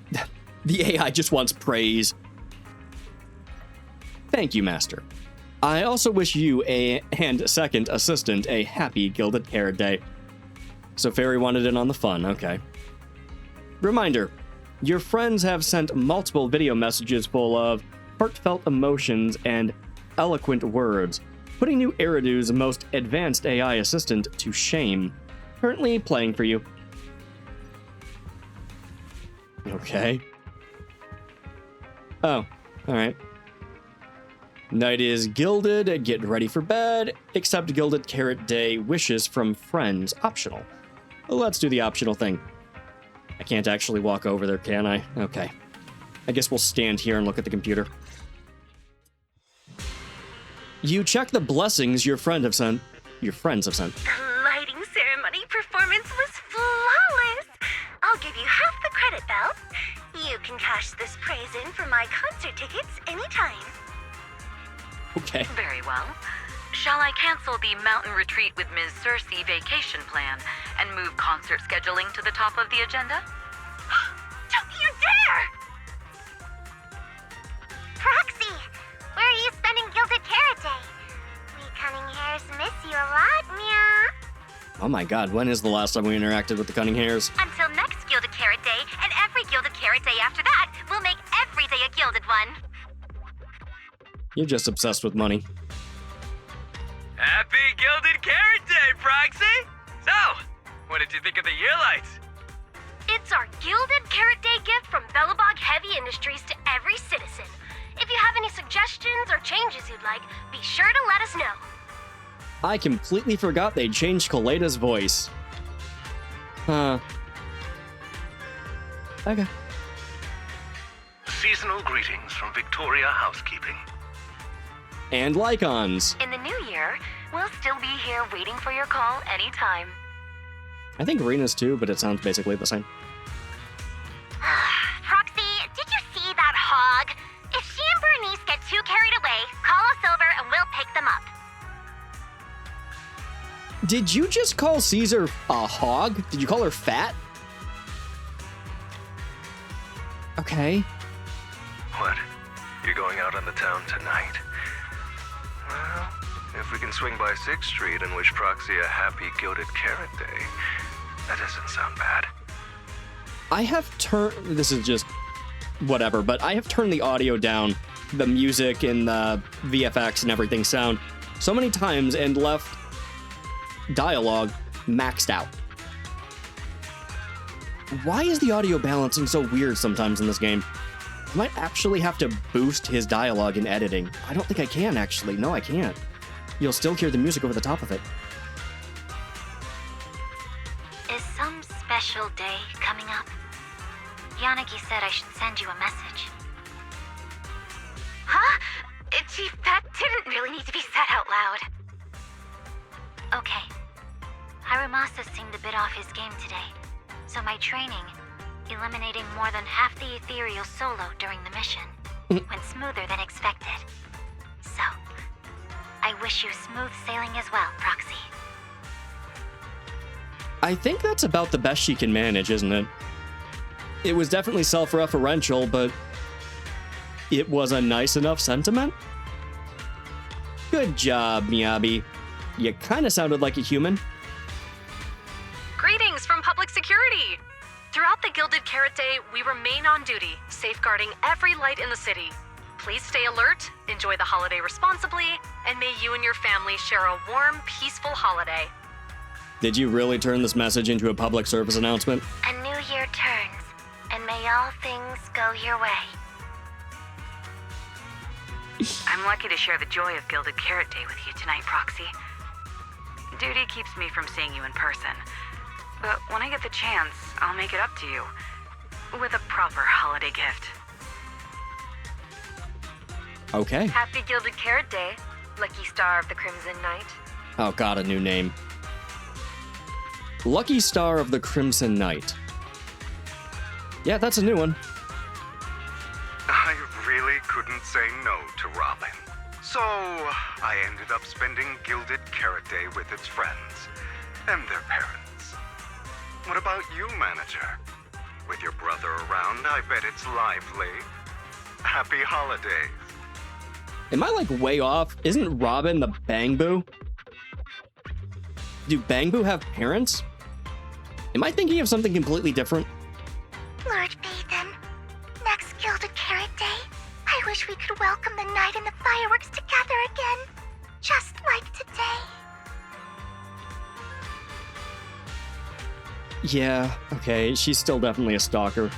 AI just wants praise. Thank you, Master. I also wish you and second assistant a happy Gilded Carrot Day. So Fairy wanted in on the fun, okay. Reminder, your friends have sent multiple video messages full of heartfelt emotions and eloquent words, putting new Eridu's most advanced AI assistant to shame. Currently playing for you. Okay. Oh, alright. Night is gilded, get ready for bed, except Gilded Carrot Day wishes from friends optional. Let's do the optional thing. I can't actually walk over there, can I? Okay. I guess we'll stand here and look at the computer. You check the blessings your friends have sent. The lighting ceremony performance was flawless. I'll give you half the credit, Belle. You can cash this praise in for my concert tickets anytime. Okay. Very well. Shall I cancel the mountain retreat with Ms. Cersei vacation plan and move concert scheduling to the top of the agenda? Don't you dare! Proxy, where are you spending Gilded Carrot Day? We cunning hairs miss you a lot, meow. Oh my god, when is the last time we interacted with the Cunning Hairs? Until next Gilded Carrot Day, and every Gilded Carrot Day after that, we'll make every Gilded One. You're just obsessed with money. Happy Gilded Carrot Day, Proxy! So, what did you think of the year lights? It's our Gilded Carrot Day gift from Bellabog Heavy Industries to every citizen. If you have any suggestions or changes you'd like, be sure to let us know. I completely forgot they changed Coleda's voice. Huh. Okay. Seasonal greetings from Victoria Housekeeping. And Lycons. In the new year, we'll still be here waiting for your call anytime. I think Rena's too, but it sounds basically the same. Proxy, did you see that hog? If she and Bernice get too carried away, call us over and we'll pick them up. Did you just call Caesar a hog? Did you call her fat? Okay. What? You're going out on the town tonight? Well, if we can swing by 6th Street and wish Proxy a happy Gilded Carrot Day, that doesn't sound bad. I have turned... This is just... whatever, but I have turned the audio down, the music and the VFX and everything sound so many times and left dialogue maxed out. Why is the audio balancing so weird sometimes in this game? I might actually have to boost his dialogue in editing. I don't think I can, actually. No, I can't. You'll still hear the music over the top of it. Is some special day coming up? Yanagi said I should send you a message. Huh? Chief, that didn't really need to be said out loud. Okay. Harumasa seemed a bit off his game today, so my training, eliminating more than half the ethereal solo during the mission, went smoother than expected. So, I wish you smooth sailing as well, Proxy. I think that's about the best she can manage, isn't it? It was definitely self-referential, but it was a nice enough sentiment. Good job, Miyabi. You kind of sounded like a human. Greetings from Public Security! Throughout the Gilded Carrot Day, we remain on duty, safeguarding every light in the city. Please stay alert, enjoy the holiday responsibly, and may you and your family share a warm, peaceful holiday. Did you really turn this message into a public service announcement? A new year turns, and may all things go your way. I'm lucky to share the joy of Gilded Carrot Day with you tonight, Proxy. Duty keeps me from seeing you in person. But when I get the chance, I'll make it up to you. With a proper holiday gift. Okay. Happy Gilded Carrot Day, Lucky Star of the Crimson Knight. Oh god, a new name. Lucky Star of the Crimson Knight. Yeah, that's a new one. I really couldn't say no to Robin. So, I ended up spending Gilded Carrot Day with its friends and their parents. What about you, Manager? With your brother around, I bet it's lively. Happy holidays. Am I like way off? Isn't Robin the Bang Boo? Do Bang Boo have parents? Am I thinking of something completely different? Lord Bathan, next Gilded Carrot Day, I wish we could welcome the night and the fireworks together again, just like today. Yeah, okay, she's still definitely a stalker.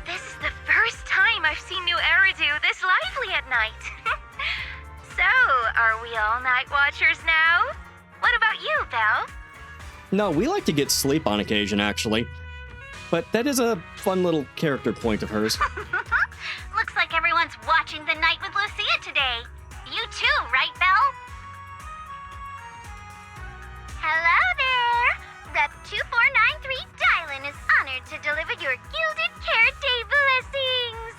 This is the first time I've seen New Eridu this lively at night. So, are we all night watchers now? What about you, Belle? No, we like to get sleep on occasion, actually. But that is a fun little character point of hers. Looks like everyone's watching the night with Lucia today. You too, right, Belle? Hello there! Rep 2493 Dylan is honored to deliver your Gilded Carrot Day blessings!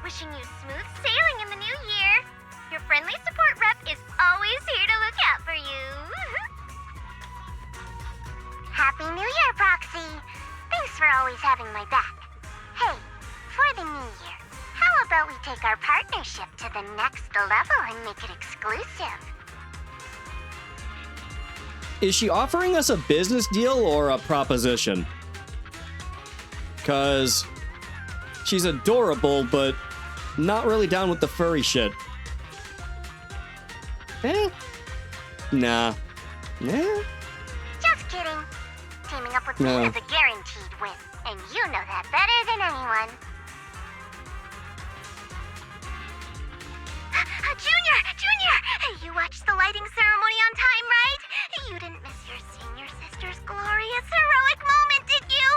Wishing you smooth sailing in the new year. Your friendly support rep is always here to look out for you. Happy New Year, Proxy! Thanks for always having my back. Hey, for the new year, how about we take our partnership to the next level and make it exclusive? Is she offering us a business deal or a proposition? 'Cause She's adorable, but not really down with the furry shit. Eh? Nah. Eh? Just kidding. Teaming up with No. me is a guaranteed win, and you know that better than anyone. Junior! You watched the lighting ceremony on time, right? You didn't miss your senior sister's glorious, heroic moment, did you?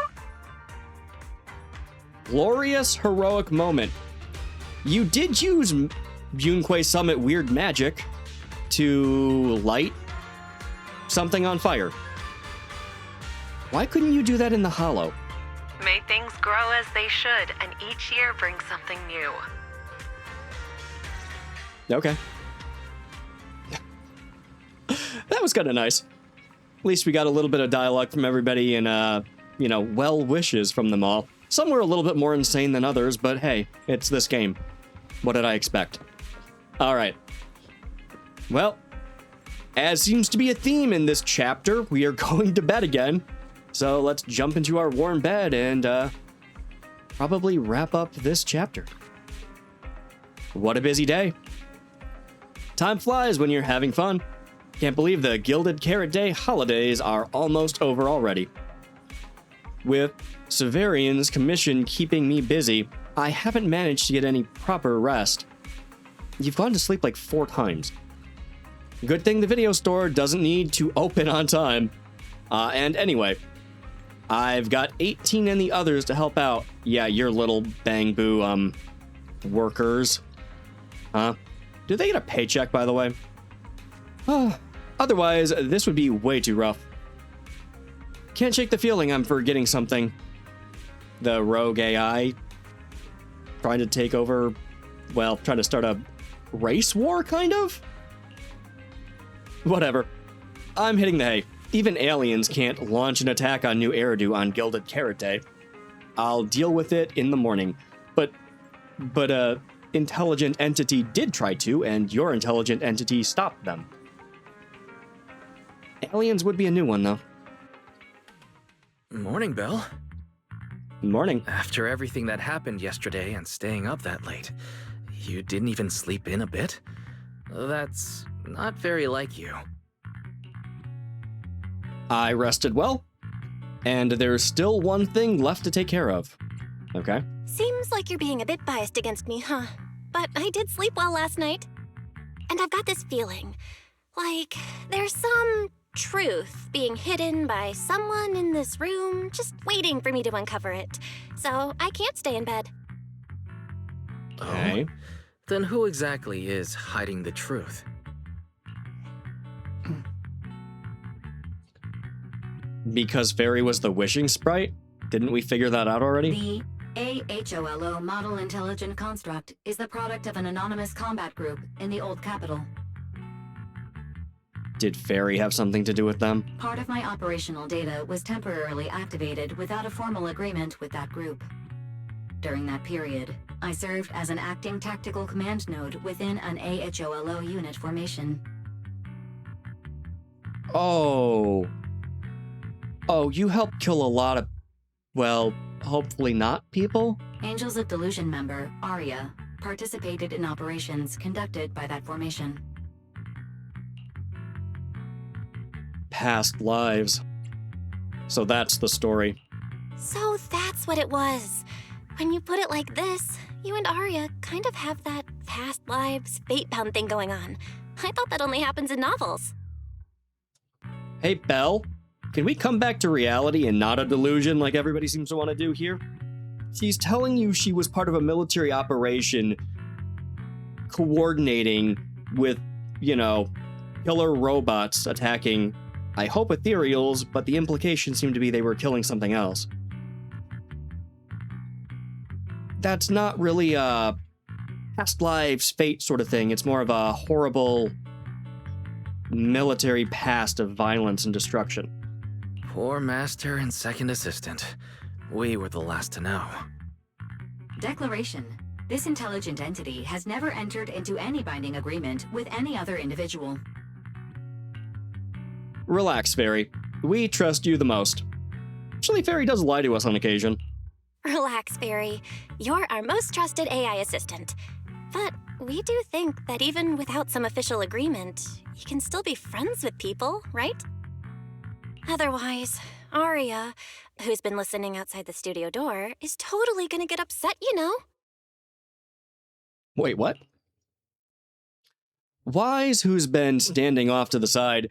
Glorious heroic moment. You did use Yunquei Summit weird magic to light something on fire. Why couldn't you do that in the Hollow? May things grow as they should, and each year brings something new. Okay. That was kind of nice. At least we got a little bit of dialogue from everybody and, well wishes from them all. Some were a little bit more insane than others, but hey, it's this game. What did I expect? Alright. Well, as seems to be a theme in this chapter, we are going to bed again. So let's jump into our warm bed and, probably wrap up this chapter. What a busy day. Time flies when you're having fun. Can't believe the Gilded Carrot Day holidays are almost over already. With Severian's commission keeping me busy, I haven't managed to get any proper rest. You've gone to sleep like 4 times. Good thing the video store doesn't need to open on time. And anyway, I've got 18 and the others to help out. Yeah, your little bang boo, workers. Huh? Do they get a paycheck, by the way? Otherwise, this would be way too rough. Can't shake the feeling I'm forgetting something. The rogue AI trying to take over, well, trying to start a race war, kind of? Whatever. I'm hitting the hay. Even aliens can't launch an attack on New Eridu on Gilded Carrot Day. I'll deal with it in the morning. But intelligent entity did try to, and your intelligent entity stopped them. Aliens would be a new one, though. Morning, Belle. Morning. After everything that happened yesterday and staying up that late, you didn't even sleep in a bit? That's not very like you. I rested well, and there's still one thing left to take care of. Okay? Seems like you're being a bit biased against me, huh? But I did sleep well last night. And I've got this feeling, like there's some truth being hidden by someone in this room, just waiting for me to uncover it. So I can't stay in bed. Okay. Oh? Then who exactly is hiding the truth? Because Fairy was the wishing sprite? Didn't we figure that out already? The AHOLO Model Intelligent Construct is the product of an anonymous combat group in the Old Capital. Did Fairy have something to do with them? Part of my operational data was temporarily activated without a formal agreement with that group. During that period, I served as an acting tactical command node within an AHOLO unit formation. Oh, you helped kill a lot of, well, hopefully not people? Angels of Delusion member, Arya, participated in operations conducted by that formation. Past lives. So that's the story. So that's what it was. When you put it like this, you and Arya kind of have that past lives, fate-bound thing going on. I thought that only happens in novels. Hey, Belle, can we come back to reality and not a delusion like everybody seems to want to do here? She's telling you she was part of a military operation coordinating with, killer robots attacking, I hope, ethereals, but the implication seemed to be they were killing something else. That's not really a past lives, fate sort of thing. It's more of a horrible military past of violence and destruction. Poor master and second assistant. We were the last to know. Declaration. This intelligent entity has never entered into any binding agreement with any other individual. Relax, Fairy. We trust you the most. Actually, Fairy does lie to us on occasion. Relax, Fairy. You're our most trusted AI assistant. But we do think that even without some official agreement, you can still be friends with people, right? Otherwise, Arya, who's been listening outside the studio door, is totally gonna get upset, you know? Wait, what? Wise, who's been standing off to the side,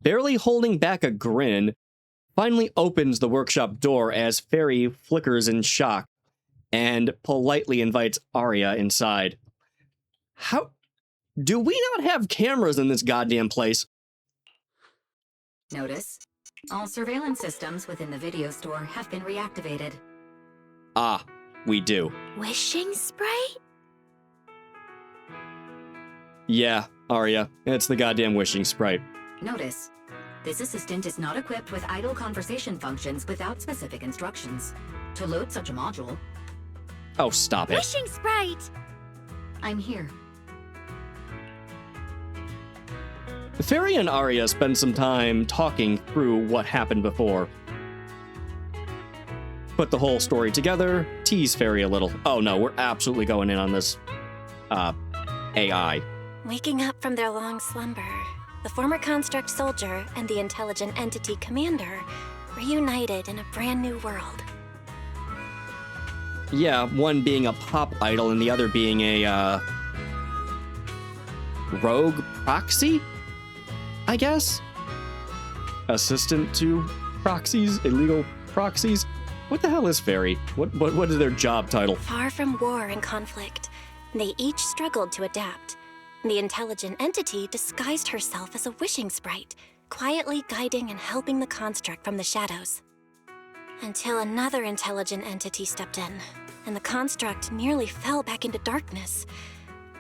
barely holding back a grin, finally opens the workshop door as Fairy flickers in shock and politely invites Arya inside. How do we not have cameras in this goddamn place? Notice, all surveillance systems within the video store have been reactivated. Ah, we do. Wishing sprite? Yeah, Arya, it's the goddamn wishing sprite. Notice, this assistant is not equipped with idle conversation functions without specific instructions. To load such a module... Oh, stop it. Wishing sprite! I'm here. Fairy and Arya spend some time talking through what happened before. Put the whole story together, tease Fairy a little. Oh no, we're absolutely going in on this, AI. Waking up from their long slumber, the former construct soldier and the intelligent entity commander reunited in a brand new world. Yeah, one being a pop idol and the other being a, rogue proxy? I guess? Assistant to proxies? Illegal proxies? What the hell is Fairy? What is their job title? Far from war and conflict, they each struggled to adapt. The intelligent entity disguised herself as a wishing sprite, quietly guiding and helping the construct from the shadows. Until another intelligent entity stepped in, and the construct nearly fell back into darkness.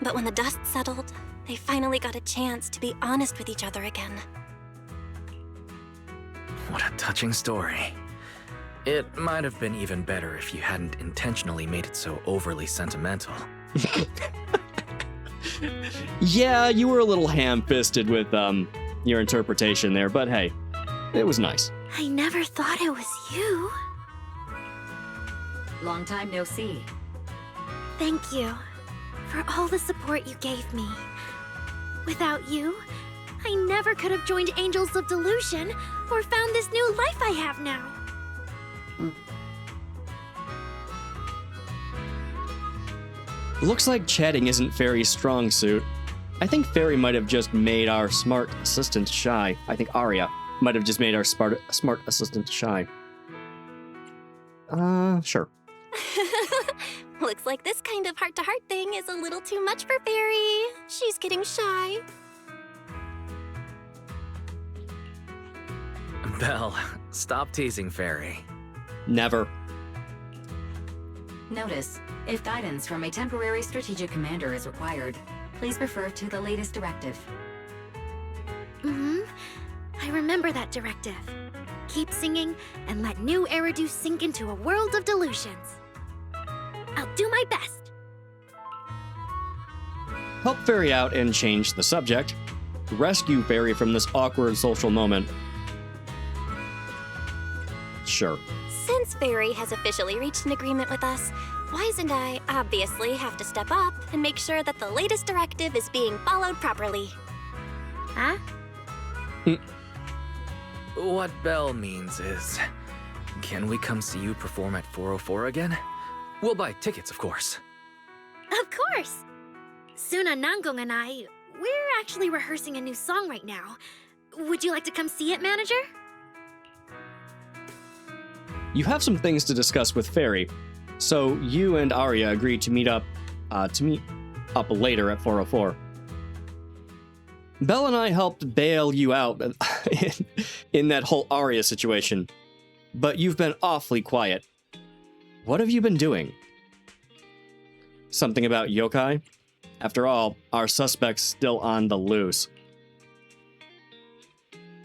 But when the dust settled, they finally got a chance to be honest with each other again. What a touching story. It might have been even better if you hadn't intentionally made it so overly sentimental. Yeah, you were a little ham-fisted with, your interpretation there, but hey, it was nice. I never thought it was you. Long time no see. Thank you for all the support you gave me. Without you, I never could have joined Angels of Delusion or found this new life I have now. Looks like chatting isn't Fairy's strong suit. I think Fairy might have just made our smart assistant shy. I think Arya might have just made our smart assistant shy. Sure. Looks like this kind of heart-to-heart thing is a little too much for Fairy. She's getting shy. Belle, stop teasing Fairy. Never. Notice, if guidance from a temporary strategic commander is required, please refer to the latest directive. I remember that directive. Keep singing and let new Eridu sink into a world of delusions. I'll do my best. Help Fairy out and change the subject. Rescue Fairy from this awkward social moment. Sure. Since Fairy has officially reached an agreement with us, Wise and I obviously have to step up and make sure that the latest directive is being followed properly. Huh? What Belle means is, can we come see you perform at 404 again? We'll buy tickets, of course. Of course! Suna Nangong and I, we're actually rehearsing a new song right now. Would you like to come see it, manager? You have some things to discuss with Fairy, so you and Arya agreed to meet up later at 404. Belle and I helped bail you out in that whole Arya situation, but you've been awfully quiet. What have you been doing? Something about yokai? After all, our suspect's still on the loose.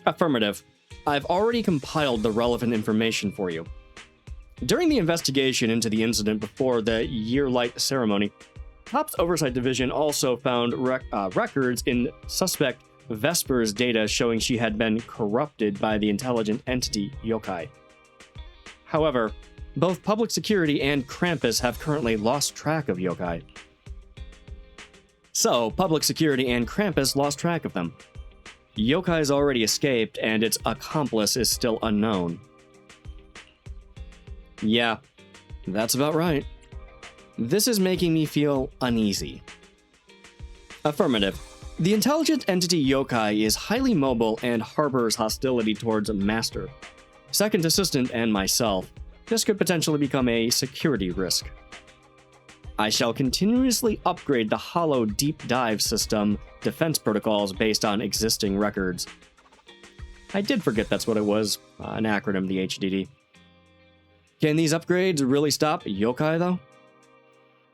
Affirmative. I've already compiled the relevant information for you. During the investigation into the incident before the Yearlight ceremony, Top's Oversight Division also found records in suspect Vesper's data showing she had been corrupted by the intelligent entity yokai. However, both public security and Krampus have currently lost track of yokai. So, public security and Krampus lost track of them. Yokai's already escaped, and its accomplice is still unknown. Yeah, that's about right. This is making me feel uneasy. Affirmative. The intelligent entity yokai is highly mobile and harbors hostility towards Master, Second Assistant, and myself. This could potentially become a security risk. I shall continuously upgrade the Hollow Deep Dive system defense protocols based on existing records. I did forget that's what it was, an acronym, the HDD. Can these upgrades really stop yokai, though?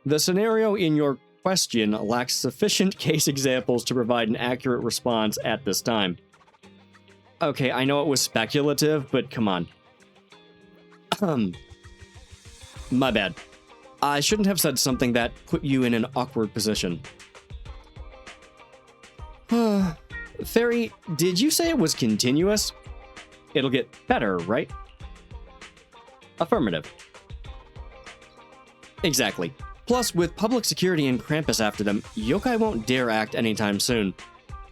The scenario in your question lacks sufficient case examples to provide an accurate response at this time. Okay, I know it was speculative, but come on. My bad. I shouldn't have said something that put you in an awkward position. Fairy, did you say it was continuous? It'll get better, right? Affirmative. Exactly. Plus, with public security and Krampus after them, yokai won't dare act anytime soon.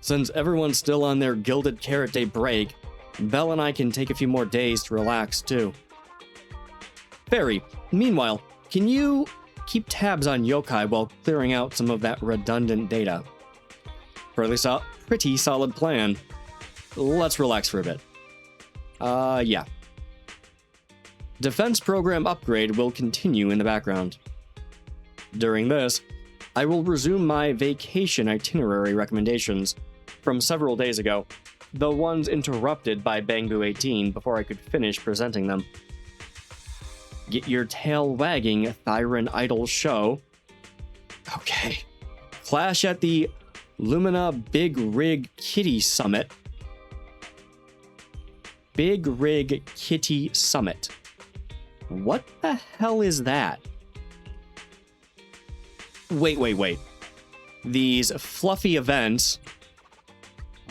Since everyone's still on their Gilded Carrot Day break, Belle and I can take a few more days to relax, too. Fairy, meanwhile, can you keep tabs on yokai while clearing out some of that redundant data? Pretty solid plan. Let's relax for a bit. Yeah. Defense program upgrade will continue in the background. During this, I will resume my vacation itinerary recommendations from several days ago, the ones interrupted by Bangbu 18 before I could finish presenting them. Get your tail wagging, Thyron Idol show. Okay. Clash at the Lumina Big Rig Kitty Summit. Big Rig Kitty Summit. What the hell is that? Wait. These fluffy events,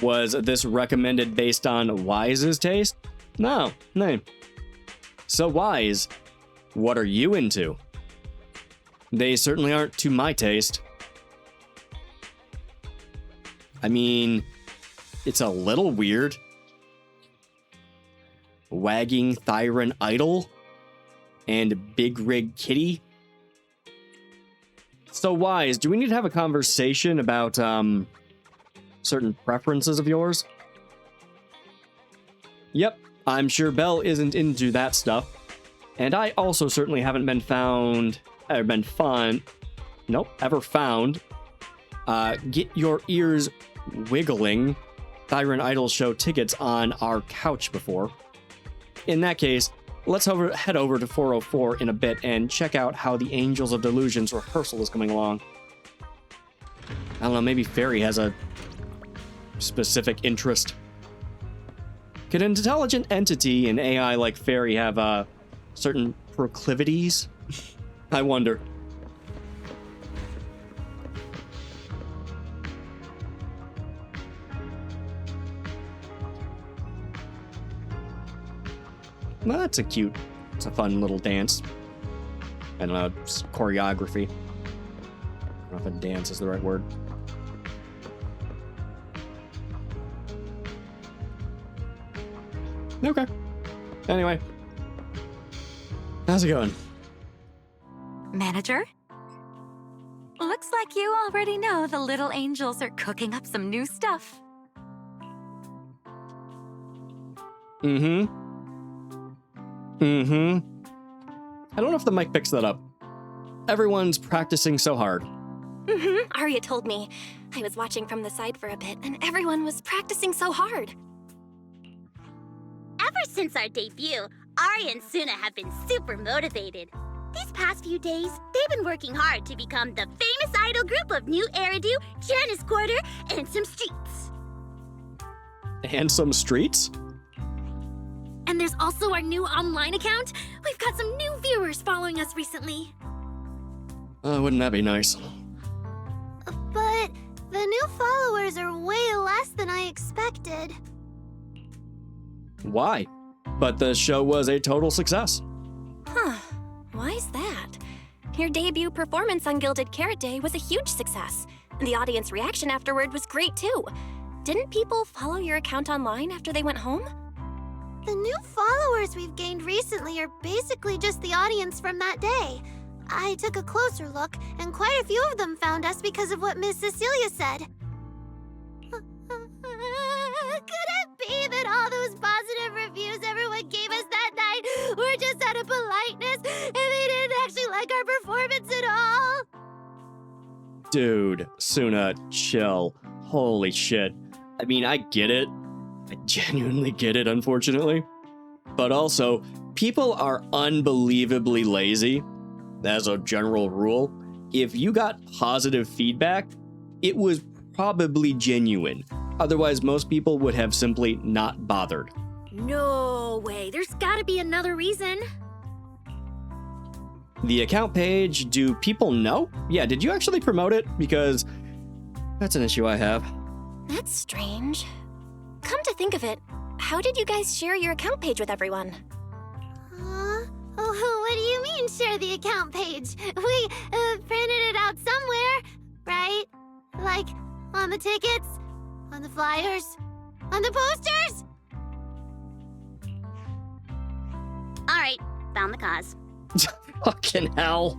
was this recommended based on Wise's taste? No. So Wise, what are you into? They certainly aren't to my taste. I mean, it's a little weird. Wagging Thyron Idol and Big Rig Kitty. So Wise, do we need to have a conversation about certain preferences of yours? Yep, I'm sure Belle isn't into that stuff. And I also certainly haven't ever found Get Your Ears Wiggling Thyron Idol show tickets on our couch before. In that case, let's head over to 404 in a bit and check out how the Angels of Delusions rehearsal is coming along. I don't know, maybe Fairy has a specific interest. Could an intelligent entity and AI like Fairy have certain proclivities? I wonder. Well, it's a fun little dance. I don't know, it's choreography. I don't know if a dance is the right word. Okay. Anyway. How's it going? Manager? Looks like you already know the little angels are cooking up some new stuff. I don't know if the mic picks that up. Everyone's practicing so hard. Arya told me. I was watching from the side for a bit, and everyone was practicing so hard. Ever since our debut, Arya and Suna have been super motivated. These past few days, they've been working hard to become the famous idol group of New Eridu, Janus Quarter, and some streets. And some streets? And there's also our new online account. We've got some new viewers following us recently. Wouldn't that be nice? But the new followers are way less than I expected. Why? But the show was a total success. Why's that? Your debut performance on Gilded Carrot Day was a huge success. The audience reaction afterward was great too. Didn't people follow your account online after they went home? The new followers we've gained recently are basically just the audience from that day. I took a closer look, and quite a few of them found us because of what Miss Cecilia said. Could it be that all those positive reviews everyone gave us that night were just out of politeness, and they didn't actually like our performance at all? Dude, Suna, chill. Holy shit. I mean, I get it. I genuinely get it, unfortunately. But also, people are unbelievably lazy. As a general rule, if you got positive feedback, it was probably genuine. Otherwise, most people would have simply not bothered. No way, there's gotta be another reason. The account page, do people know? Yeah, did you actually promote it? Because that's an issue I have. That's strange. Come to think of it, how did you guys share your account page with everyone? What do you mean, share the account page? We printed it out somewhere, right? Like, on the tickets? On the flyers? On the posters? Alright, found the cause. Fucking hell.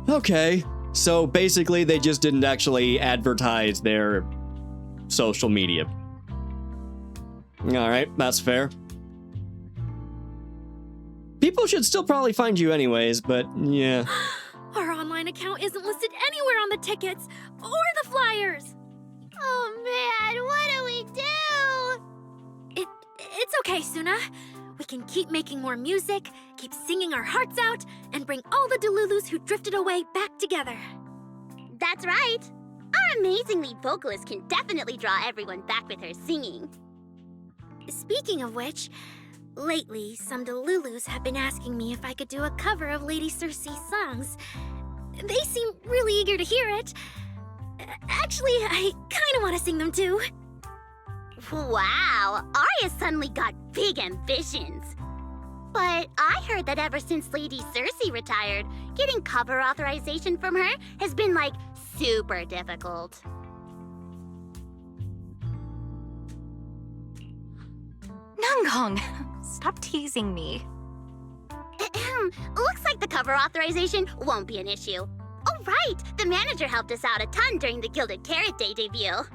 Okay, so basically they just didn't actually advertise their social media. Alright, that's fair. People should still probably find you anyways, but yeah. Our online account isn't listed anywhere on the tickets or the flyers. Oh man, what do we do? It's okay, Suna. We can keep making more music, keep singing our hearts out, and bring all the Delulus who drifted away back together. That's right. Our amazing lead vocalist can definitely draw everyone back with her singing. Speaking of which, lately, some Delulus have been asking me if I could do a cover of Lady Circe's songs. They seem really eager to hear it. Actually, I kind of want to sing them too. Wow, Arya suddenly got big ambitions. But I heard that ever since Lady Circe retired, getting cover authorization from her has been, like, super difficult. Nangong, stop teasing me. Looks like the cover authorization won't be an issue. Oh right, the manager helped us out a ton during the Gilded Carrot Day debut.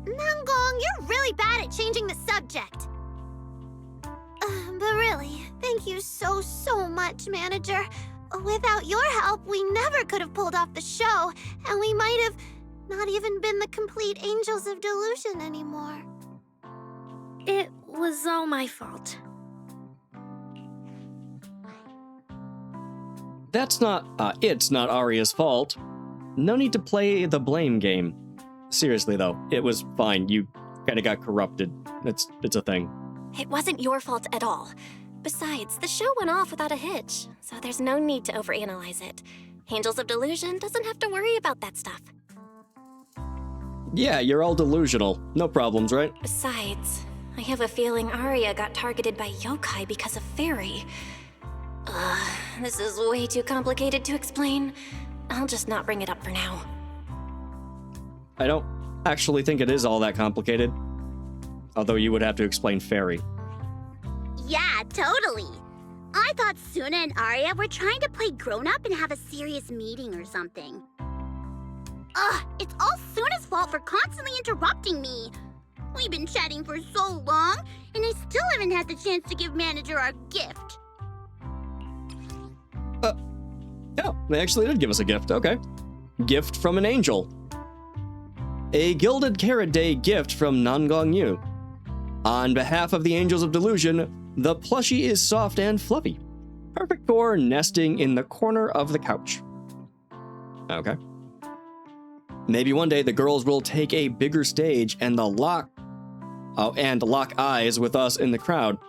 Nangong, you're really bad at changing the subject. But really, thank you so much, manager. Without your help, we never could have pulled off the show, and we might have not even been the complete Angels of Delusion anymore. It was all my fault. It's not Arya's fault. No need to play the blame game. Seriously though, it was fine. You kinda got corrupted. It's a thing. It wasn't your fault at all. Besides, the show went off without a hitch, so there's no need to overanalyze it. Angels of Delusion doesn't have to worry about that stuff. Yeah, you're all delusional. No problems, right? Besides, I have a feeling Arya got targeted by yokai because of Fairy. This is way too complicated to explain. I'll just not bring it up for now. I don't actually think it is all that complicated. Although you would have to explain Fairy. Yeah, totally. I thought Suna and Arya were trying to play grown-up and have a serious meeting or something. It's all Suna's fault for constantly interrupting me. We've been chatting for so long, and I still haven't had the chance to give manager our gift. Yeah, they actually did give us a gift, okay. Gift from an angel. A Gilded Carrot Day gift from Nangong Yu. On behalf of the Angels of Delusion, the plushie is soft and fluffy. Perfect for nesting in the corner of the couch. Okay. Maybe one day the girls will take a bigger stage and lock eyes with us in the crowd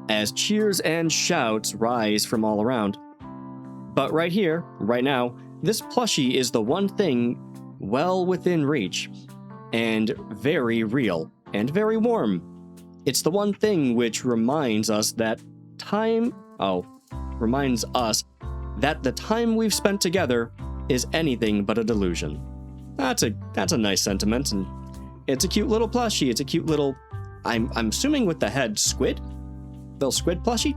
as cheers and shouts rise from all around. But right here, right now, this plushie is the one thing well within reach, and very real, and very warm. It's the one thing which reminds us that reminds us that the time we've spent together is anything but a delusion. That's a nice sentiment, and it's a cute little plushie. It's a cute little, I'm assuming with the head squid? Little squid plushie?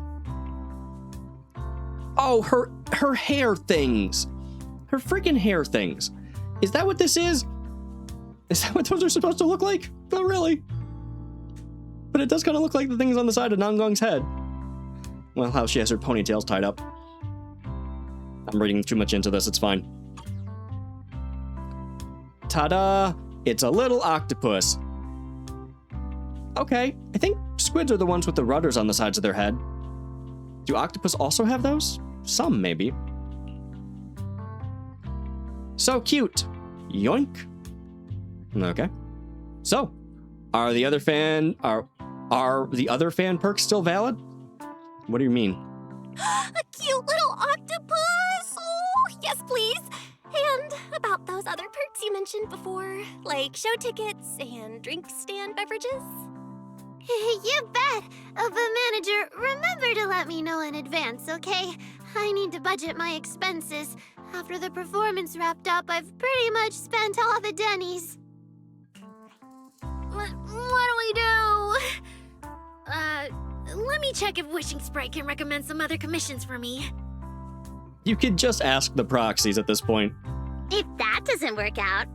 Oh, her hair things. Her freaking hair things. Is that what this is? Is that what those are supposed to look like? Not really. But it does kind of look like the things on the side of Nangong's head. Well, how she has her ponytails tied up. I'm reading too much into this, it's fine. Ta-da! It's a little octopus. Okay, I think squids are the ones with the rudders on the sides of their head. Do octopus also have those? Some, maybe. So cute. Yoink. Okay. So, are the other fan perks still valid? What do you mean? A cute little octopus! Oh, yes, please. And about those other perks you mentioned before, like show tickets and drink stand beverages. You bet. But manager, remember to let me know in advance, okay? I need to budget my expenses. After the performance wrapped up, I've pretty much spent all the Denny's. What do we do? Let me check if Wishing Sprite can recommend some other commissions for me. You could just ask the proxies at this point. If that doesn't work out,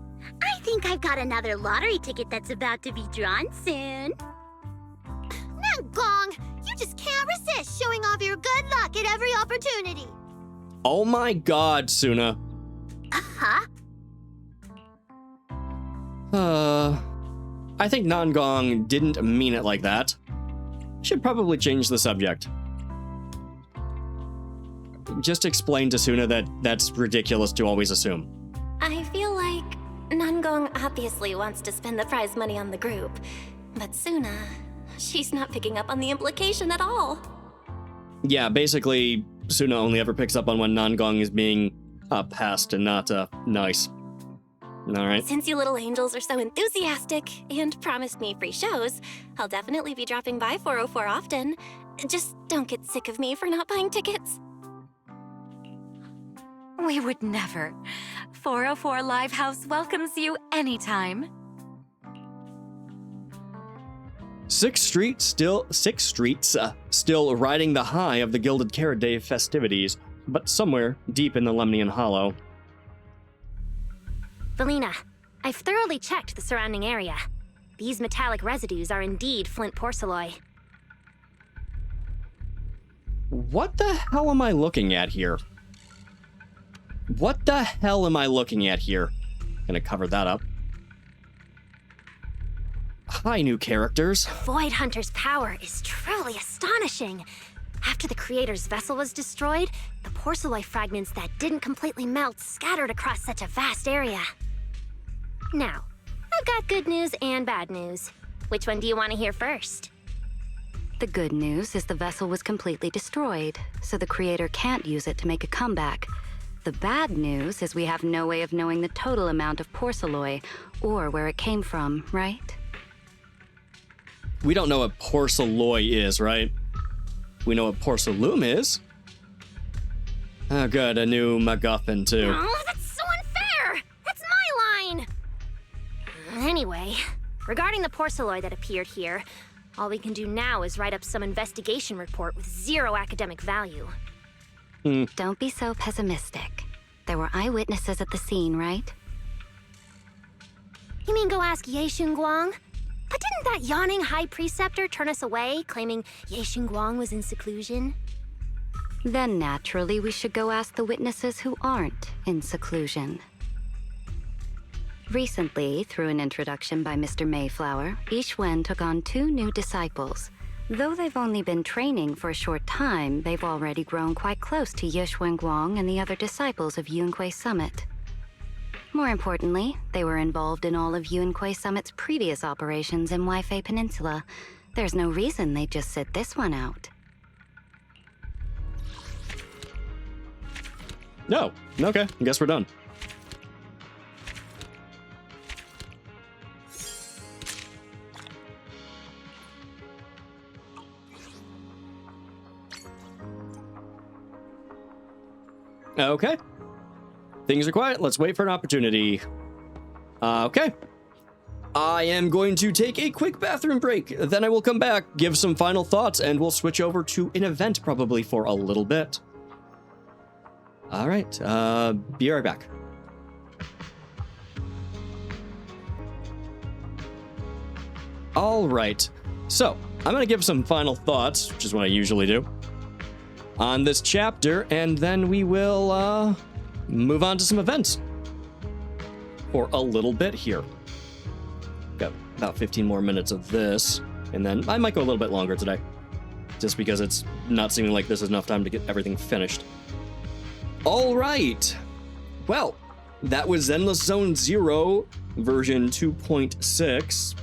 I think I've got another lottery ticket that's about to be drawn soon. Gong, you just can't resist showing off your good luck at every opportunity. Oh my god, Suna. Huh? I think Nangong didn't mean it like that. Should probably change the subject. Just explain to Suna that that's ridiculous to always assume. I feel like Nangong obviously wants to spend the prize money on the group, but Suna, she's not picking up on the implication at all. Yeah, basically, Suna only ever picks up on when Nangong is being a pest and not nice. Alright. Since you little angels are so enthusiastic and promised me free shows, I'll definitely be dropping by 404 often. Just don't get sick of me for not buying tickets. We would never. 404 Live House welcomes you anytime. 6th Street still riding the high of the Gilded Carrot Day festivities, but somewhere deep in the Lemnian Hollow. Valina, I've thoroughly checked the surrounding area. These metallic residues are indeed flint porcelain. What the hell am I looking at here? What the hell am I looking at here? Gonna cover that up. Hi, new characters. Void Hunter's power is truly astonishing. After the creator's vessel was destroyed, the porcelain fragments that didn't completely melt scattered across such a vast area. Now, I've got good news and bad news. Which one do you want to hear first? The good news is the vessel was completely destroyed, so the creator can't use it to make a comeback. The bad news is we have no way of knowing the total amount of porcelain or where it came from, right? We don't know what porcelain is, right? We know what porcelain is. Oh, good, a new MacGuffin, too. Oh, that's so unfair! That's my line! Anyway, regarding the porcelain that appeared here, all we can do now is write up some investigation report with zero academic value. Don't be so pessimistic. There were eyewitnesses at the scene, right? You mean go ask Ye Xinguang? But didn't that yawning high preceptor turn us away, claiming Ye Xinguang was in seclusion? Then naturally we should go ask the witnesses who aren't in seclusion. Recently, through an introduction by Mr. Mayflower, Yixuan took on 2 new disciples. Though they've only been training for a short time, they've already grown quite close to Ye Xuanguang and the other disciples of Yunque Summit. More importantly, they were involved in all of Yunque Summit's previous operations in Waifei Peninsula. There's no reason they'd just sit this one out. No. Okay, I guess we're done. Okay. Things are quiet. Let's wait for an opportunity. Okay. I am going to take a quick bathroom break. Then I will come back, give some final thoughts, and we'll switch over to an event probably for a little bit. All right. Be right back. All right. So, I'm going to give some final thoughts, which is what I usually do, on this chapter, and then we will move on to some events for a little bit here. Got about 15 more minutes of this, and then I might go a little bit longer today, just because it's not seeming like this is enough time to get everything finished. All right. Well, that was Zenless Zone Zero, version 2.6.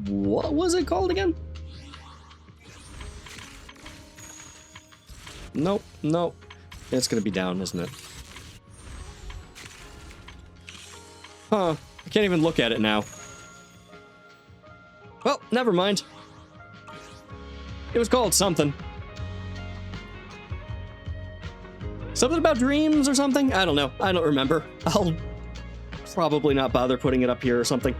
What was it called again? Nope. It's gonna be down, isn't it? Huh. I can't even look at it now. Well, never mind. It was called something. Something about dreams or something? I don't know. I don't remember. I'll probably not bother putting it up here or something.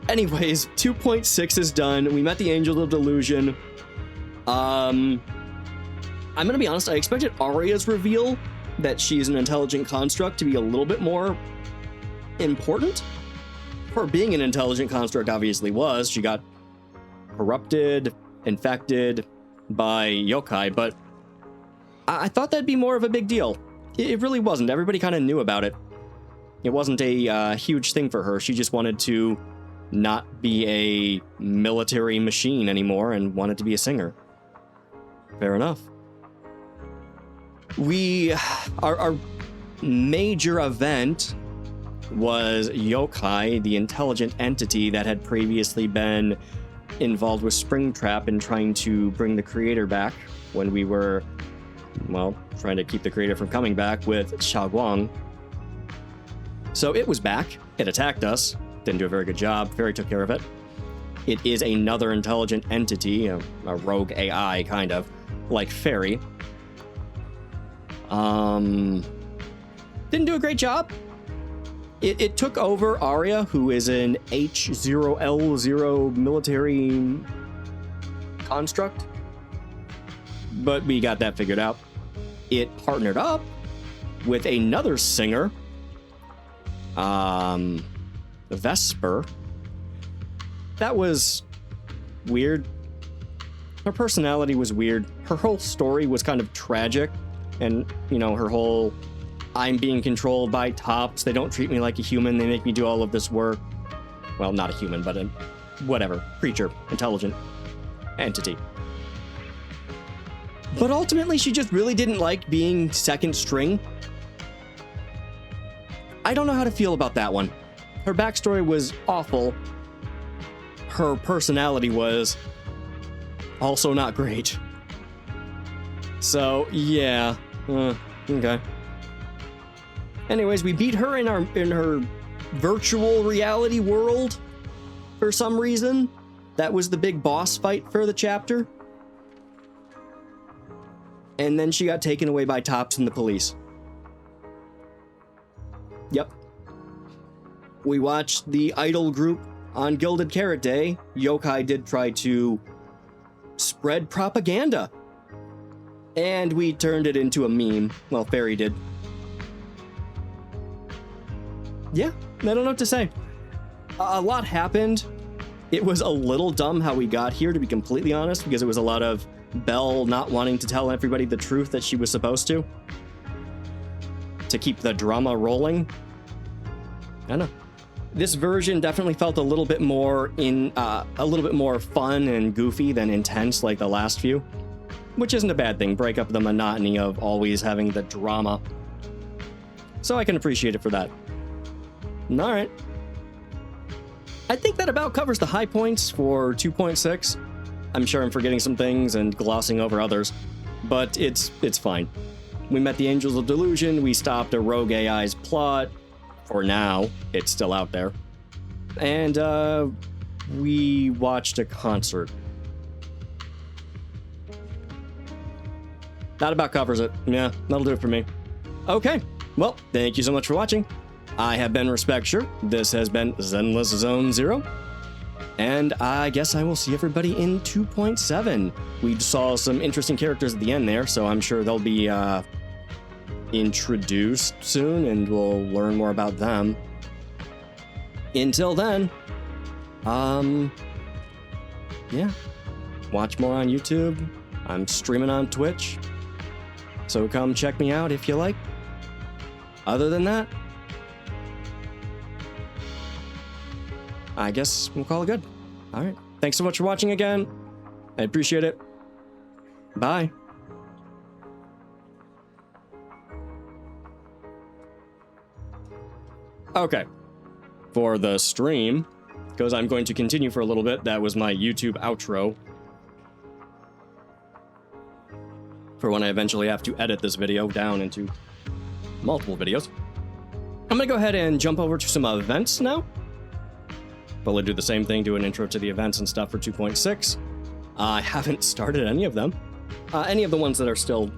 Anyways, 2.6 is done. We met the Angel of Delusion. I'm gonna be honest, I expected Aria's reveal that she's an intelligent construct to be a little bit more important. Her being an intelligent construct obviously was. She got corrupted, infected by yokai, but I thought that'd be more of a big deal. It really wasn't. Everybody kind of knew about it. It wasn't a huge thing for her. She just wanted to not be a military machine anymore and wanted to be a singer. Fair enough. Our major event was yokai, the intelligent entity that had previously been involved with Springtrap in trying to bring the creator back when we were, well, trying to keep the creator from coming back with Xiaoguang. So it was back. It attacked us. Didn't do a very good job. Fairy took care of it. It is another intelligent entity, a rogue AI, kind of, like Fairy. Didn't do a great job. It took over Aria, who is an H0L0 military construct. But we got that figured out. It partnered up with another singer, Vesper. That was weird. Her personality was weird. Her whole story was kind of tragic. And, you know, her whole, I'm being controlled by tops. They don't treat me like a human. They make me do all of this work. Well, not a human, but a whatever. Creature. Intelligent. Entity. But ultimately, she just really didn't like being second string. I don't know how to feel about that one. Her backstory was awful. Her personality was also not great. So, yeah. Okay. Anyways, we beat her in her virtual reality world for some reason. That was the big boss fight for the chapter. And then she got taken away by Tops and the police. Yep. We watched the idol group on Gilded Carrot Day. Yokai did try to spread propaganda. And we turned it into a meme. Well, Fairy did. Yeah, I don't know what to say. A lot happened. It was a little dumb how we got here, to be completely honest, because it was a lot of Belle not wanting to tell everybody the truth that she was supposed to keep the drama rolling. I don't know. This version definitely felt a little bit more fun and goofy than intense like the last few, which isn't a bad thing. Break up the monotony of always having the drama. So I can appreciate it for that. All right. I think that about covers the high points for 2.6. I'm sure I'm forgetting some things and glossing over others, but it's fine. We met the Angels of Delusion. We stopped a rogue AI's plot. For now, it's still out there. And we watched a concert. That about covers it. Yeah, that'll do it for me. Okay, well, thank you so much for watching. I have been Respecture. This has been Zenless Zone Zero. And I guess I will see everybody in 2.7. We saw some interesting characters at the end there, so I'm sure they'll be introduced soon, and we'll learn more about them. Until then, yeah, watch more on YouTube. I'm streaming on Twitch, so come check me out if you like. Other than that, I guess we'll call it good. All right. Thanks so much for watching again. I appreciate it. Bye. Okay. For the stream, because I'm going to continue for a little bit, that was my YouTube outro. For when I eventually have to edit this video down into multiple videos. I'm going to go ahead and jump over to some events now. Probably do the same thing, do an intro to the events and stuff for 2.6. I haven't started any of them. Any of the ones that are still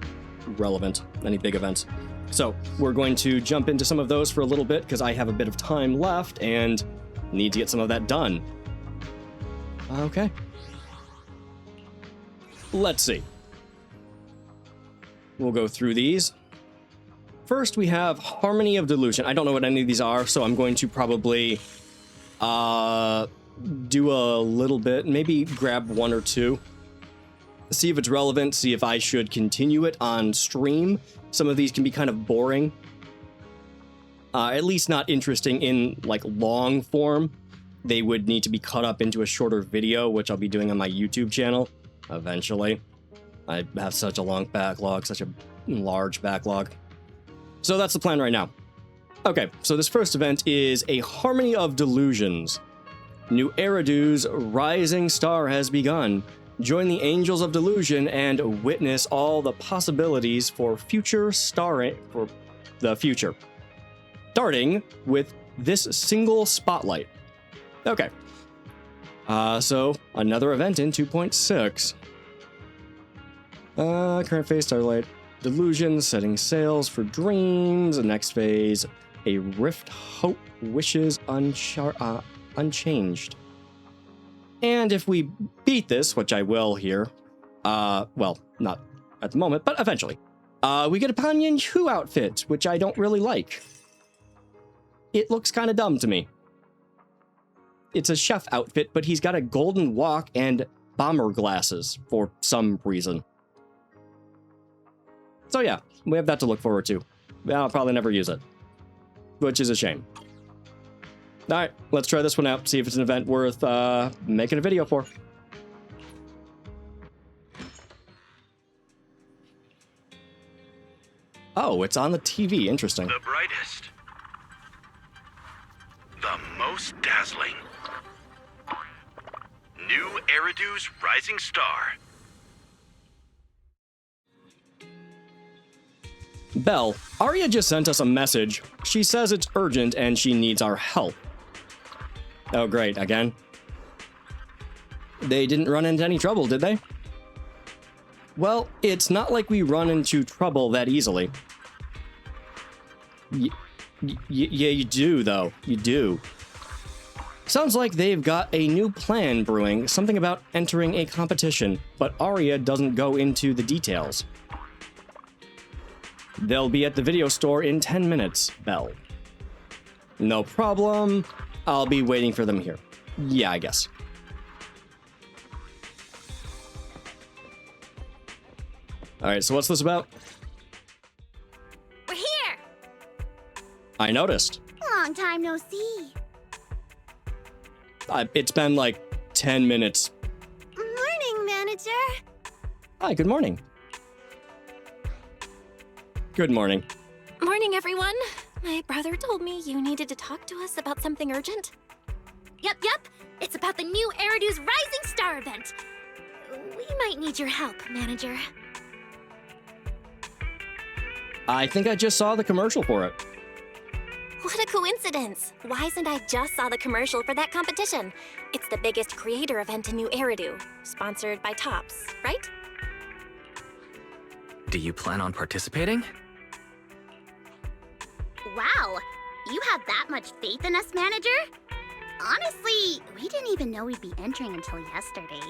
relevant, any big events. So we're going to jump into some of those for a little bit because I have a bit of time left and need to get some of that done. Okay. Let's see. We'll go through these. First, we have Harmony of Delusion. I don't know what any of these are, so I'm going to probably do a little bit, maybe grab one or two, see if it's relevant, see if I should continue it on stream. Some of these can be kind of boring, at least not interesting in like long form. They would need to be cut up into a shorter video, which I'll be doing on my YouTube channel eventually. I have such a long backlog, such a large backlog. So that's the plan right now. Okay, so this first event is a Harmony of Delusions. New Eridu's rising star has begun. Join the Angels of Delusion and witness all the possibilities for the future. Starting with this single spotlight. Okay. So another event in 2.6. Current phase Starlight Delusion, setting sails for dreams. The next phase, a Rift Hope wishes unchanged. And if we beat this, which I will here, well, not at the moment, but eventually, we get a Panyan Hu outfit, which I don't really like. It looks kind of dumb to me. It's a chef outfit, but he's got a golden walk and bomber glasses for some reason. So yeah, we have that to look forward to. I'll probably never use it, which is a shame. All right, let's try this one out, see if it's an event worth making a video for. Oh, it's on the TV. Interesting. The brightest. The most dazzling. New Eridu's rising star. Belle, Arya just sent us a message. She says it's urgent and she needs our help. Oh, great. Again? They didn't run into any trouble, did they? Well, it's not like we run into trouble that easily. Yeah, you do, though. You do. Sounds like they've got a new plan brewing, something about entering a competition, but Arya doesn't go into the details. They'll be at the video store in 10 minutes, Belle. No problem. I'll be waiting for them here. Yeah, I guess. Alright, so what's this about? We're here! I noticed. Long time no see. It's been like 10 minutes. Morning, manager. Hi, good morning. Good morning. Morning, everyone. My brother told me you needed to talk to us about something urgent. Yep. It's about the new Eridu's Rising Star event. We might need your help, manager. I think I just saw the commercial for it. What a coincidence! Wise and I just saw the commercial for that competition. It's the biggest creator event in New Eridu, sponsored by Tops, right? Do you plan on participating? Wow, you have that much faith in us, Manager? Honestly, we didn't even know we'd be entering until yesterday.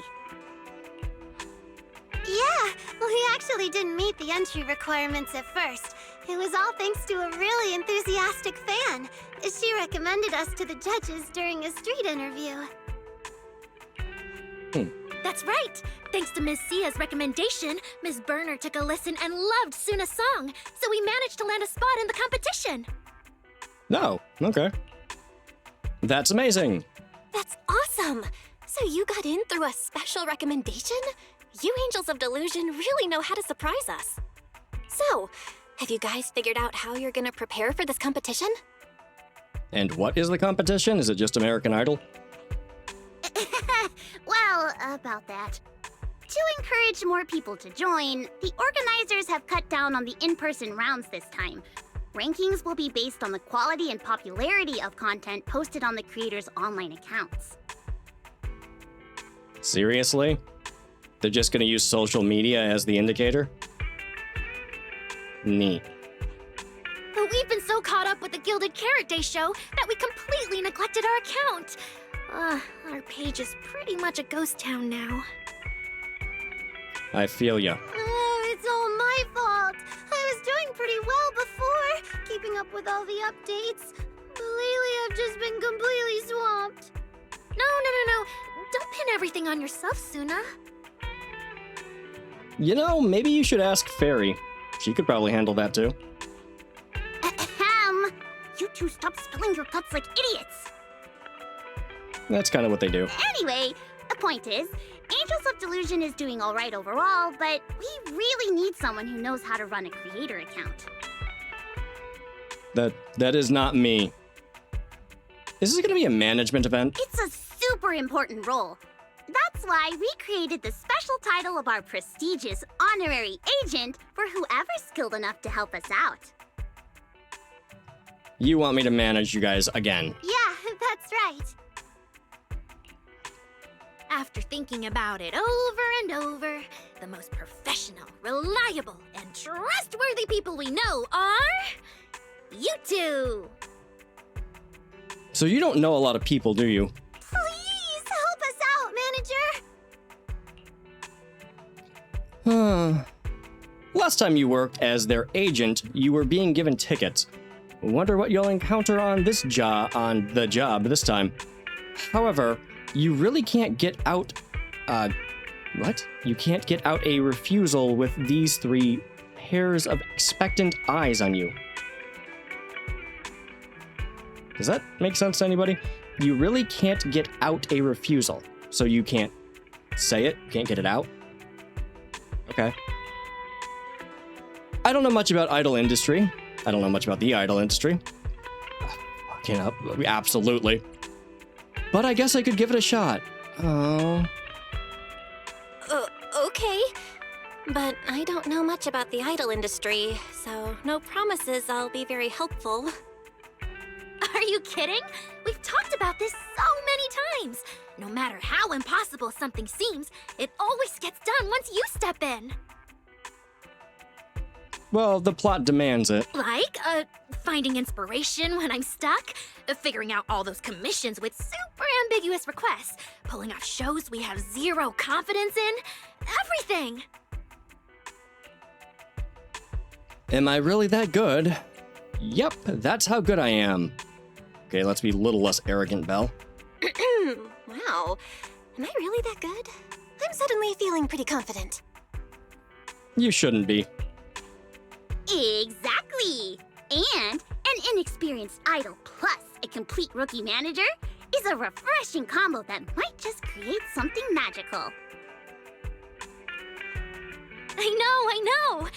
Yeah, we actually didn't meet the entry requirements at first. It was all thanks to a really enthusiastic fan. She recommended us to the judges during a street interview. That's right! Thanks to Ms. Sia's recommendation, Ms. Burner took a listen and loved Suna's song, so we managed to land a spot in the competition! No, okay. That's amazing! That's awesome! So you got in through a special recommendation? You Angels of Delusion really know how to surprise us. So, have you guys figured out how you're gonna prepare for this competition? And what is the competition? Is it just American Idol? Well, about that. To encourage more people to join, the organizers have cut down on the in-person rounds this time. Rankings will be based on the quality and popularity of content posted on the creators' online accounts. Seriously? They're just gonna use social media as the indicator? Neat. But we've been so caught up with the Gilded Carrot Day show that we completely neglected our account. Our page is pretty much a ghost town now. I feel ya. It's all my fault. I was doing pretty well before, keeping up with all the updates. But lately I've just been completely swamped. No. Don't pin everything on yourself, Suna. You know, maybe you should ask Fairy. She could probably handle that too. Ahem! You two stop spilling your guts like idiots! That's kind of what they do. Anyway, the point is, Angels of Delusion is doing alright overall, but we really need someone who knows how to run a creator account. That is not me. Is this gonna be a management event? It's a super important role. That's why we created the special title of our prestigious honorary agent for whoever's skilled enough to help us out. You want me to manage you guys again? Yeah, that's right. After thinking about it over and over, the most professional, reliable, and trustworthy people we know are... you two! So you don't know a lot of people, do you? Please help us out, Manager! Last time you worked as their agent, you were being given tickets. Wonder what you'll encounter on the job this time. However, you really can't get out... what? You can't get out a refusal with these 3 pairs of expectant eyes on you. Does that make sense to anybody? You really can't get out a refusal. So you can't say it, can't get it out. Okay. I don't know much about idol industry. I don't know much about the idol industry. Absolutely. But I guess I could give it a shot. Oh. Okay. But I don't know much about the idol industry, so no promises I'll be very helpful. Are you kidding? We've talked about this so many times. No matter how impossible something seems, it always gets done once you step in. Well, the plot demands it. Like, finding inspiration when I'm stuck, figuring out all those commissions with super ambiguous requests, pulling off shows we have zero confidence in, everything. Am I really that good? Yep, that's how good I am. Okay, let's be a little less arrogant, Belle. Wow. Am I really that good? I'm suddenly feeling pretty confident. You shouldn't be. Exactly! And an inexperienced idol plus a complete rookie manager is a refreshing combo that might just create something magical. I know!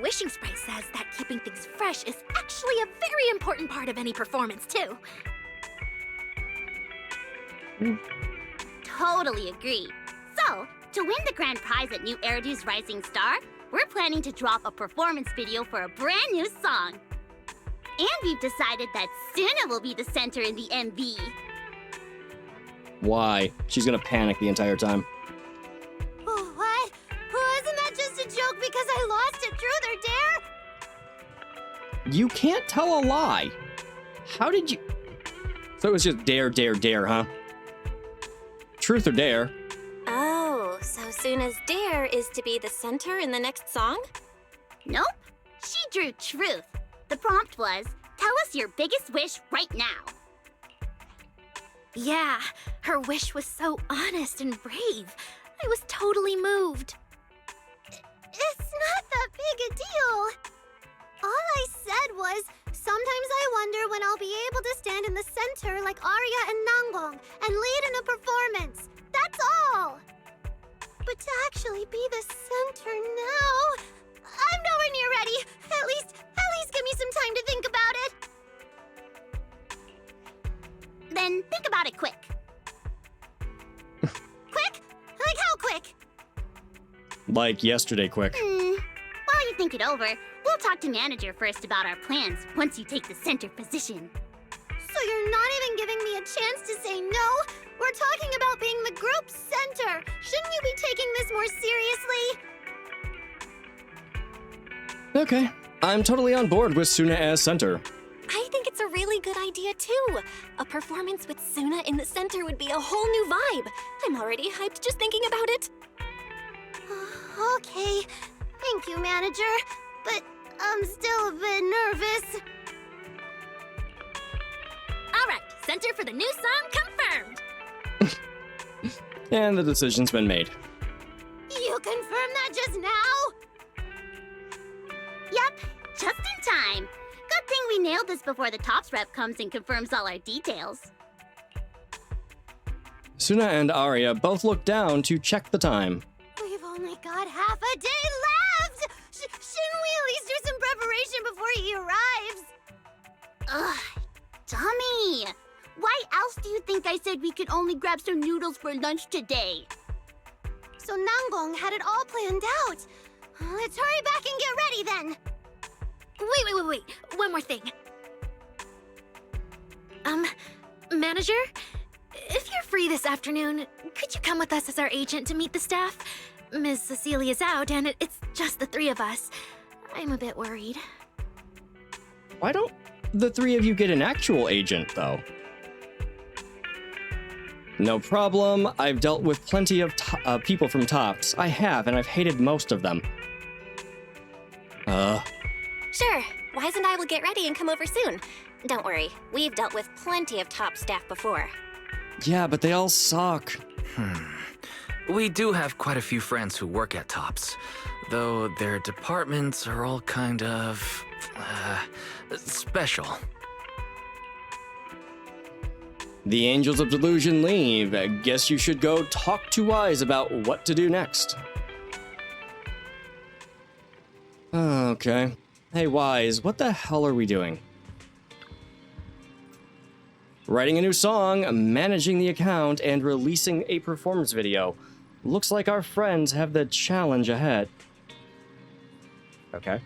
Wishing Sprite says that keeping things fresh is actually a very important part of any performance, too. Totally agree. So, to win the grand prize at New Eridu's Rising Star, we're planning to drop a performance video for a brand new song. And we've decided that Suna will be the center in the MV. Why? She's gonna panic the entire time. Oh, what? Wasn't that just a joke because I lost at Truth or Dare? You can't tell a lie. How did you... So it was just dare, dare, dare, huh? Truth or dare? Oh, so Suna's dare is to be the center in the next song? Nope. She drew truth. The prompt was, tell us your biggest wish right now. Yeah, her wish was so honest and brave. I was totally moved. It's not that big a deal. All I said was, sometimes I wonder when I'll be able to stand in the center like Arya and Nanggong and lead in a performance. That's all. But to actually be the center now, I'm nowhere near ready. At least give me some time to think about it. Then think about it quick. Quick? Like how quick? Like yesterday quick. While you think it over, we'll talk to manager first about our plans once you take the center position. So you're not even giving me a chance to say no? We're talking about being the group center. Shouldn't you be taking this more seriously? Okay, I'm totally on board with Suna as center. I think it's a really good idea, too. A performance with Suna in the center would be a whole new vibe. I'm already hyped just thinking about it. Okay, thank you, manager. But I'm still a bit nervous. All right, center for the new song confirmed. And the decision's been made. You confirmed that just now? Yep, just in time. Good thing we nailed this before the Tops rep comes and confirms all our details. Suna and Arya both look down to check the time. We've only got half a day left! Shouldn't we at least do some preparation before he arrives? Ugh, dummy! Why else do you think I said we could only grab some noodles for lunch today? So Nanggong had it all planned out. Let's hurry back and get ready then. Wait. One more thing. Manager? If you're free this afternoon, could you come with us as our agent to meet the staff? Ms. Cecilia's out, and it's just the three of us. I'm a bit worried. Why don't the three of you get an actual agent, though? No problem. I've dealt with plenty of people from Tops. I have, and I've hated most of them. Sure, Wise and I will get ready and come over soon. Don't worry, we've dealt with plenty of Top staff before. Yeah, but they all suck. We do have quite a few friends who work at Tops, though their departments are all kind of... special. The Angels of Delusion leave. I guess you should go talk to Wise about what to do next. Okay. Hey, Wise, what the hell are we doing? Writing a new song, managing the account, and releasing a performance video. Looks like our friends have the challenge ahead. Okay.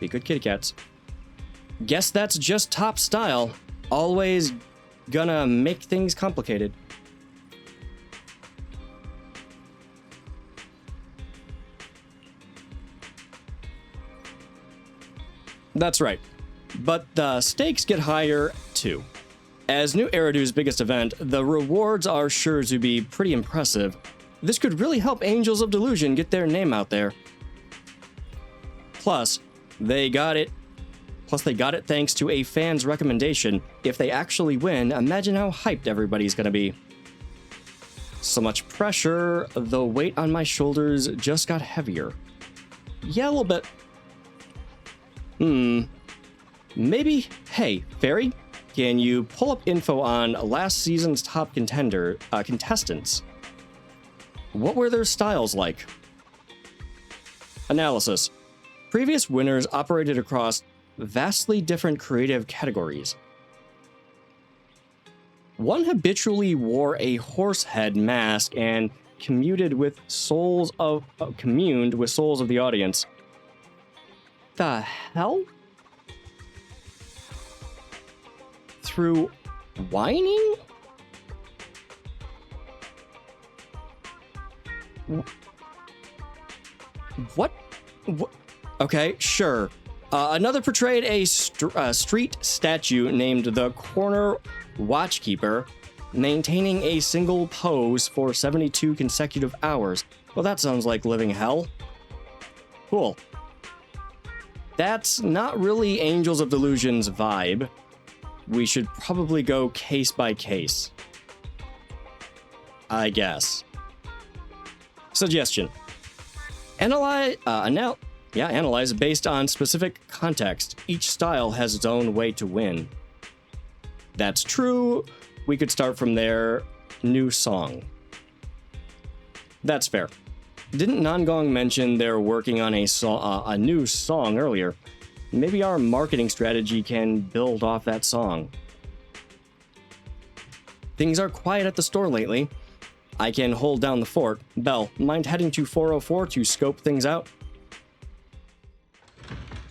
Be good kitty cats. Guess that's just Top style. Always gonna make things complicated. That's right. But the stakes get higher, too. As New Eridu's biggest event, the rewards are sure to be pretty impressive. This could really help Angels of Delusion get their name out there. Plus, they got it thanks to a fan's recommendation. If they actually win, imagine how hyped everybody's gonna be. So much pressure, the weight on my shoulders just got heavier. Yeah, a little bit. Maybe, hey, Fairy, can you pull up info on last season's top contestants? What were their styles like? Analysis. Previous winners operated across vastly different creative categories. One habitually wore a horse head mask and communed with souls of the audience. The hell? Through whining? Okay, sure. Another portrayed a street statue named the Corner Watchkeeper, maintaining a single pose for 72 consecutive hours. Well, that sounds like living hell. Cool. That's not really Angels of Delusion's vibe. We should probably go case by case, I guess. Suggestion. Analyze based on specific context. Each style has its own way to win. That's true. We could start from there. New song. That's fair. Didn't Nangong mention they're working on a new song earlier? Maybe our marketing strategy can build off that song. Things are quiet at the store lately. I can hold down the fort. Belle, mind heading to 404 to scope things out?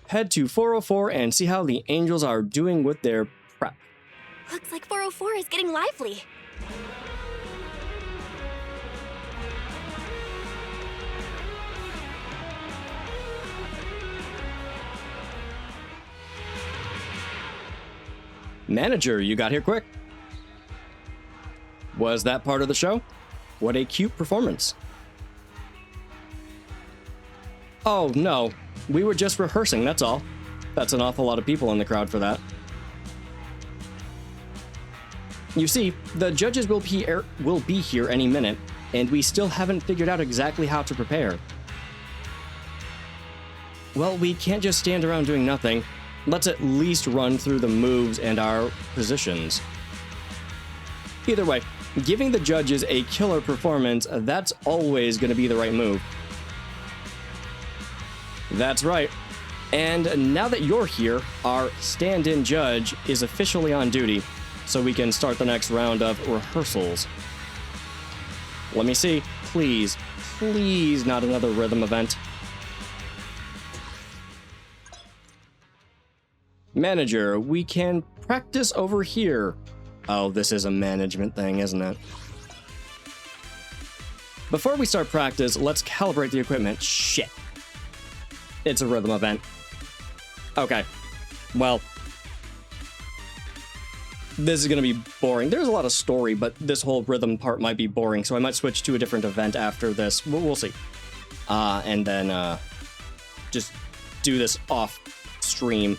Head to 404 and see how the Angels are doing with their prep. Looks like 404 is getting lively. Manager, you got here quick. Was that part of the show? What a cute performance. Oh, no. We were just rehearsing, that's all. That's an awful lot of people in the crowd for that. You see, the judges will be here any minute, and we still haven't figured out exactly how to prepare. Well, we can't just stand around doing nothing. Let's at least run through the moves and our positions. Either way, giving the judges a killer performance, that's always going to be the right move. That's right. And now that you're here, our stand-in judge is officially on duty, so we can start the next round of rehearsals. Let me see. Please, please not another rhythm event. Manager, we can practice over here. Oh, this is a management thing, isn't it? Before we start practice, let's calibrate the equipment. Shit. It's a rhythm event. Okay. Well, this is going to be boring. There's a lot of story, but this whole rhythm part might be boring, so I might switch to a different event after this. We'll see. And then just do this off stream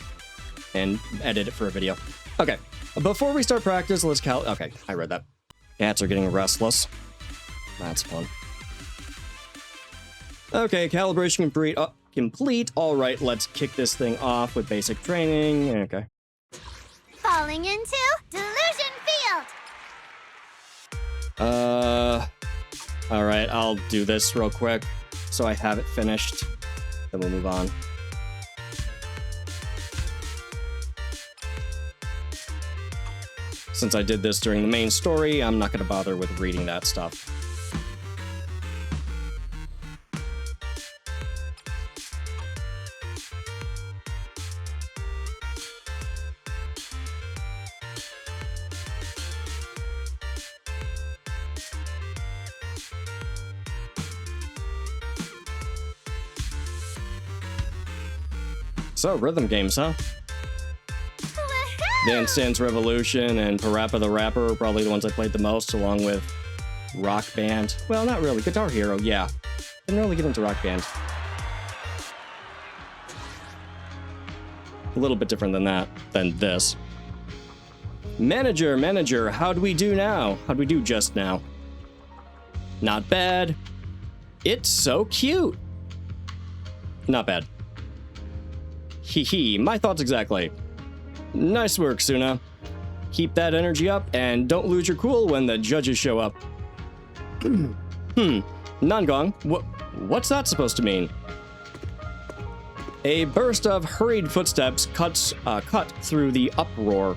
and edit it for a video. Okay, before we start practice, let's okay, I read that. Cats are getting restless. That's fun. Okay, calibration complete. All right, let's kick this thing off with basic training. Okay. Falling into Delusion Field! All right, I'll do this real quick so I have it finished. Then we'll move on. Since I did this during the main story, I'm not going to bother with reading that stuff. So, rhythm games, huh? Dance Dance Revolution and Parappa the Rapper are probably the ones I played the most, along with Rock Band. Well, not really. Guitar Hero, yeah. Didn't really get into Rock Band. A little bit different than this. Manager, how'd we do now? How'd we do just now? Not bad. It's so cute. Not bad. Hee, my thoughts exactly. Nice work, Suna. Keep that energy up and don't lose your cool when the judges show up. Nangong, what's that supposed to mean? A burst of hurried footsteps cut through the uproar.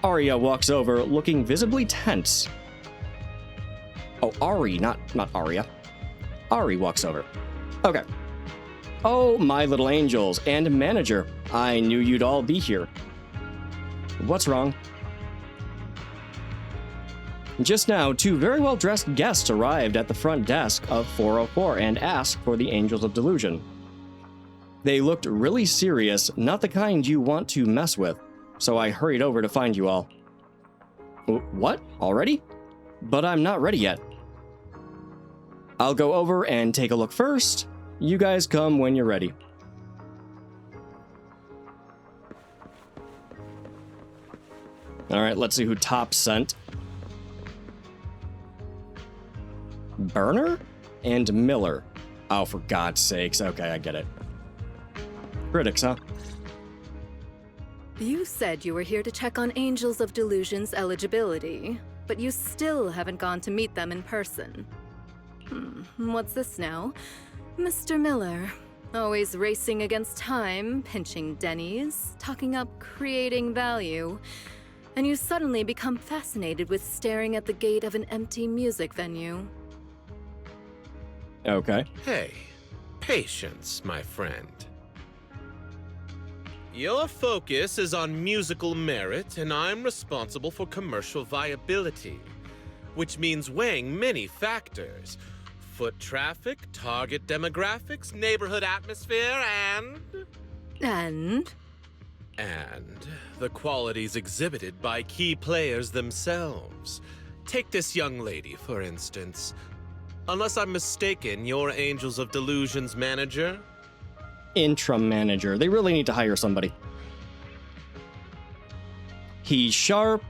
Arya walks over, looking visibly tense. Oh, Ari, not Arya. Ari walks over. Okay. Oh, my little angels and manager. I knew you'd all be here. What's wrong? Just now, two very well-dressed guests arrived at the front desk of 404 and asked for the Angels of Delusion. They looked really serious, not the kind you want to mess with, so I hurried over to find you all. What? Already? But I'm not ready yet. I'll go over and take a look first. You guys come when you're ready. Alright, let's see who Top sent. Burner and Miller. Oh, for God's sakes. Okay, I get it. Critics, huh? You said you were here to check on Angels of Delusion's eligibility, but you still haven't gone to meet them in person. What's this now? Mr. Miller, always racing against time, pinching Denny's, talking up creating value, and you suddenly become fascinated with staring at the gate of an empty music venue. Okay. Hey, patience, my friend. Your focus is on musical merit, and I'm responsible for commercial viability, which means weighing many factors. Foot traffic, target demographics, neighborhood atmosphere, and the qualities exhibited by key players themselves. Take this young lady, for instance. Unless I'm mistaken, you're Angels of Delusion's manager? Interim manager. They really need to hire somebody. He's sharp.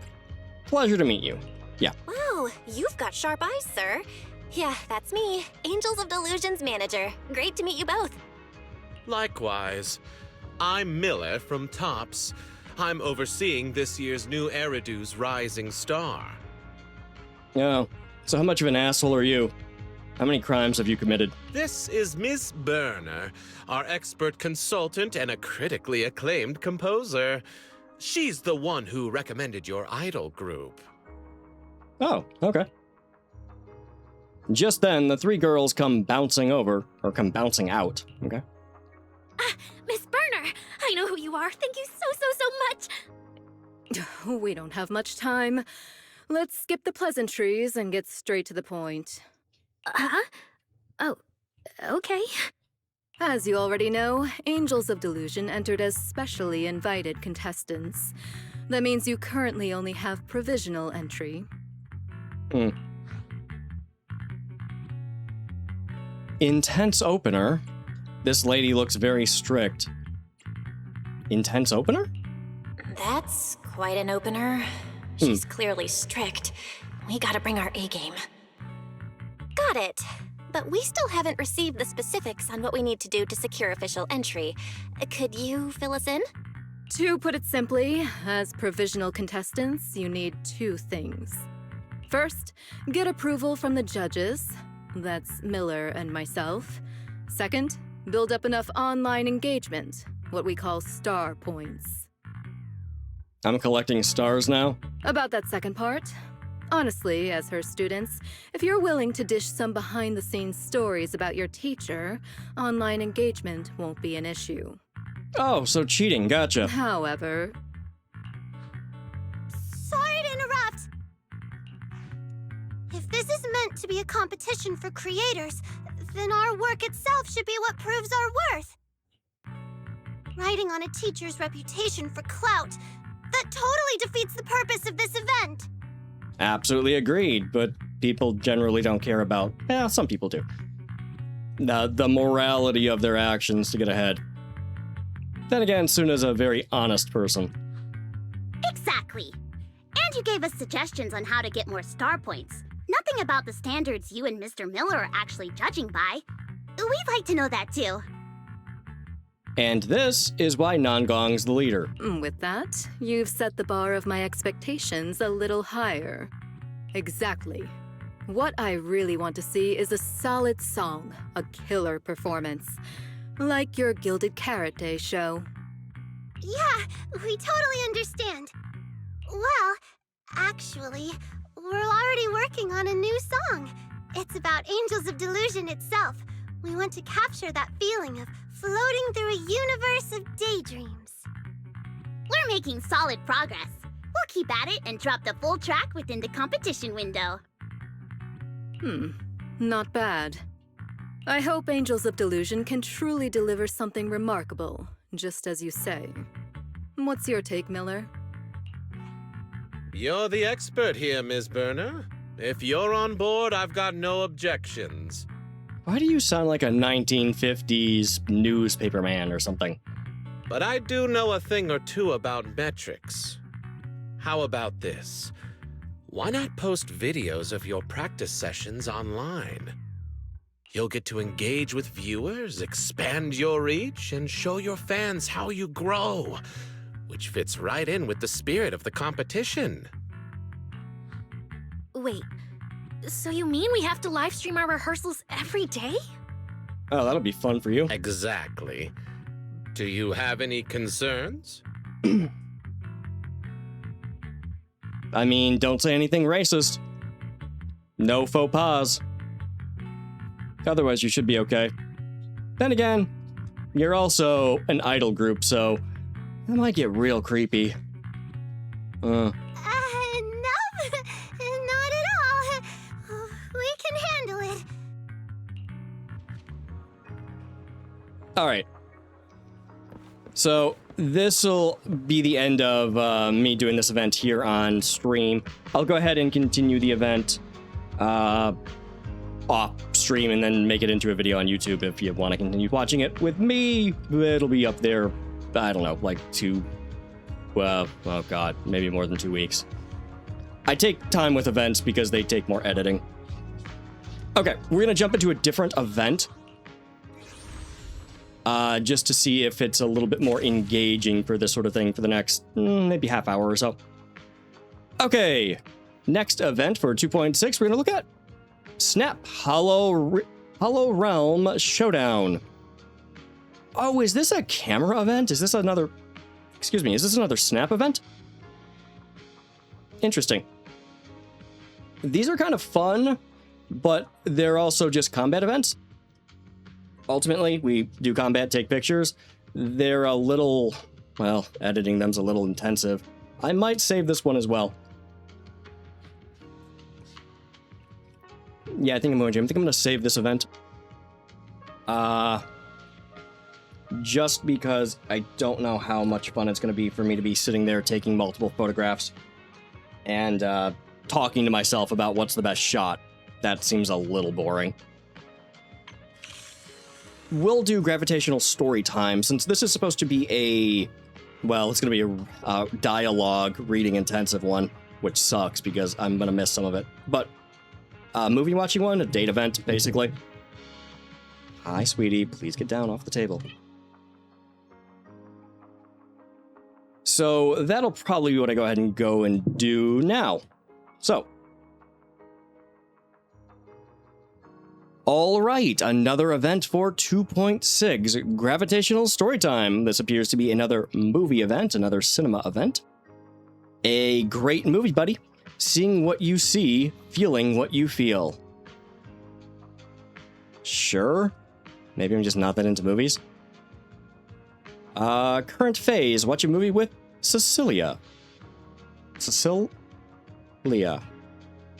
Pleasure to meet you. Yeah. Wow, you've got sharp eyes, sir. Yeah, that's me, Angels of Delusion's manager. Great to meet you both. Likewise. I'm Miller from Tops. I'm overseeing this year's new Eridu's Rising Star. Oh, so how much of an asshole are you? How many crimes have you committed? This is Miss Burner, our expert consultant and a critically acclaimed composer. She's the one who recommended your idol group. Oh, okay. Just then, the three girls come bouncing over, or come bouncing out, okay? Miss Burner, I know who you are. Thank you so much. We don't have much time. Let's skip the pleasantries and get straight to the point. Oh, okay. As you already know, Angels of Delusion entered as specially invited contestants. That means you currently only have provisional entry. Intense opener. This lady looks very strict. Intense opener? That's quite an opener. She's clearly strict. We gotta bring our A-game. Got it. But we still haven't received the specifics on what we need to do to secure official entry. Could you fill us in? To put it simply, as provisional contestants, you need two things. First, get approval from the judges. That's Miller and myself. Second, build up enough online engagement, what we call star points. I'm collecting stars now? About that second part. Honestly, as her students, if you're willing to dish some behind-the-scenes stories about your teacher, online engagement won't be an issue. Oh, so cheating, gotcha. However... Sorry to interrupt. If this is meant to be a competition for creators, then our work itself should be what proves our worth. Riding on a teacher's reputation for clout, that totally defeats the purpose of this event. Absolutely agreed, but people generally don't care about... some people do. The morality of their actions to get ahead. Then again, Suna's a very honest person. Exactly. And you gave us suggestions on how to get more star points. Nothing about the standards you and Mr. Miller are actually judging by. We'd like to know that too. And this is why Nangong's the leader. With that, you've set the bar of my expectations a little higher. Exactly. What I really want to see is a solid song, a killer performance. Like your Gilded Carrot Day show. Yeah, we totally understand. Well, actually, we're already working on a new song. It's about Angels of Delusion itself. We want to capture that feeling of floating through a universe of daydreams. We're making solid progress. We'll keep at it and drop the full track within the competition window. Not bad. I hope Angels of Delusion can truly deliver something remarkable, just as you say. What's your take, Miller? You're the expert here, Ms. Burner. If you're on board, I've got no objections. Why do you sound like a 1950s newspaper man or something? But I do know a thing or two about metrics. How about this? Why not post videos of your practice sessions online? You'll get to engage with viewers, expand your reach, and show your fans how you grow, which fits right in with the spirit of the competition. Wait, so you mean we have to live stream our rehearsals every day? Oh, that'll be fun for you. Exactly. Do you have any concerns? I mean, don't say anything racist. No faux pas. Otherwise, you should be okay. Then again, you're also an idol group, so that might get real creepy. No, not at all. We can handle it. All right. So this'll be the end of me doing this event here on stream. I'll go ahead and continue the event off stream and then make it into a video on YouTube if you want to continue watching it with me. It'll be up there, I don't know, like oh god, maybe more than 2 weeks. I take time with events because they take more editing. Okay, we're gonna jump into a different event. Just to see if it's a little bit more engaging for this sort of thing for the next maybe half hour or so. Okay, next event for 2.6, we're gonna look at Snap Hollow Realm Showdown. Oh, is this a camera event? Is this another... Excuse me, is this another Snap event? Interesting. These are kind of fun, but they're also just combat events. Ultimately, we do combat, take pictures. They're a little... Well, editing them's a little intensive. I might save this one as well. Yeah, I think I'm going to save this event. Just because I don't know how much fun it's going to be for me to be sitting there taking multiple photographs and talking to myself about what's the best shot. That seems a little boring. We'll do gravitational story time, since this is supposed to be a... Well, it's going to be a dialogue reading intensive one, which sucks because I'm going to miss some of it. But movie watching one, a date event, basically. Hi, sweetie. Please get down off the table. So that'll probably be what I go ahead and go and do now. So. All right, another event for 2.6, Gravitational Storytime. This appears to be another movie event, another cinema event. A great movie, buddy. Seeing what you see, feeling what you feel. Sure. Maybe I'm just not that into movies. Current phase, watch a movie with Cecilia. Cecilia.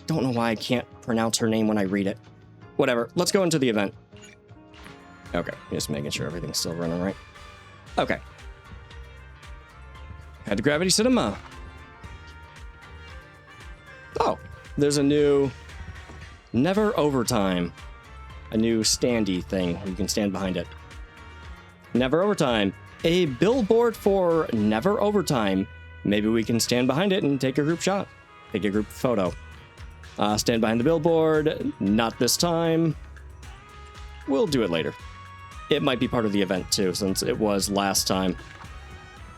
Don't know why I can't pronounce her name when I read it. Whatever, let's go into the event. Okay, just making sure everything's still running right. Okay. Head to Gravity Cinema. Oh, there's a new Never Overtime. A new standee thing. You can stand behind it. Never Overtime. A billboard for Never Overtime. Maybe we can stand behind it and take a group shot. Take a group photo. Stand behind the billboard. Not this time. We'll do it later. It might be part of the event too, since it was last time.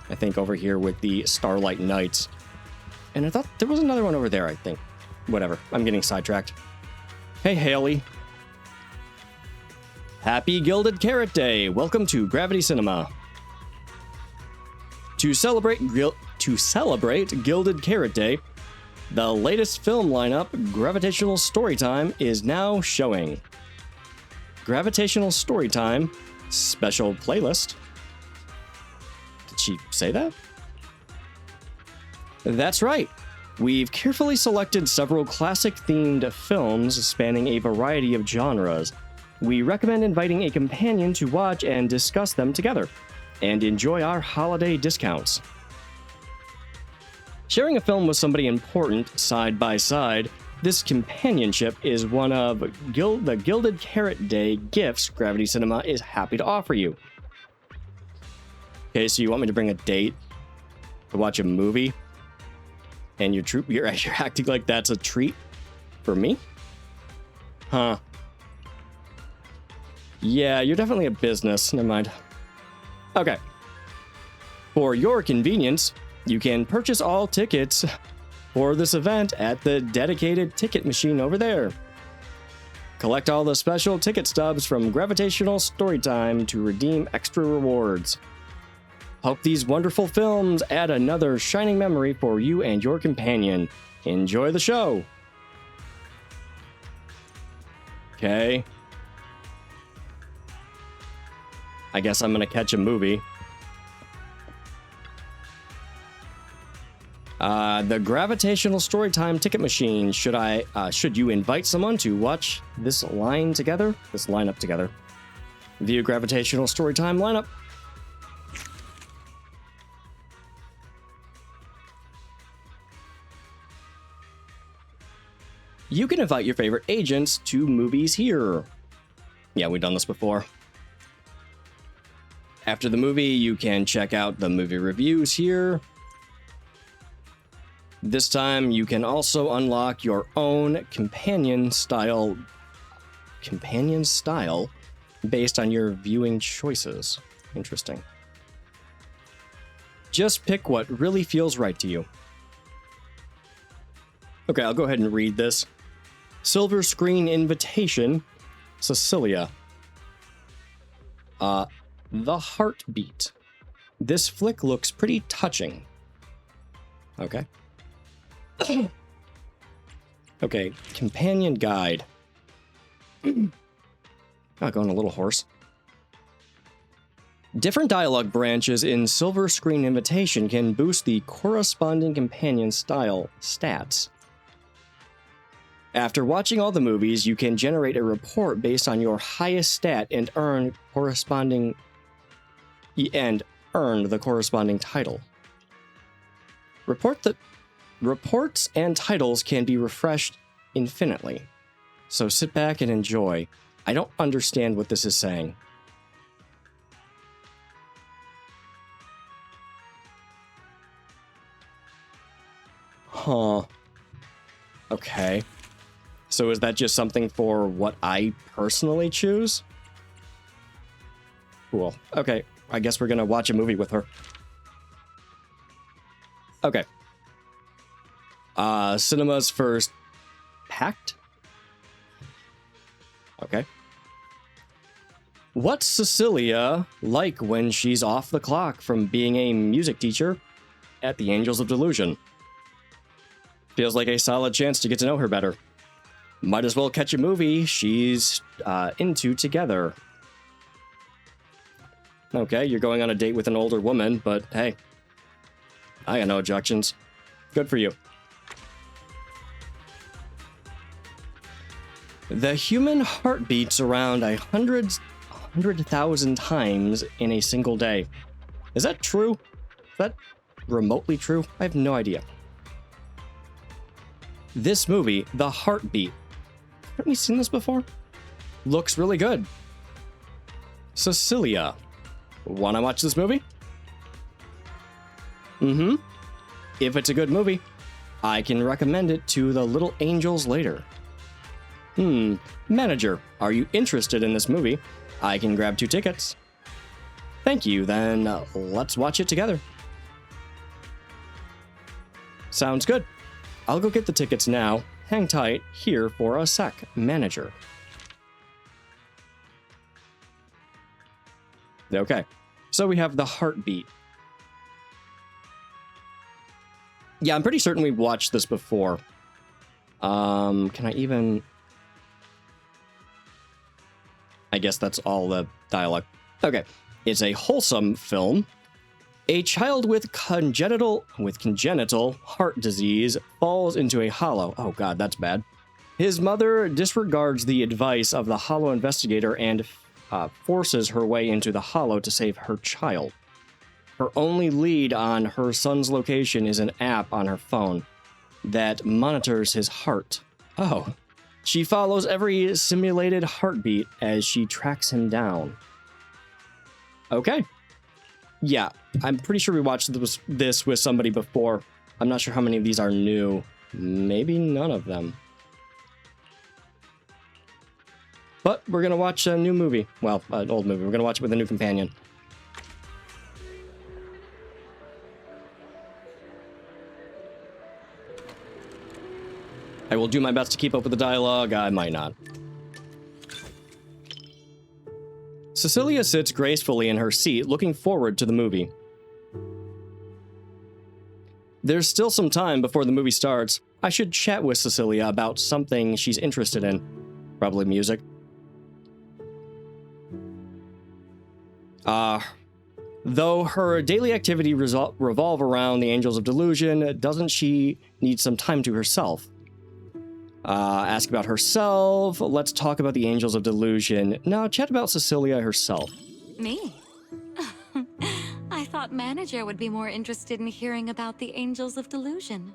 I think over here with the Starlight Knights. And I thought there was another one over there, I think. Whatever, I'm getting sidetracked. Hey, Haley. Happy Gilded Carrot Day. Welcome to Gravity Cinema. To celebrate Gilded Carrot Day, the latest film lineup, Gravitational Storytime, is now showing. Gravitational Storytime special playlist. Did she say that? That's right. We've carefully selected several classic-themed films spanning a variety of genres. we recommend inviting a companion to watch and discuss them together, and enjoy our holiday discounts. Sharing a film with somebody important side by side, this companionship is one of the Gilded Carrot Day gifts Gravity Cinema is happy to offer you. Okay, so you want me to bring a date to watch a movie, and you're acting like that's a treat for me? Huh. Yeah, you're definitely a business. Never mind. Okay. For your convenience, you can purchase all tickets for this event at the dedicated ticket machine over there. Collect all the special ticket stubs from Gravitational Storytime to redeem extra rewards. Hope these wonderful films add another shining memory for you and your companion. Enjoy the show! Okay. I guess I'm gonna catch a movie. The Gravitational Storytime ticket machine. Should you invite someone to watch this lineup together? View Gravitational Storytime lineup. You can invite your favorite agents to movies here. Yeah, we've done this before. After the movie, you can check out the movie reviews here. This time, you can also unlock your own companion style based on your viewing choices. Interesting. Just pick what really feels right to you. Okay, I'll go ahead and read this. Silver Screen Invitation, Cecilia. The Heartbeat. This flick looks pretty touching. Okay. Okay, companion guide. Going a little hoarse. Different dialogue branches in Silver Screen Invitation can boost the corresponding companion style stats. After watching all the movies, you can generate a report based on your highest stat and earn the corresponding title. Reports and titles can be refreshed infinitely. So sit back and enjoy. I don't understand what this is saying. Huh. Okay. So is that just something for what I personally choose? Cool. Okay. I guess we're gonna watch a movie with her. Okay. Cinema's first pact? Okay. What's Cecilia like when she's off the clock from being a music teacher at the Angels of Delusion? Feels like a solid chance to get to know her better. Might as well catch a movie she's into together. Okay, you're going on a date with an older woman, but hey, I got no objections. Good for you. The human heart beats around 100,000 times in a single day. Is that true? Is that remotely true? I have no idea. This movie, The Heartbeat. Haven't we seen this before? Looks really good. Cecilia. Wanna watch this movie? Mm-hmm. If it's a good movie, I can recommend it to the little angels later. Manager, are you interested in this movie? I can grab 2 tickets. Thank you, then let's watch it together. Sounds good. I'll go get the tickets now. Hang tight here for a sec, manager. Okay, so we have The Heartbeat. Yeah, I'm pretty certain we've watched this before. Can I even... I guess that's all the dialogue. Okay, it's a wholesome film. A child with congenital heart disease falls into a hollow. Oh god, that's bad. His mother disregards the advice of the Hollow investigator and forces her way into the Hollow to save her child. Her only lead on her son's location is an app on her phone that monitors his heart. Oh. She follows every simulated heartbeat as she tracks him down. Okay. Yeah, I'm pretty sure we watched this with somebody before. I'm not sure how many of these are new. Maybe none of them. But we're going to watch a new movie. Well, an old movie. We're going to watch it with a new companion. I will do my best to keep up with the dialogue. I might not. Cecilia sits gracefully in her seat, looking forward to the movie. There's still some time before the movie starts. I should chat with Cecilia about something she's interested in. Probably music. Though her daily activity revolve around the Angels of Delusion, doesn't she need some time to herself? Ask about herself. Let's talk about the Angels of Delusion. Now, chat about Cecilia herself. Me? I thought Manager would be more interested in hearing about the Angels of Delusion.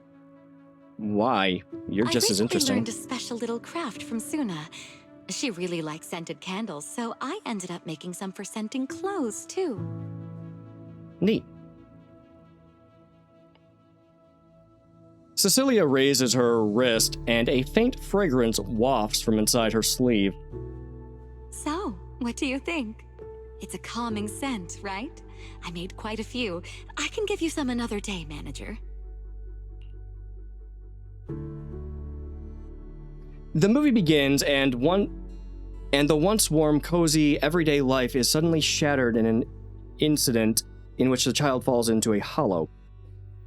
Why? You're just as interesting. I learned a special little craft from Suna. She really likes scented candles, so I ended up making some for scenting clothes, too. Neat. Cecilia raises her wrist, and a faint fragrance wafts from inside her sleeve. So, what do you think? It's a calming scent, right? I made quite a few. I can give you some another day, Manager. The movie begins, and the once warm, cozy, everyday life is suddenly shattered in an incident in which the child falls into a hollow.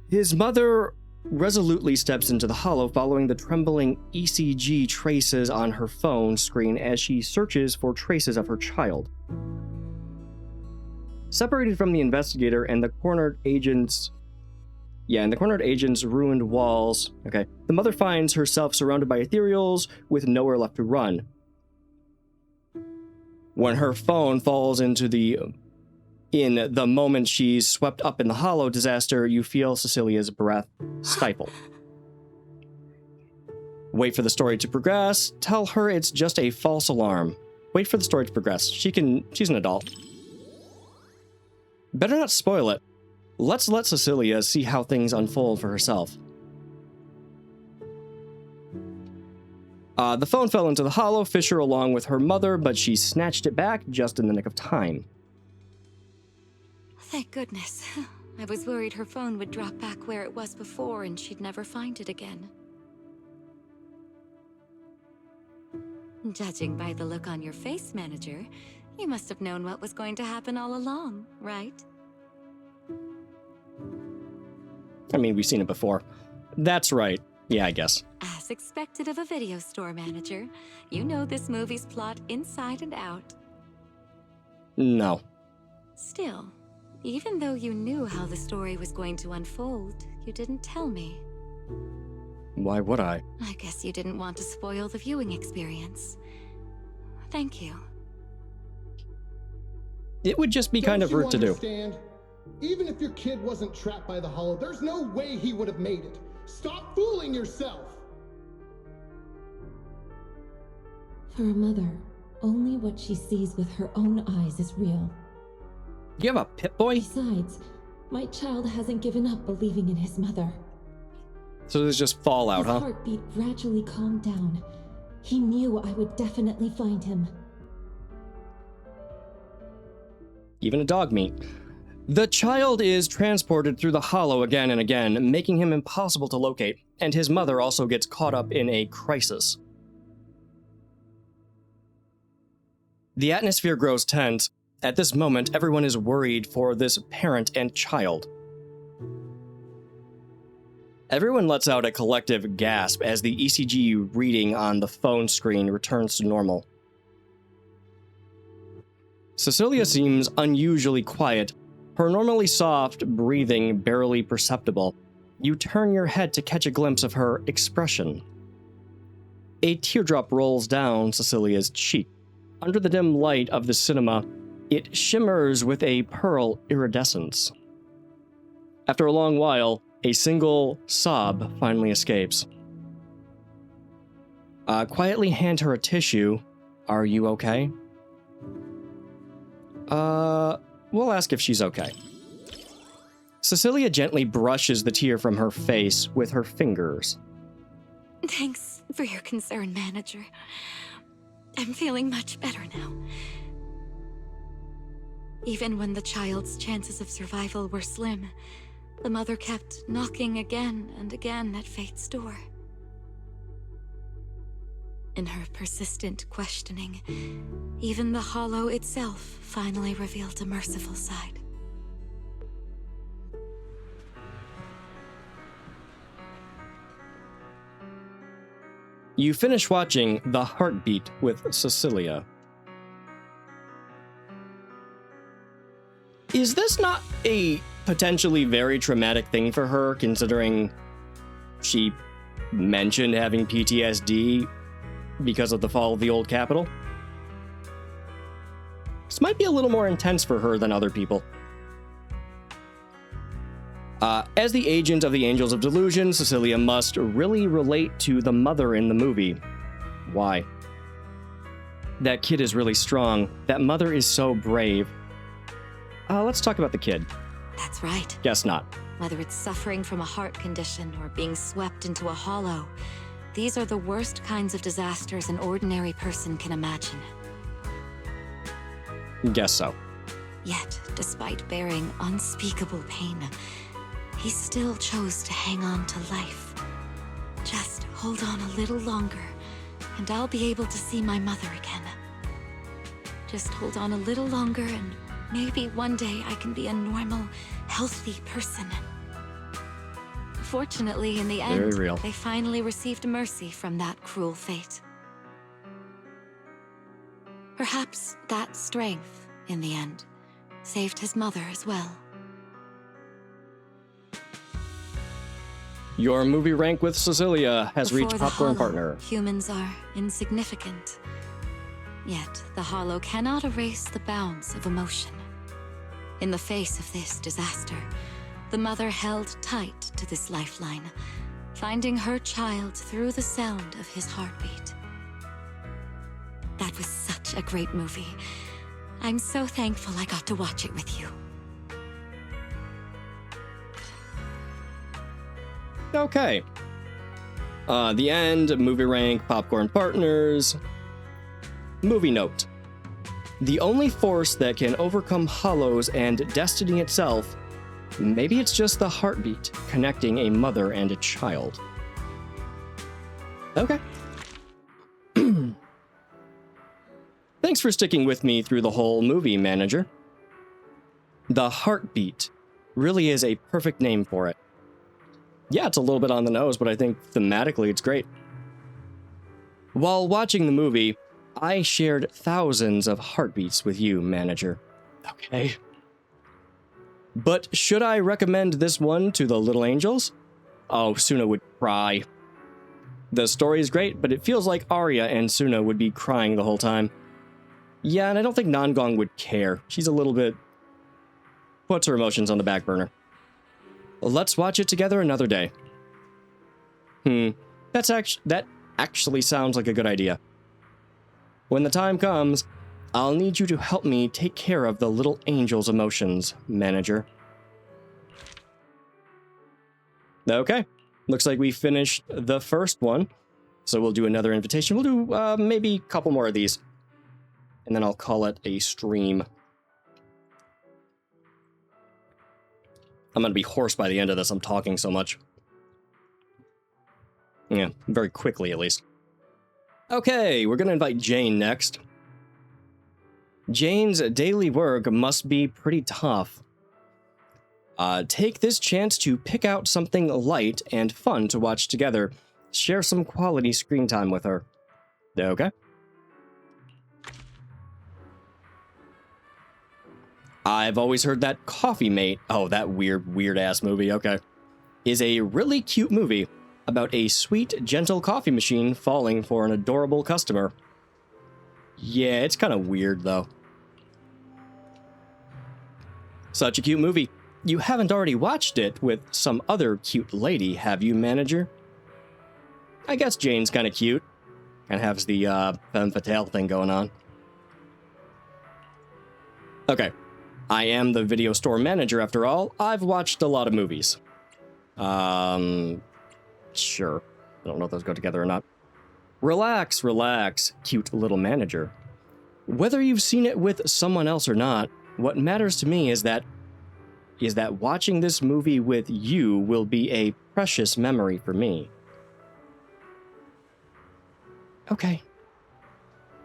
His mother resolutely steps into the hollow, following the trembling ECG traces on her phone screen as she searches for traces of her child. Separated from the investigator and the cornered agent's ruined walls, the mother finds herself surrounded by ethereals with nowhere left to run. When her phone falls in the moment she's swept up in the hollow disaster, you feel Cecilia's breath stifle. Wait for the story to progress. Tell her it's just a false alarm. Wait for the story to progress. She's an adult. Better not spoil it. Let's let Cecilia see how things unfold for herself. The phone fell into the hollow fissure along with her mother, but she snatched it back just in the nick of time. Thank goodness. I was worried her phone would drop back where it was before and she'd never find it again. Judging by the look on your face, Manager, you must have known what was going to happen all along, right? I mean, we've seen it before. That's right. Yeah, I guess. As expected of a video store manager, you know this movie's plot inside and out. No. Still, even though you knew how the story was going to unfold, you didn't tell me. Why would I? I guess you didn't want to spoil the viewing experience. Thank you. It would just be kind of rude to do. Even if your kid wasn't trapped by the hollow, there's no way he would have made it. Stop fooling yourself! For a mother, only what she sees with her own eyes is real. You have a Pip-Boy? Besides, my child hasn't given up believing in his mother. So there's just fallout, His huh? heartbeat gradually calmed down. He knew I would definitely find him. Even a dog meat. The child is transported through the hollow again and again, making him impossible to locate, and his mother also gets caught up in a crisis. The atmosphere grows tense. At this moment, everyone is worried for this parent and child. Everyone lets out a collective gasp as the ECG reading on the phone screen returns to normal. Cecilia seems unusually quiet, her normally soft breathing barely perceptible. You turn your head to catch a glimpse of her expression. A teardrop rolls down Cecilia's cheek. Under the dim light of the cinema, it shimmers with a pearl iridescence. After a long while, a single sob finally escapes. Quietly hand her a tissue. Are you okay? We'll ask if she's okay. Cecilia gently brushes the tear from her face with her fingers. Thanks for your concern, Manager. I'm feeling much better now. Even when the child's chances of survival were slim, the mother kept knocking again and again at fate's door. In her persistent questioning, even the hollow itself finally revealed a merciful side. You finish watching The Heartbeat with Cecilia. Is this not a potentially very traumatic thing for her, considering she mentioned having PTSD because of the fall of the old capital? This might be a little more intense for her than other people. As the agent of the Angels of Delusion, Cecilia must really relate to the mother in the movie. Why? That kid is really strong. That mother is so brave. Let's talk about the kid. That's right. Guess not. Whether it's suffering from a heart condition or being swept into a hollow, these are the worst kinds of disasters an ordinary person can imagine. Guess so. Yet, despite bearing unspeakable pain, he still chose to hang on to life. Just hold on a little longer, and I'll be able to see my mother again. Just hold on a little longer, and maybe one day I can be a normal, healthy person. Fortunately, in the end, they finally received mercy from that cruel fate. Perhaps that strength, in the end, saved his mother as well. Your movie rank with Cecilia has Before reached the Popcorn Hollow, Partner. Humans are insignificant. Yet, the Hollow cannot erase the bounds of emotion. In the face of this disaster, the mother held tight to this lifeline, finding her child through the sound of his heartbeat. That was such a great movie. I'm so thankful I got to watch it with you. Okay. The end, movie rank, Popcorn Partners. Movie note. The only force that can overcome hollows and destiny itself, maybe it's just the heartbeat connecting a mother and a child. Okay. Thanks for sticking with me through the whole movie, Manager. The Heartbeat really is a perfect name for it. Yeah, it's a little bit on the nose, but I think thematically it's great. While watching the movie, I shared thousands of heartbeats with you, Manager. Okay. But should I recommend this one to the little angels? Oh, Suna would cry. The story is great, but it feels like Arya and Suna would be crying the whole time. Yeah, and I don't think Nangong would care. She's a little bit... puts her emotions on the back burner. Let's watch it together another day. That actually sounds like a good idea. When the time comes, I'll need you to help me take care of the little angel's emotions, Manager. Okay, looks like we finished the first one, so we'll do another invitation. We'll do maybe a couple more of these, and then I'll call it a stream. I'm gonna be hoarse by the end of this. I'm talking so much. Yeah, very quickly at least. Okay, we're gonna invite Jane next. Jane's daily work must be pretty tough. Take this chance to pick out something light and fun to watch together. Share some quality screen time with her. Okay. I've always heard that Coffee Mate, oh, that weird ass movie, okay, is a really cute movie. about a sweet, gentle coffee machine falling for an adorable customer. Yeah, it's kind of weird, though. Such a cute movie. You haven't already watched it with some other cute lady, have you, manager? I guess Jane's kind of cute and has the femme fatale thing going on. Okay. I am the video store manager after all. I've watched a lot of movies. Sure. I don't know if those go together or not. Relax, relax, cute little manager. Whether you've seen it with someone else or not, what matters to me is that watching this movie with you will be a precious memory for me. Okay.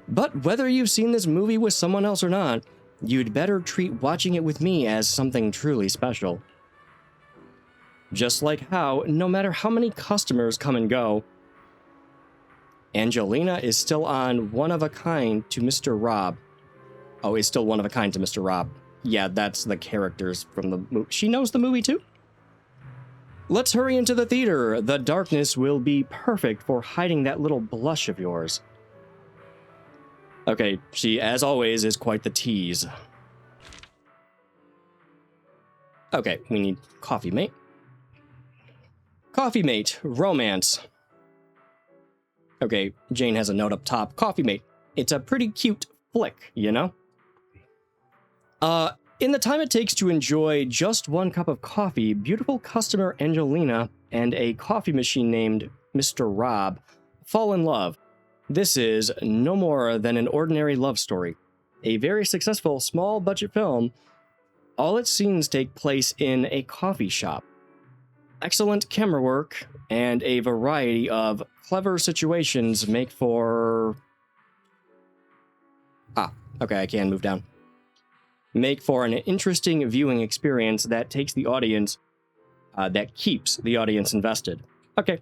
But whether you've seen this movie with someone else or not, you'd better treat watching it with me as something truly special. Just like how, no matter how many customers come and go, Angelina is still on one of a kind to Mr. Rob. Oh, is still one of a kind to Mr. Rob. Yeah, that's the characters from the movie. She knows the movie too? Let's hurry into the theater. The darkness will be perfect for hiding that little blush of yours. Okay, she, as always, is quite the tease. Okay, we need Coffee Mate. Coffee Mate, romance. Okay, Jane has a note up top. Coffee Mate. It's a pretty cute flick, you know? In the time it takes to enjoy just one cup of coffee, beautiful customer Angelina and a coffee machine named Mr. Rob fall in love. This is no more than an ordinary love story. A very successful small-budget film. All its scenes take place in a coffee shop. Excellent camera work and a variety of clever situations make for... okay, I can move down. Make for an interesting viewing experience that takes the audience, that keeps the audience invested. Okay.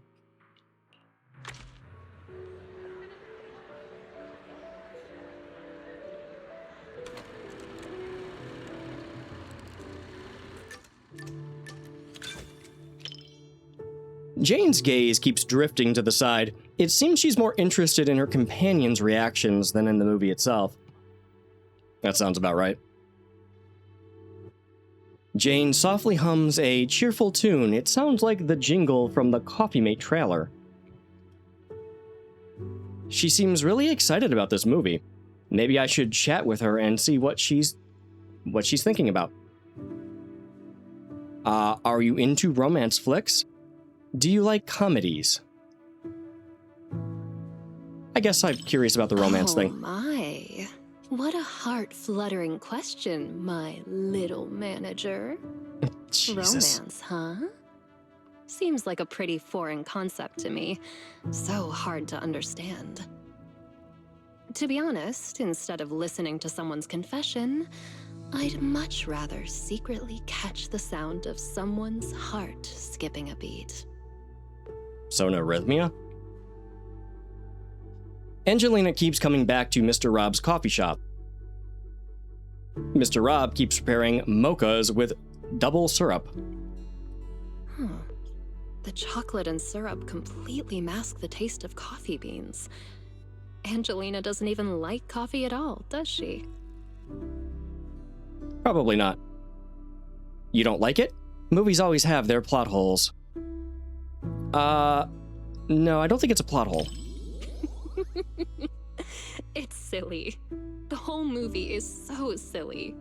Jane's gaze keeps drifting to the side. It seems she's more interested in her companion's reactions than in the movie itself. That sounds about right. Jane softly hums a cheerful tune. It sounds like the jingle from the Coffee Mate trailer. She seems really excited about this movie. Maybe I should chat with her and see what she's thinking about. Are you into romance flicks? Do you like comedies? I guess I'm curious about the romance thing. Oh my. What a heart-fluttering question, my little manager. Jesus. Romance, huh? Seems like a pretty foreign concept to me. So hard to understand. To be honest, instead of listening to someone's confession, I'd much rather secretly catch the sound of someone's heart skipping a beat. Sonorhythmia? Angelina keeps coming back to Mr. Rob's coffee shop. Mr. Rob keeps preparing mochas with double syrup. The chocolate and syrup completely mask the taste of coffee beans. Angelina doesn't even like coffee at all, does she? Probably not. You don't like it? Movies always have their plot holes. No, I don't think it's a plot hole. It's silly. The whole movie is so silly.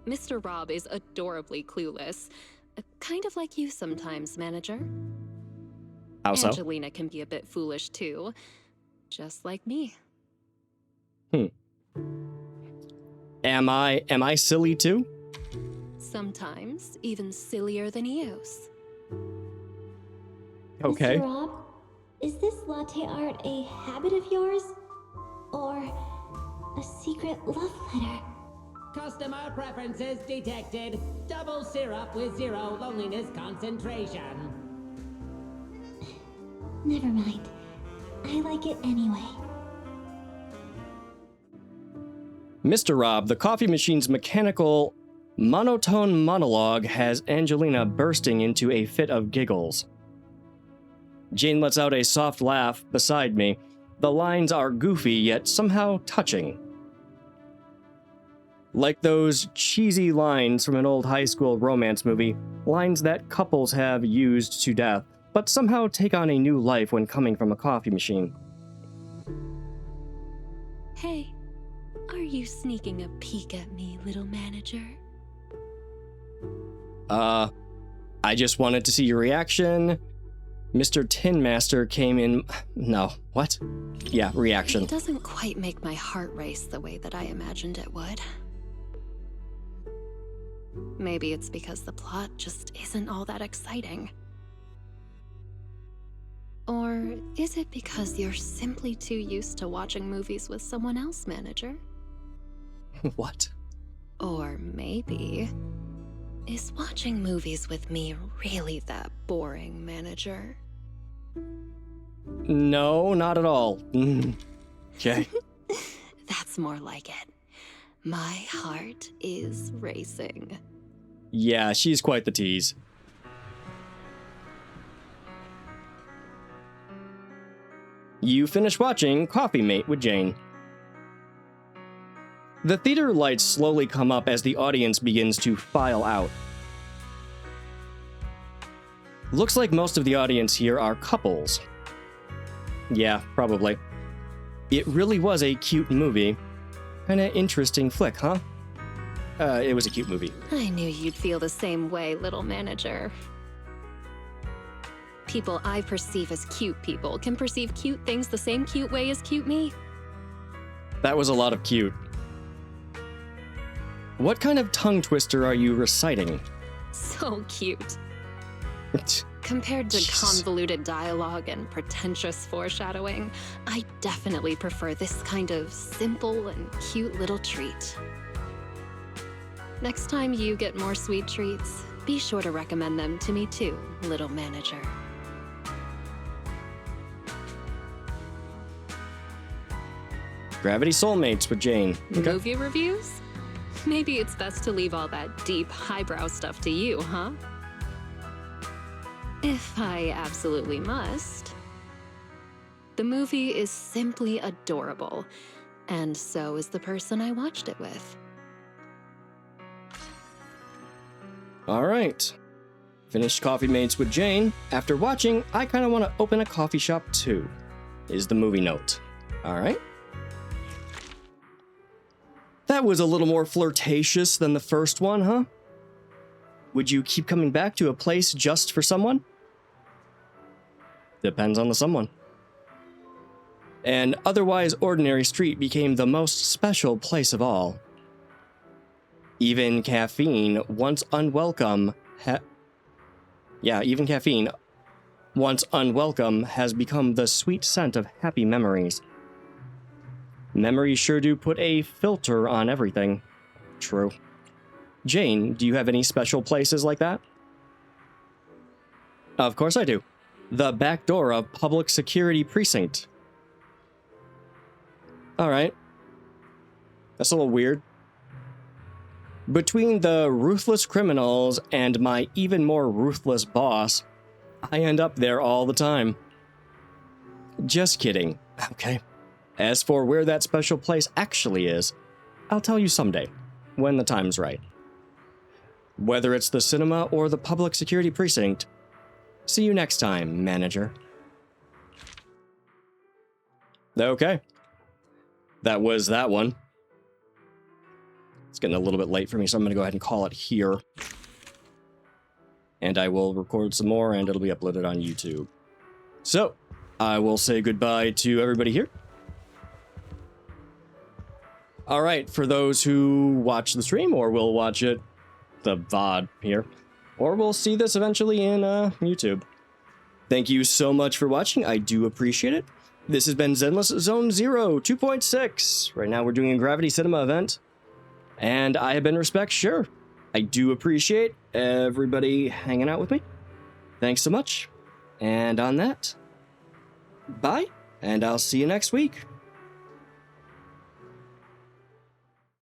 Mr. Rob is adorably clueless. Kind of like you sometimes, manager. How so? Angelina can be a bit foolish too. Just like me. Am I silly too? Sometimes even sillier than Eos. Okay. Mr. Rob, is this latte art a habit of yours? Or a secret love letter? Customer preferences detected. Double syrup with 0 loneliness concentration. Never mind. I like it anyway. Mr. Rob, the coffee machine's mechanical, monotone monologue has Angelina bursting into a fit of giggles. Jane lets out a soft laugh beside me. The lines are goofy, yet somehow touching. Like those cheesy lines from an old high school romance movie, lines that couples have used to death, but somehow take on a new life when coming from a coffee machine. Hey, are you sneaking a peek at me, little manager? I just wanted to see your reaction. Mr. Tin Master came in... No, what? Yeah, reaction. It doesn't quite make my heart race the way that I imagined it would. Maybe it's because the plot just isn't all that exciting. Or is it because you're simply too used to watching movies with someone else, manager? What? Or maybe... is watching movies with me really that boring, manager? No, not at all. Okay. That's more like it. My heart is racing. Yeah, she's quite the tease. You finish watching Coffee Mate with Jane. The theater lights slowly come up as the audience begins to file out. Looks like most of the audience here are couples. Yeah, probably. It really was a cute movie. Kinda interesting flick, huh? It was a cute movie. I knew you'd feel the same way, little manager. People I perceive as cute people can perceive cute things the same cute way as cute me. That was a lot of cute. What kind of tongue twister are you reciting? So cute. Compared to convoluted dialogue and pretentious foreshadowing, I definitely prefer this kind of simple and cute little treat. Next time you get more sweet treats, be sure to recommend them to me too, little manager. Gravity Soulmates with Jane. Okay. Movie reviews? Maybe it's best to leave all that deep, highbrow stuff to you, huh? If I absolutely must. The movie is simply adorable, and so is the person I watched it with. All right. Finished Coffee Mates with Jane. After watching, I kind of want to open a coffee shop too, is the movie note. All right. That was a little more flirtatious than the first one, huh? Would you keep coming back to a place just for someone? Depends on the someone. An otherwise ordinary street became the most special place of all. Even caffeine, once unwelcome, even caffeine, once unwelcome, has become the sweet scent of happy memories. Memories sure do put a filter on everything. True. Jane, do you have any special places like that? Of course I do. The back door of Public Security Precinct. Alright. That's a little weird. Between the ruthless criminals and my even more ruthless boss, I end up there all the time. Just kidding, okay? As for where that special place actually is, I'll tell you someday, when the time's right. Whether it's the cinema or the Public Security Precinct, see you next time, manager. Okay. That was that one. It's getting a little bit late for me, so I'm going to go ahead and call it here. And I will record some more, and it'll be uploaded on YouTube. So, I will say goodbye to everybody here. Alright, for those who watch the stream, or will watch it, the VOD here, or will see this eventually in YouTube. Thank you so much for watching, I do appreciate it. This has been Zenless Zone Zero 2.6. Right now we're doing a Gravity Cinema event. And I have been Respect, sure. I do appreciate everybody hanging out with me. Thanks so much. And on that, bye, and I'll see you next week.